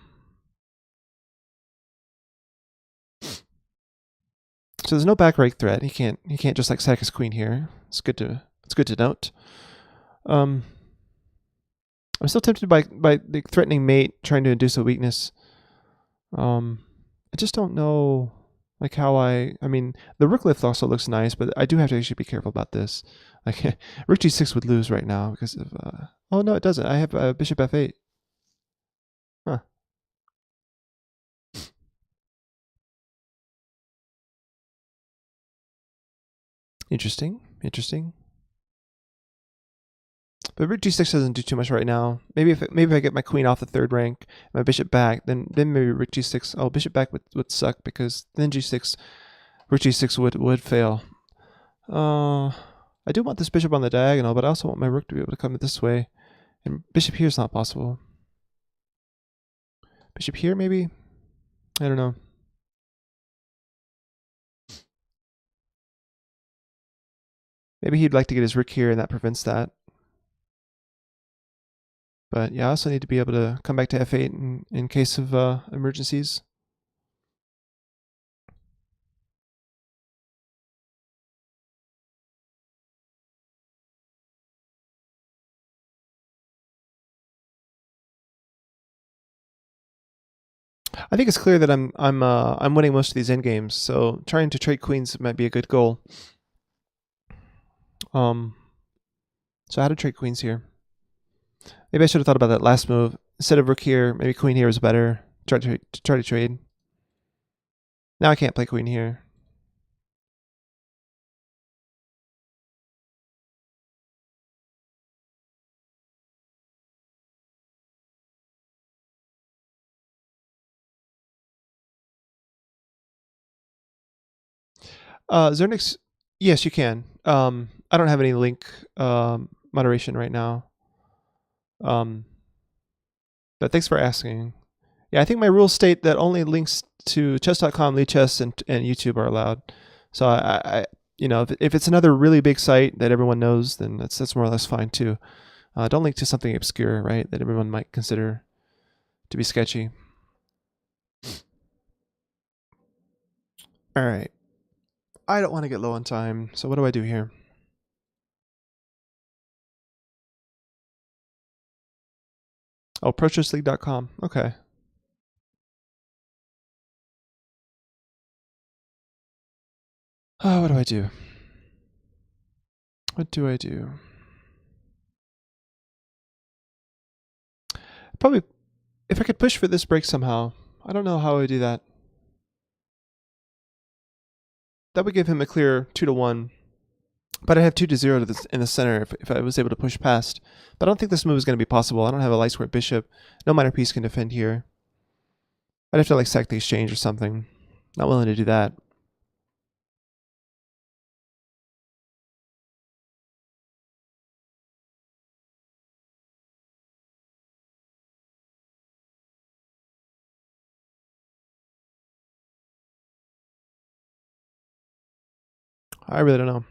So there's no back rake threat. He can't just like sack his queen here. It's good to note. I'm still tempted by the threatening mate trying to induce a weakness. I just don't know like how I mean the rook lift also looks nice, but I do have to actually be careful about this. Like rook g6 would lose right now because of oh no, it doesn't. I have bishop f8. Interesting. Interesting. But rook g6 doesn't do too much right now. Maybe if I get my queen off the third rank, my bishop back, then maybe rook g6. Oh, bishop back would suck because then g6, rook g6 would fail. I do want this bishop on the diagonal, but I also want my rook to be able to come this way. And bishop here is not possible. Bishop here, maybe? I don't know. Maybe he'd like to get his rook here, and that prevents that. But yeah, I also need to be able to come back to f8 in case of emergencies. I think it's clear that I'm winning most of these endgames, so trying to trade queens might be a good goal. So how to trade queens here? Maybe I should have thought about that last move. Instead of rook here, maybe queen here is better. Try to trade. Now I can't play queen here. Zernix, yes, you can. I don't have any link moderation right now. But thanks for asking. Yeah, I think my rules state that only links to chess.com, Lichess, and YouTube are allowed. So I you know, if it's another really big site that everyone knows, then that's more or less fine too. Don't link to something obscure, right, that everyone might consider to be sketchy. All right. I don't want to get low on time, so what do I do here? Oh, ProChessLeague.com. Okay. Oh, what do I do? What do I do? Probably, if I could push for this break somehow. I don't know how I would do that. That would give him a clear 2-1. But I have 2-0 in the center if I was able to push past. But I don't think this move is going to be possible. I don't have a light square bishop. No minor piece can defend here. I'd have to like sack the exchange or something. Not willing to do that. I really don't know.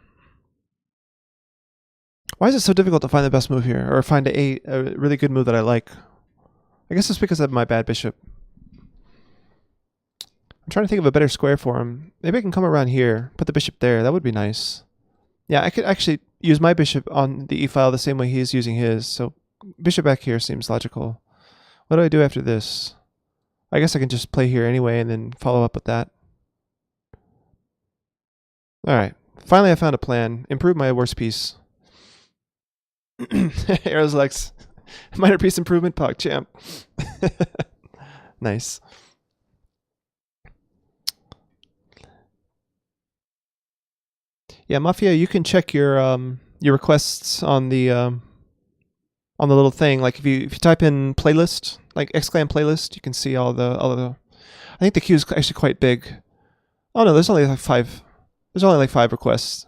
Why is it so difficult to find the best move here? Or find a really good move that I like? I guess it's because of my bad bishop. I'm trying to think of a better square for him. Maybe I can come around here, put the bishop there. That would be nice. Yeah, I could actually use my bishop on the e-file the same way he's using his. So bishop back here seems logical. What do I do after this? I guess I can just play here anyway and then follow up with that. Alright. Finally I found a plan. Improve my worst piece. Aeroslex. Minor piece improvement, PogChamp. Nice. Yeah, Mafia, you can check your requests on the little thing. Like if you type in playlist, like !playlist, you can see all the. I think the queue is actually quite big. Oh no, there's only like 5. There's only like 5 requests.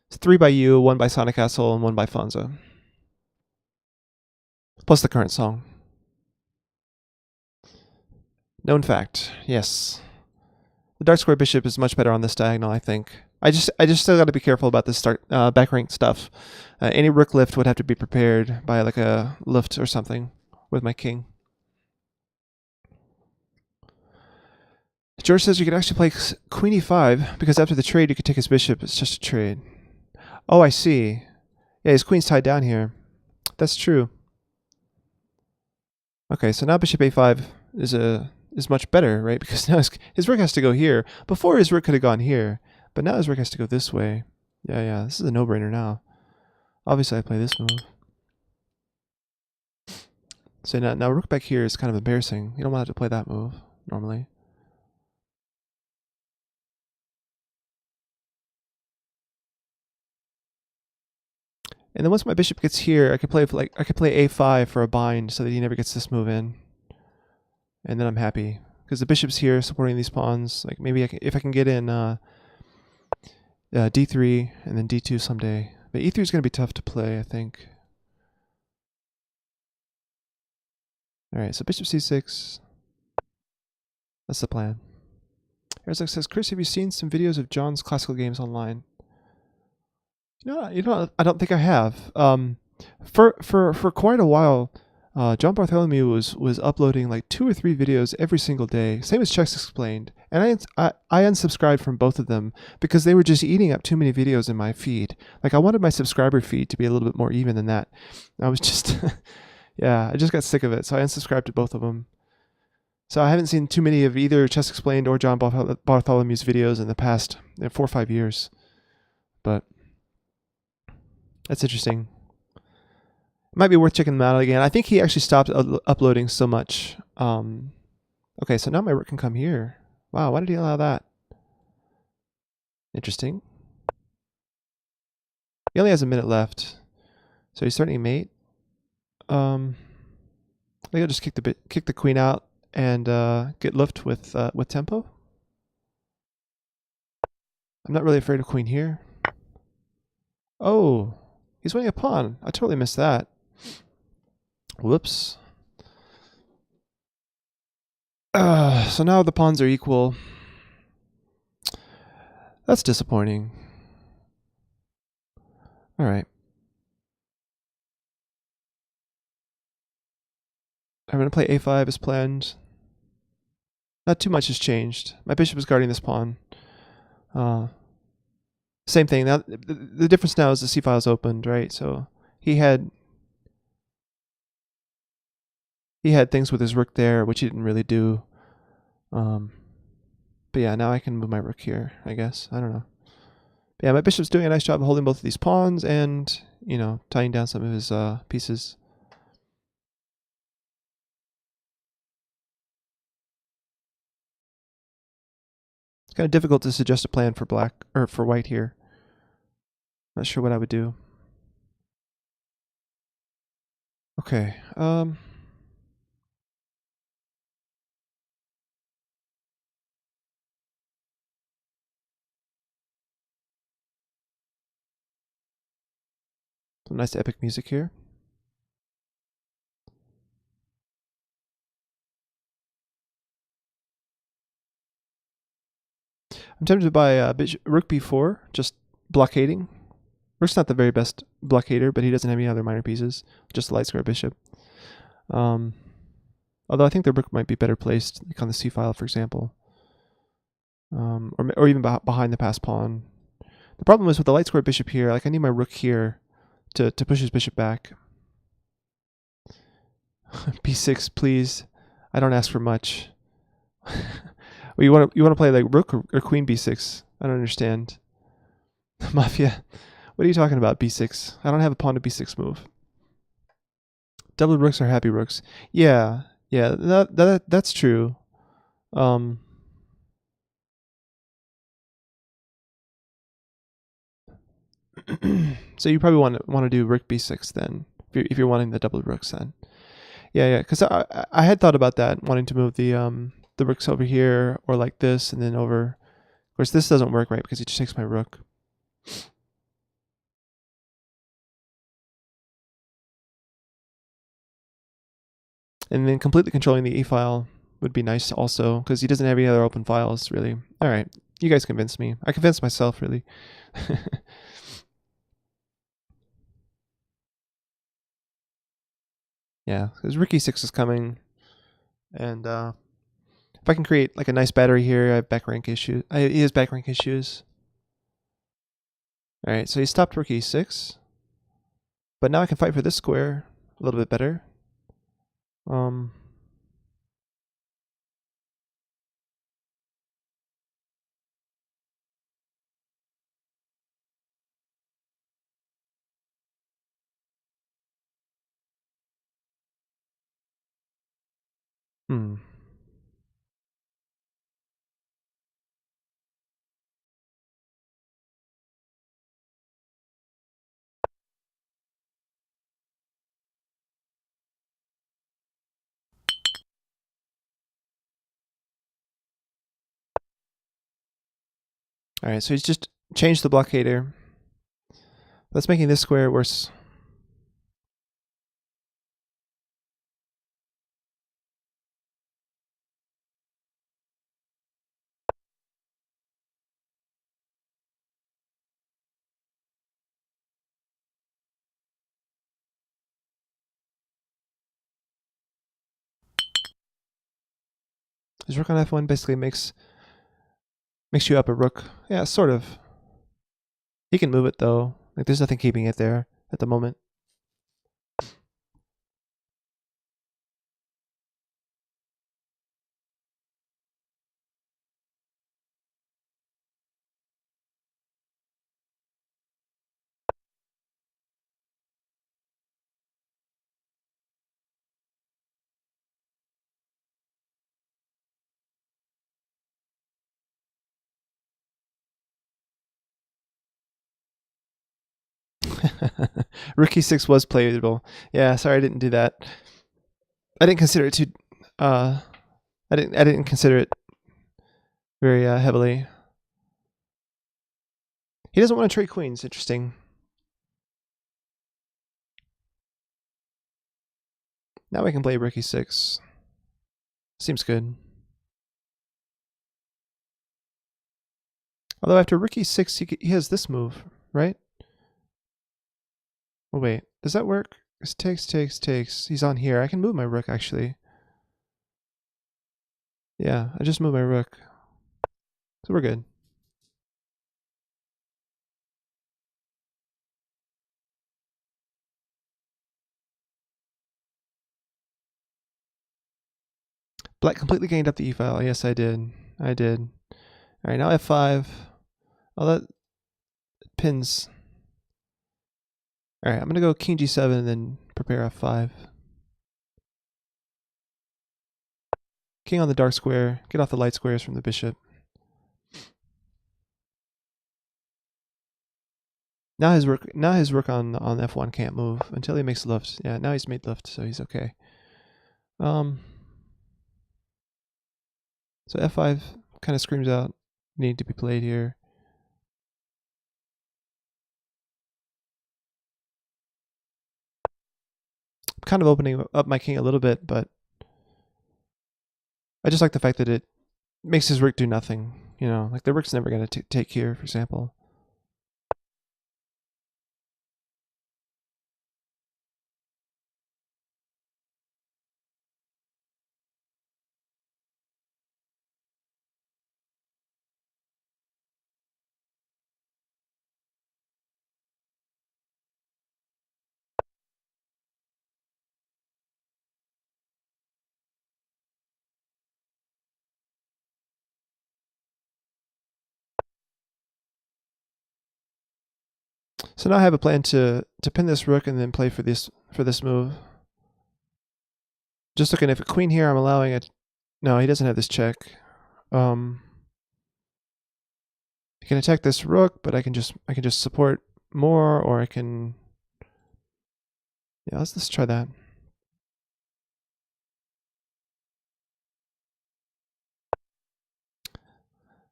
It's 3 by you, 1 by Sonic Castle, and 1 by Fonza. Plus the current song. Known fact, yes. The dark square bishop is much better on this diagonal, I think. I just still got to be careful about this back rank stuff. Any rook lift would have to be prepared by like a lift or something with my king. George says you could actually play queen e5 because after the trade you could take his bishop. It's just a trade. Oh, I see. Yeah, his queen's tied down here. That's true. Okay, so now bishop a5 is much better, right? Because now his rook has to go here. Before his rook could have gone here, but now his rook has to go this way. Yeah, this is a no-brainer now. Obviously, I play this move. So now rook back here is kind of embarrassing. You don't want to play that move normally. And then once my bishop gets here, I could play a5 for a bind so that he never gets this move in. And then I'm happy because the bishop's here supporting these pawns. Like maybe if I can get in d3 and then d2 someday. But e3 is going to be tough to play, I think. All right, so bishop c6. That's the plan. Herzog says, Chris, have you seen some videos of John's classical games online? No, I don't think I have. For quite a while, John Bartholomew was uploading like 2 or 3 videos every single day, same as Chess Explained, and I unsubscribed from both of them because they were just eating up too many videos in my feed. Like I wanted my subscriber feed to be a little bit more even than that. I was just, yeah, I just got sick of it, so I unsubscribed to both of them. So I haven't seen too many of either Chess Explained or John Bartholomew's videos in the past 4 or 5 years, but that's interesting. It might be worth checking them out again. I think he actually stopped uploading so much. Okay, so now my rook can come here. Wow, why did he allow that? Interesting. He only has a minute left, so he's starting mate. I think I'll just kick the queen out and get loofed with tempo. I'm not really afraid of queen here. Oh, he's winning a pawn. I totally missed that. Whoops. So now the pawns are equal. That's disappointing. All right. I'm going to play a5 as planned. Not too much has changed. My bishop is guarding this pawn. Same thing. Now the difference now is the c-file is opened, right? So he had things with his rook there, which he didn't really do. But yeah, now I can move my rook here, I guess. I don't know. But yeah, my bishop's doing a nice job of holding both of these pawns and, you know, tying down some of his pieces. It's kind of difficult to suggest a plan for black or for white here. Not sure what I would do. Okay. Some nice epic music here. I'm tempted to buy rook b4, just blockading. Rook's not the very best blockader, but he doesn't have any other minor pieces, just a light square bishop. Although I think the rook might be better placed, like on the c-file, for example, or even behind the passed pawn. The problem is with the light square bishop here, like I need my rook here to push his bishop back. b6, please. I don't ask for much. Well, you want to play like rook or queen b6? I don't understand. Mafia, what are you talking about? b6. I don't have a pawn to b6 move. Double rooks are happy rooks. Yeah, that's true. So you probably want to do rook b6 then, if you're wanting the double rooks then. Yeah, because I had thought about that, wanting to move the rooks over here or like this and then over. Of course, this doesn't work, right? Because he just takes my rook. And then completely controlling the e-file would be nice also, because he doesn't have any other open files, really. All right, you guys convinced me. I convinced myself, really. Yeah, because rook e6 is coming, and if I can create like a nice battery here, I have back rank issues. He has back rank issues. All right, so he stopped rook e6, but now I can fight for this square a little bit better. Hmm. All right, so he's just changed the blockader. That's making this square worse. His rook on f1 basically makes you up a rook. Yeah, sort of. He can move it though. Like there's nothing keeping it there at the moment. Rook e6 was playable. Yeah, sorry I didn't do that. I didn't consider it too. I didn't consider it very heavily. He doesn't want to trade queens. Interesting. Now we can play rook e6. Seems good. Although after rook e6, he has this move, right? Oh wait, does that work? This takes. He's on here. I can move my rook actually. Yeah, I just moved my rook. So we're good. Black completely gained up the e-file. Yes, I did. I did. All right, now f5. Oh, that pins. All right, I'm going to go king g7 and then prepare f5. King on the dark square. Get off the light squares from the bishop. Now his rook on f1 can't move until he makes lift. Yeah, now he's made lift, so he's okay. So f5 kind of screams out need to be played here. I'm kind of opening up my king a little bit, but I just like the fact that it makes his rook do nothing. You know, like the rook's never going to take here, for example. So now I have a plan to pin this rook and then play for this move. Just looking, if a queen here, I'm allowing it. No, he doesn't have this check. He can attack this rook, but I can just support more, or I can. Yeah, let's try that.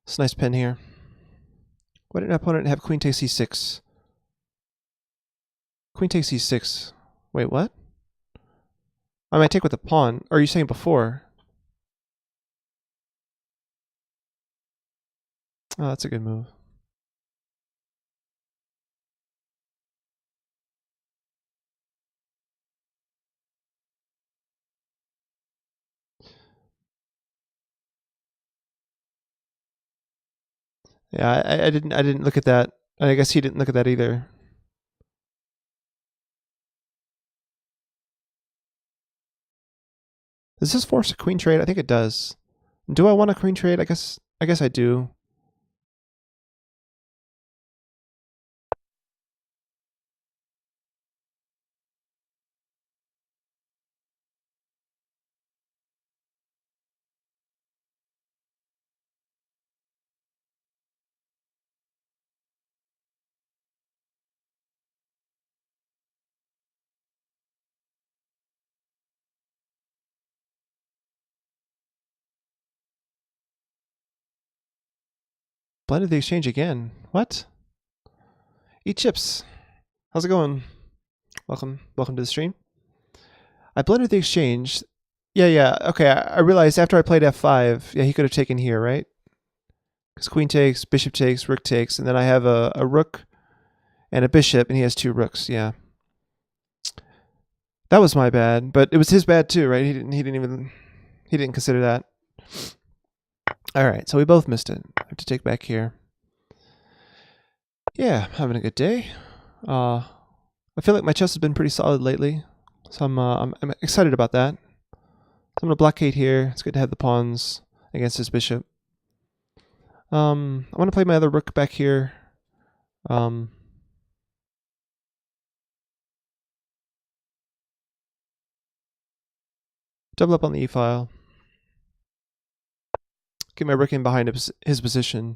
It's a nice pin here. Why didn't my opponent have queen takes e6? Queen takes e6. Wait, what? I might take with the pawn. Or are you saying before? Oh, that's a good move. Yeah, I didn't look at that. I guess he didn't look at that either. Does this force a queen trade? I think it does. Do I want a queen trade? I guess I do. Blended the exchange again. What? Eat chips. How's it going? Welcome to the stream. I blended the exchange. Yeah. Okay, I realized after I played f5, yeah, he could have taken here, right? Because queen takes, bishop takes, rook takes, and then I have a rook and a bishop, and he has 2 rooks. Yeah, that was my bad, but it was his bad too, right? He didn't consider that. All right, so we both missed it. I have to take back here. Yeah, having a good day. I feel like my chess has been pretty solid lately, so I'm excited about that. So I'm gonna blockade here. It's good to have the pawns against his bishop. I want to play my other rook back here. Double up on the e-file. Get my rook in behind his position.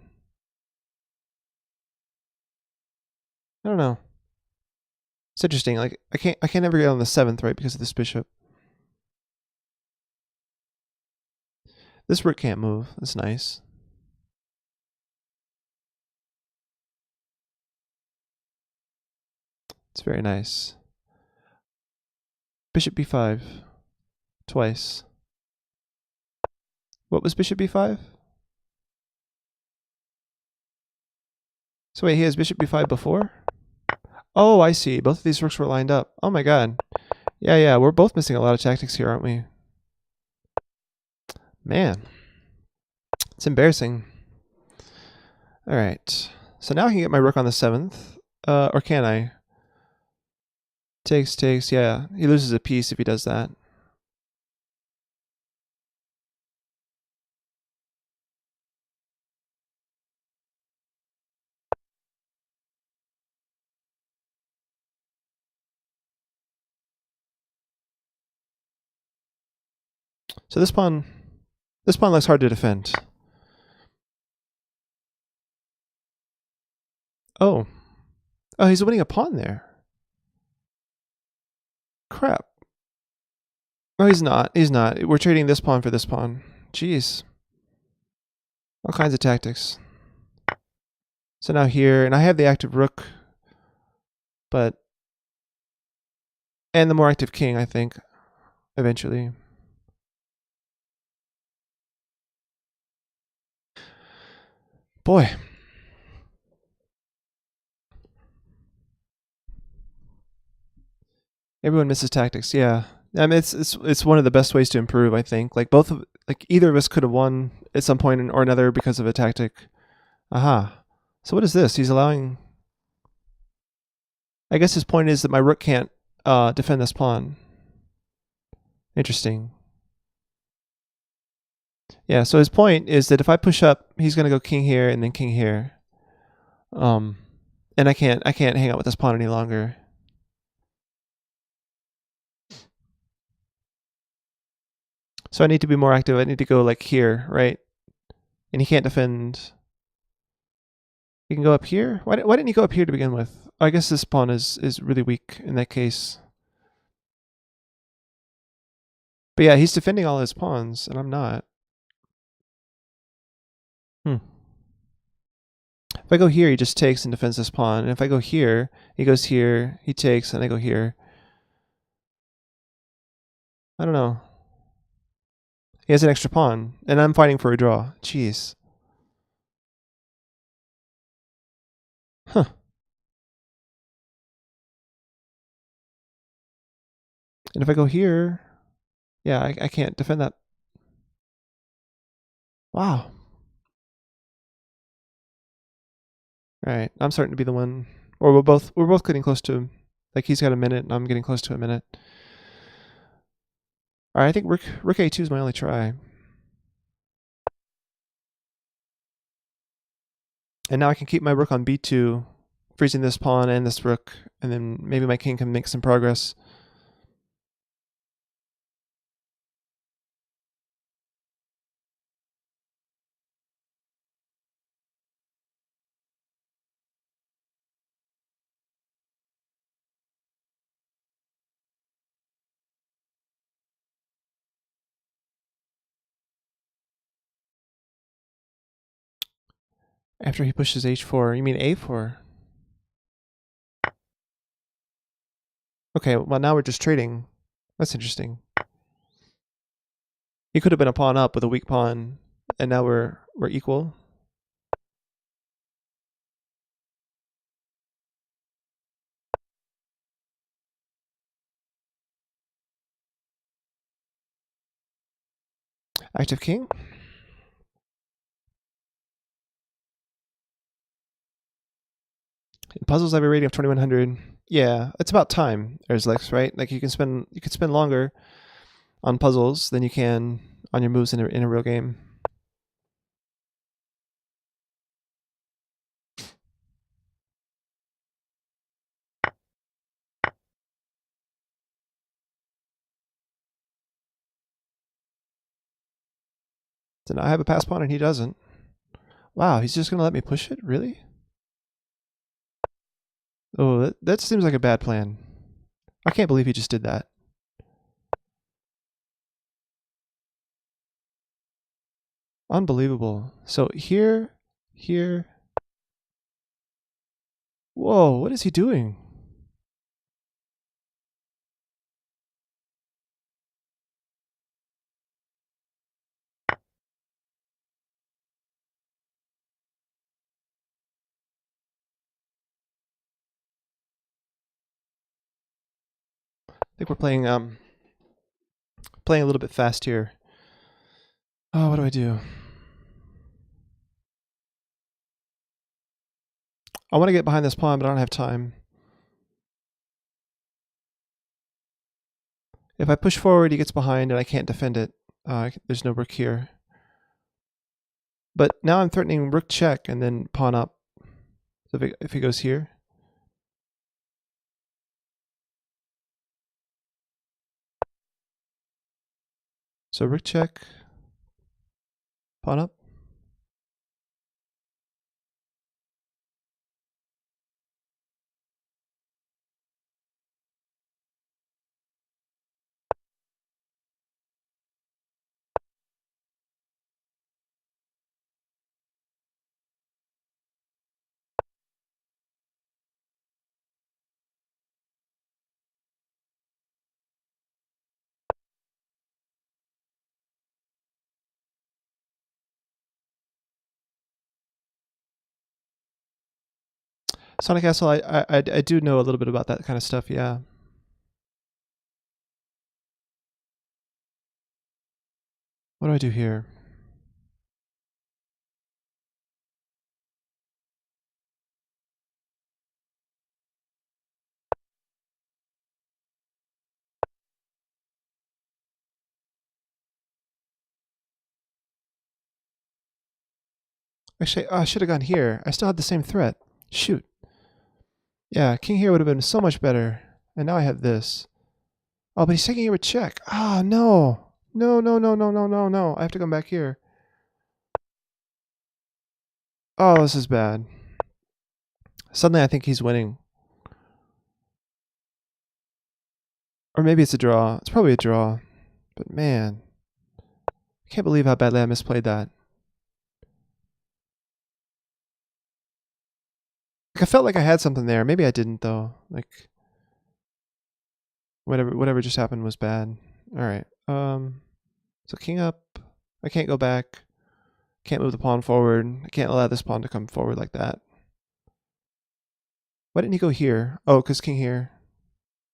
I don't know. It's interesting. Like I can't ever get on the 7th, right, because of this bishop. This rook can't move. That's nice. It's very nice. Bishop b5. Twice. What was bishop b5? So wait, he has bishop b5 before? Oh, I see. Both of these rooks were lined up. Oh my god. Yeah, we're both missing a lot of tactics here, aren't we? Man. It's embarrassing. Alright. So now I can get my rook on the 7th. Or can I? Takes, yeah. He loses a piece if he does that. So this pawn looks hard to defend. Oh. Oh, he's winning a pawn there. Crap. Oh, he's not. He's not. We're trading this pawn for this pawn. Jeez. All kinds of tactics. So now here, and I have the active rook, but... And the more active king, I think, eventually. Boy. Everyone misses tactics, yeah. I mean, it's one of the best ways to improve, I think. Like either of us could have won at some point or another because of a tactic. Aha. So what is this? He's allowing... I guess his point is that my rook can't defend this pawn. Interesting. Yeah, so his point is that if I push up, he's going to go king here and then king here. And I can't hang out with this pawn any longer. So I need to be more active. I need to go like here, right? And he can't defend. He can go up here? Why didn't he go up here to begin with? Oh, I guess this pawn is really weak in that case. But yeah, he's defending all his pawns, and I'm not. If I go here, he just takes and defends this pawn. And if I go here, he goes here, he takes, and I go here. I don't know. He has an extra pawn, and I'm fighting for a draw. Jeez. Huh. And if I go here, yeah, I can't defend that. Wow. Alright, I'm starting to be the one. Or we're both getting close to him. Like he's got a minute, and I'm getting close to a minute. Alright, I think rook a2 is my only try. And now I can keep my rook on b2, freezing this pawn and this rook, and then maybe my king can make some progress. After he pushes h4. You mean a4? Okay, well now we're just trading. That's interesting. He could have been a pawn up with a weak pawn, and now we're equal. Active king. In puzzles, I have a rating of 2100. Yeah, it's about time, Erzlex, right? Like you could spend longer on puzzles than you can on your moves in a real game. So now I have a pass pawn and he doesn't. Wow, he's just gonna let me push it? Really? Oh, that seems like a bad plan. I can't believe he just did that. Unbelievable. So here. Whoa, what is he doing? I think we're playing a little bit fast here. Oh, what do I do? I want to get behind this pawn, but I don't have time. If I push forward, he gets behind and I can't defend it. There's no rook here. But now I'm threatening rook check and then pawn up. So if he goes here. So rook check, pawn up. Sonic Castle, I do know a little bit about that kind of stuff, yeah. What do I do here? Actually, I should have gone here. I still had the same threat. Shoot. Yeah, king here would have been so much better. And now I have this. Oh, but he's taking here with check. Ah, no. No. I have to come back here. Oh, this is bad. Suddenly I think he's winning. Or maybe it's a draw. It's probably a draw. But man, I can't believe how badly I misplayed that. Like I felt like I had something there. Maybe I didn't though. Like whatever just happened was bad. All right. So king up. I can't go back. Can't move the pawn forward. I can't allow this pawn to come forward like that. Why didn't he go here? Oh, because king here.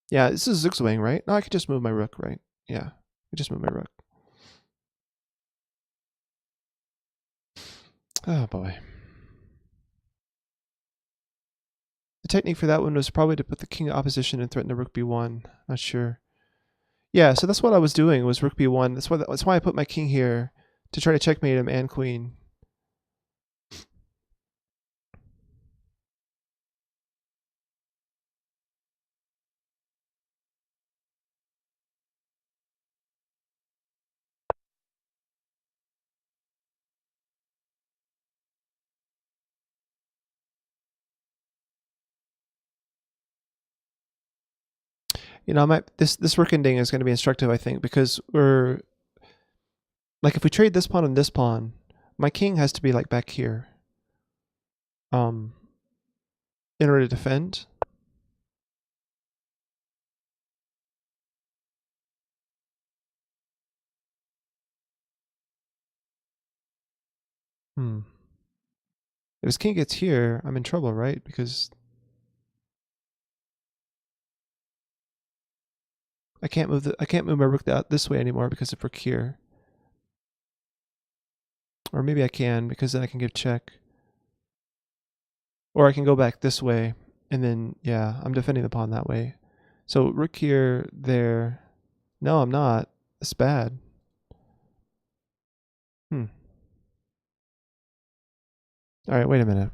Yeah, this is Zugzwang, right? No, I could just move my rook, right? Yeah, I could just move my rook. Oh boy. The technique for that one was probably to put the king in opposition and threaten the rook b1. Not sure. Yeah, so that's what I was doing, was rook b1. That's why I put my king here, to try to checkmate him and queen. You know, this rook ending is going to be instructive, I think, because we're like, if we trade this pawn and this pawn, my king has to be like back here. in order to defend. Hmm. If his king gets here, I'm in trouble, right? Because I can't move my rook out this way anymore because of rook here. Or maybe I can, because then I can give check. Or I can go back this way, and then, yeah, I'm defending the pawn that way. So rook here, there. No, I'm not. It's bad. Hmm. Alright, wait a minute.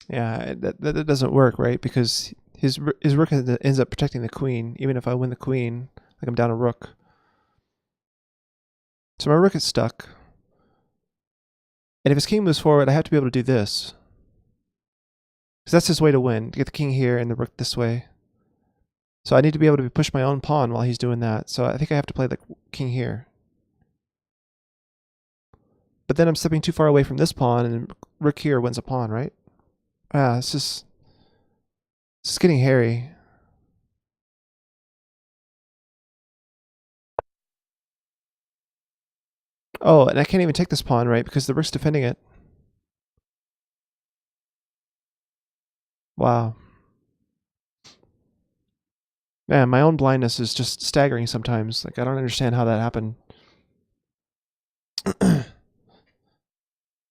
Yeah, that doesn't work, right? Because his rook ends up protecting the queen, even if I win the queen, like I'm down a rook. So my rook is stuck. And if his king moves forward, I have to be able to do this. Because that's his way to win, to get the king here and the rook this way. So I need to be able to push my own pawn while he's doing that. So I think I have to play the king here. But then I'm stepping too far away from this pawn, and rook here wins a pawn, right? Ah, this is getting hairy. Oh, and I can't even take this pawn, right? Because the rook's defending it. Wow. Man, my own blindness is just staggering sometimes. Like, I don't understand how that happened.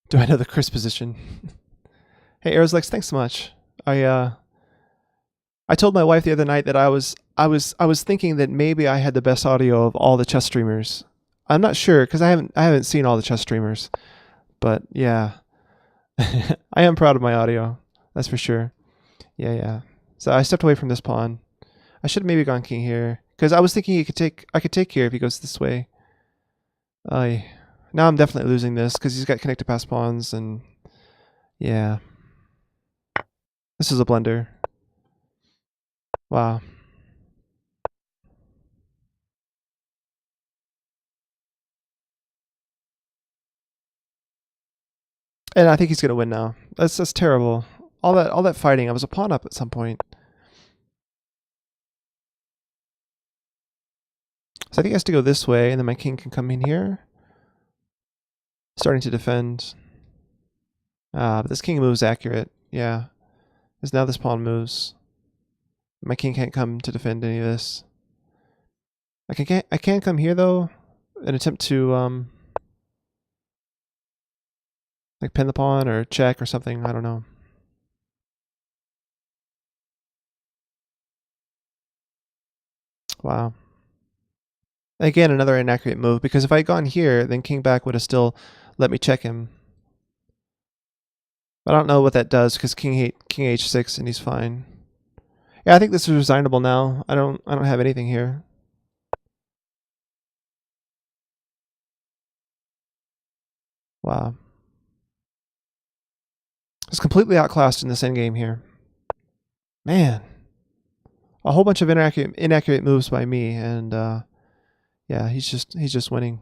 Do I know the Chris position? Hey, Aeroslex, thanks so much. I told my wife the other night that I was thinking that maybe I had the best audio of all the chess streamers. I'm not sure because I haven't seen all the chess streamers, but yeah, I am proud of my audio. That's for sure. Yeah, yeah. So I stepped away from this pawn. I should have maybe gone king here because I was thinking I could take here if he goes this way. I now I'm definitely losing this because he's got connected pass pawns and yeah, this is a blunder. Wow. And I think he's gonna win now. That's terrible. All that fighting. I was a pawn up at some point. So I think he has to go this way, and then my king can come in here. Starting to defend. But this king moves accurate. Yeah. Because now this pawn moves. My king can't come to defend any of this. I can come here though, and attempt to like pin the pawn or check or something. I don't know. Wow. Again, another inaccurate move because if I had gone here, then king back would have still let me check him. But I don't know what that does because king h6 and he's fine. Yeah, I think this is resignable now. I don't have anything here. Wow. It's completely outclassed in this endgame here. Man. A whole bunch of inaccurate moves by me, and yeah, he's just winning.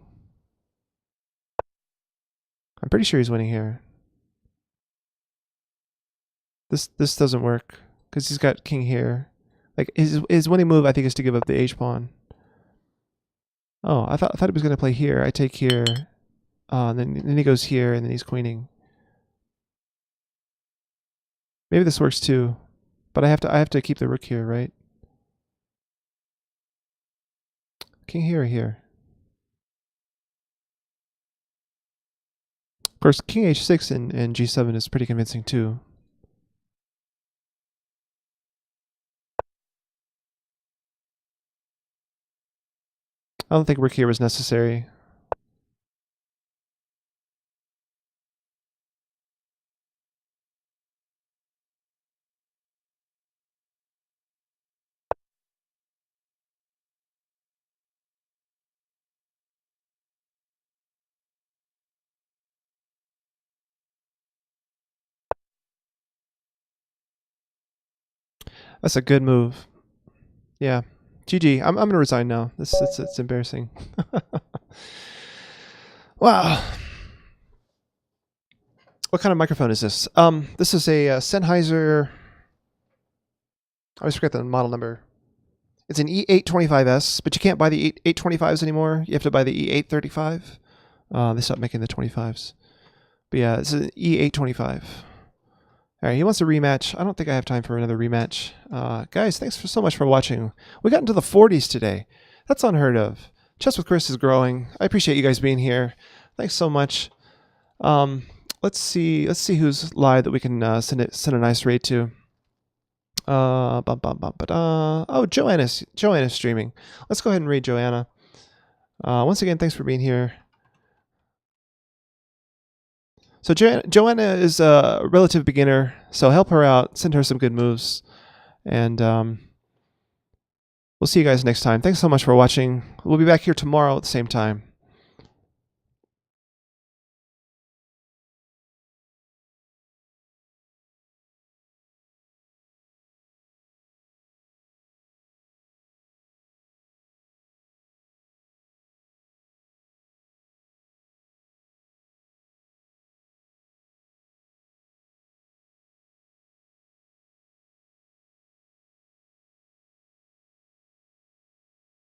I'm pretty sure he's winning here. This doesn't work because he's got king here. Like his winning move, I think, is to give up the h pawn. Oh, I thought he was gonna play here. I take here, and then he goes here, and then he's queening. Maybe this works too, but I have to keep the rook here, right? King here or here? Of course, king h6 and g7 is pretty convincing too. I don't think rook here was necessary. That's a good move. Yeah. GG. I'm gonna resign now. It's embarrassing. Wow. What kind of microphone is this? This is a Sennheiser. I always forget the model number. It's an E825S, but you can't buy the 825s anymore. You have to buy the E835. They stopped making the 25s. But yeah, it's an E825. All right, he wants a rematch. I don't think I have time for another rematch. Guys, thanks so much for watching. We got into the 40s today. That's unheard of. Chess with Chris is growing. I appreciate you guys being here. Thanks so much. Let's see who's live that we can send a nice raid to. Oh, Joanna's streaming. Let's go ahead and raid Joanna. Once again, thanks for being here. So Joanna is a relative beginner, so help her out, send her some good moves, and we'll see you guys next time. Thanks so much for watching. We'll be back here tomorrow at the same time.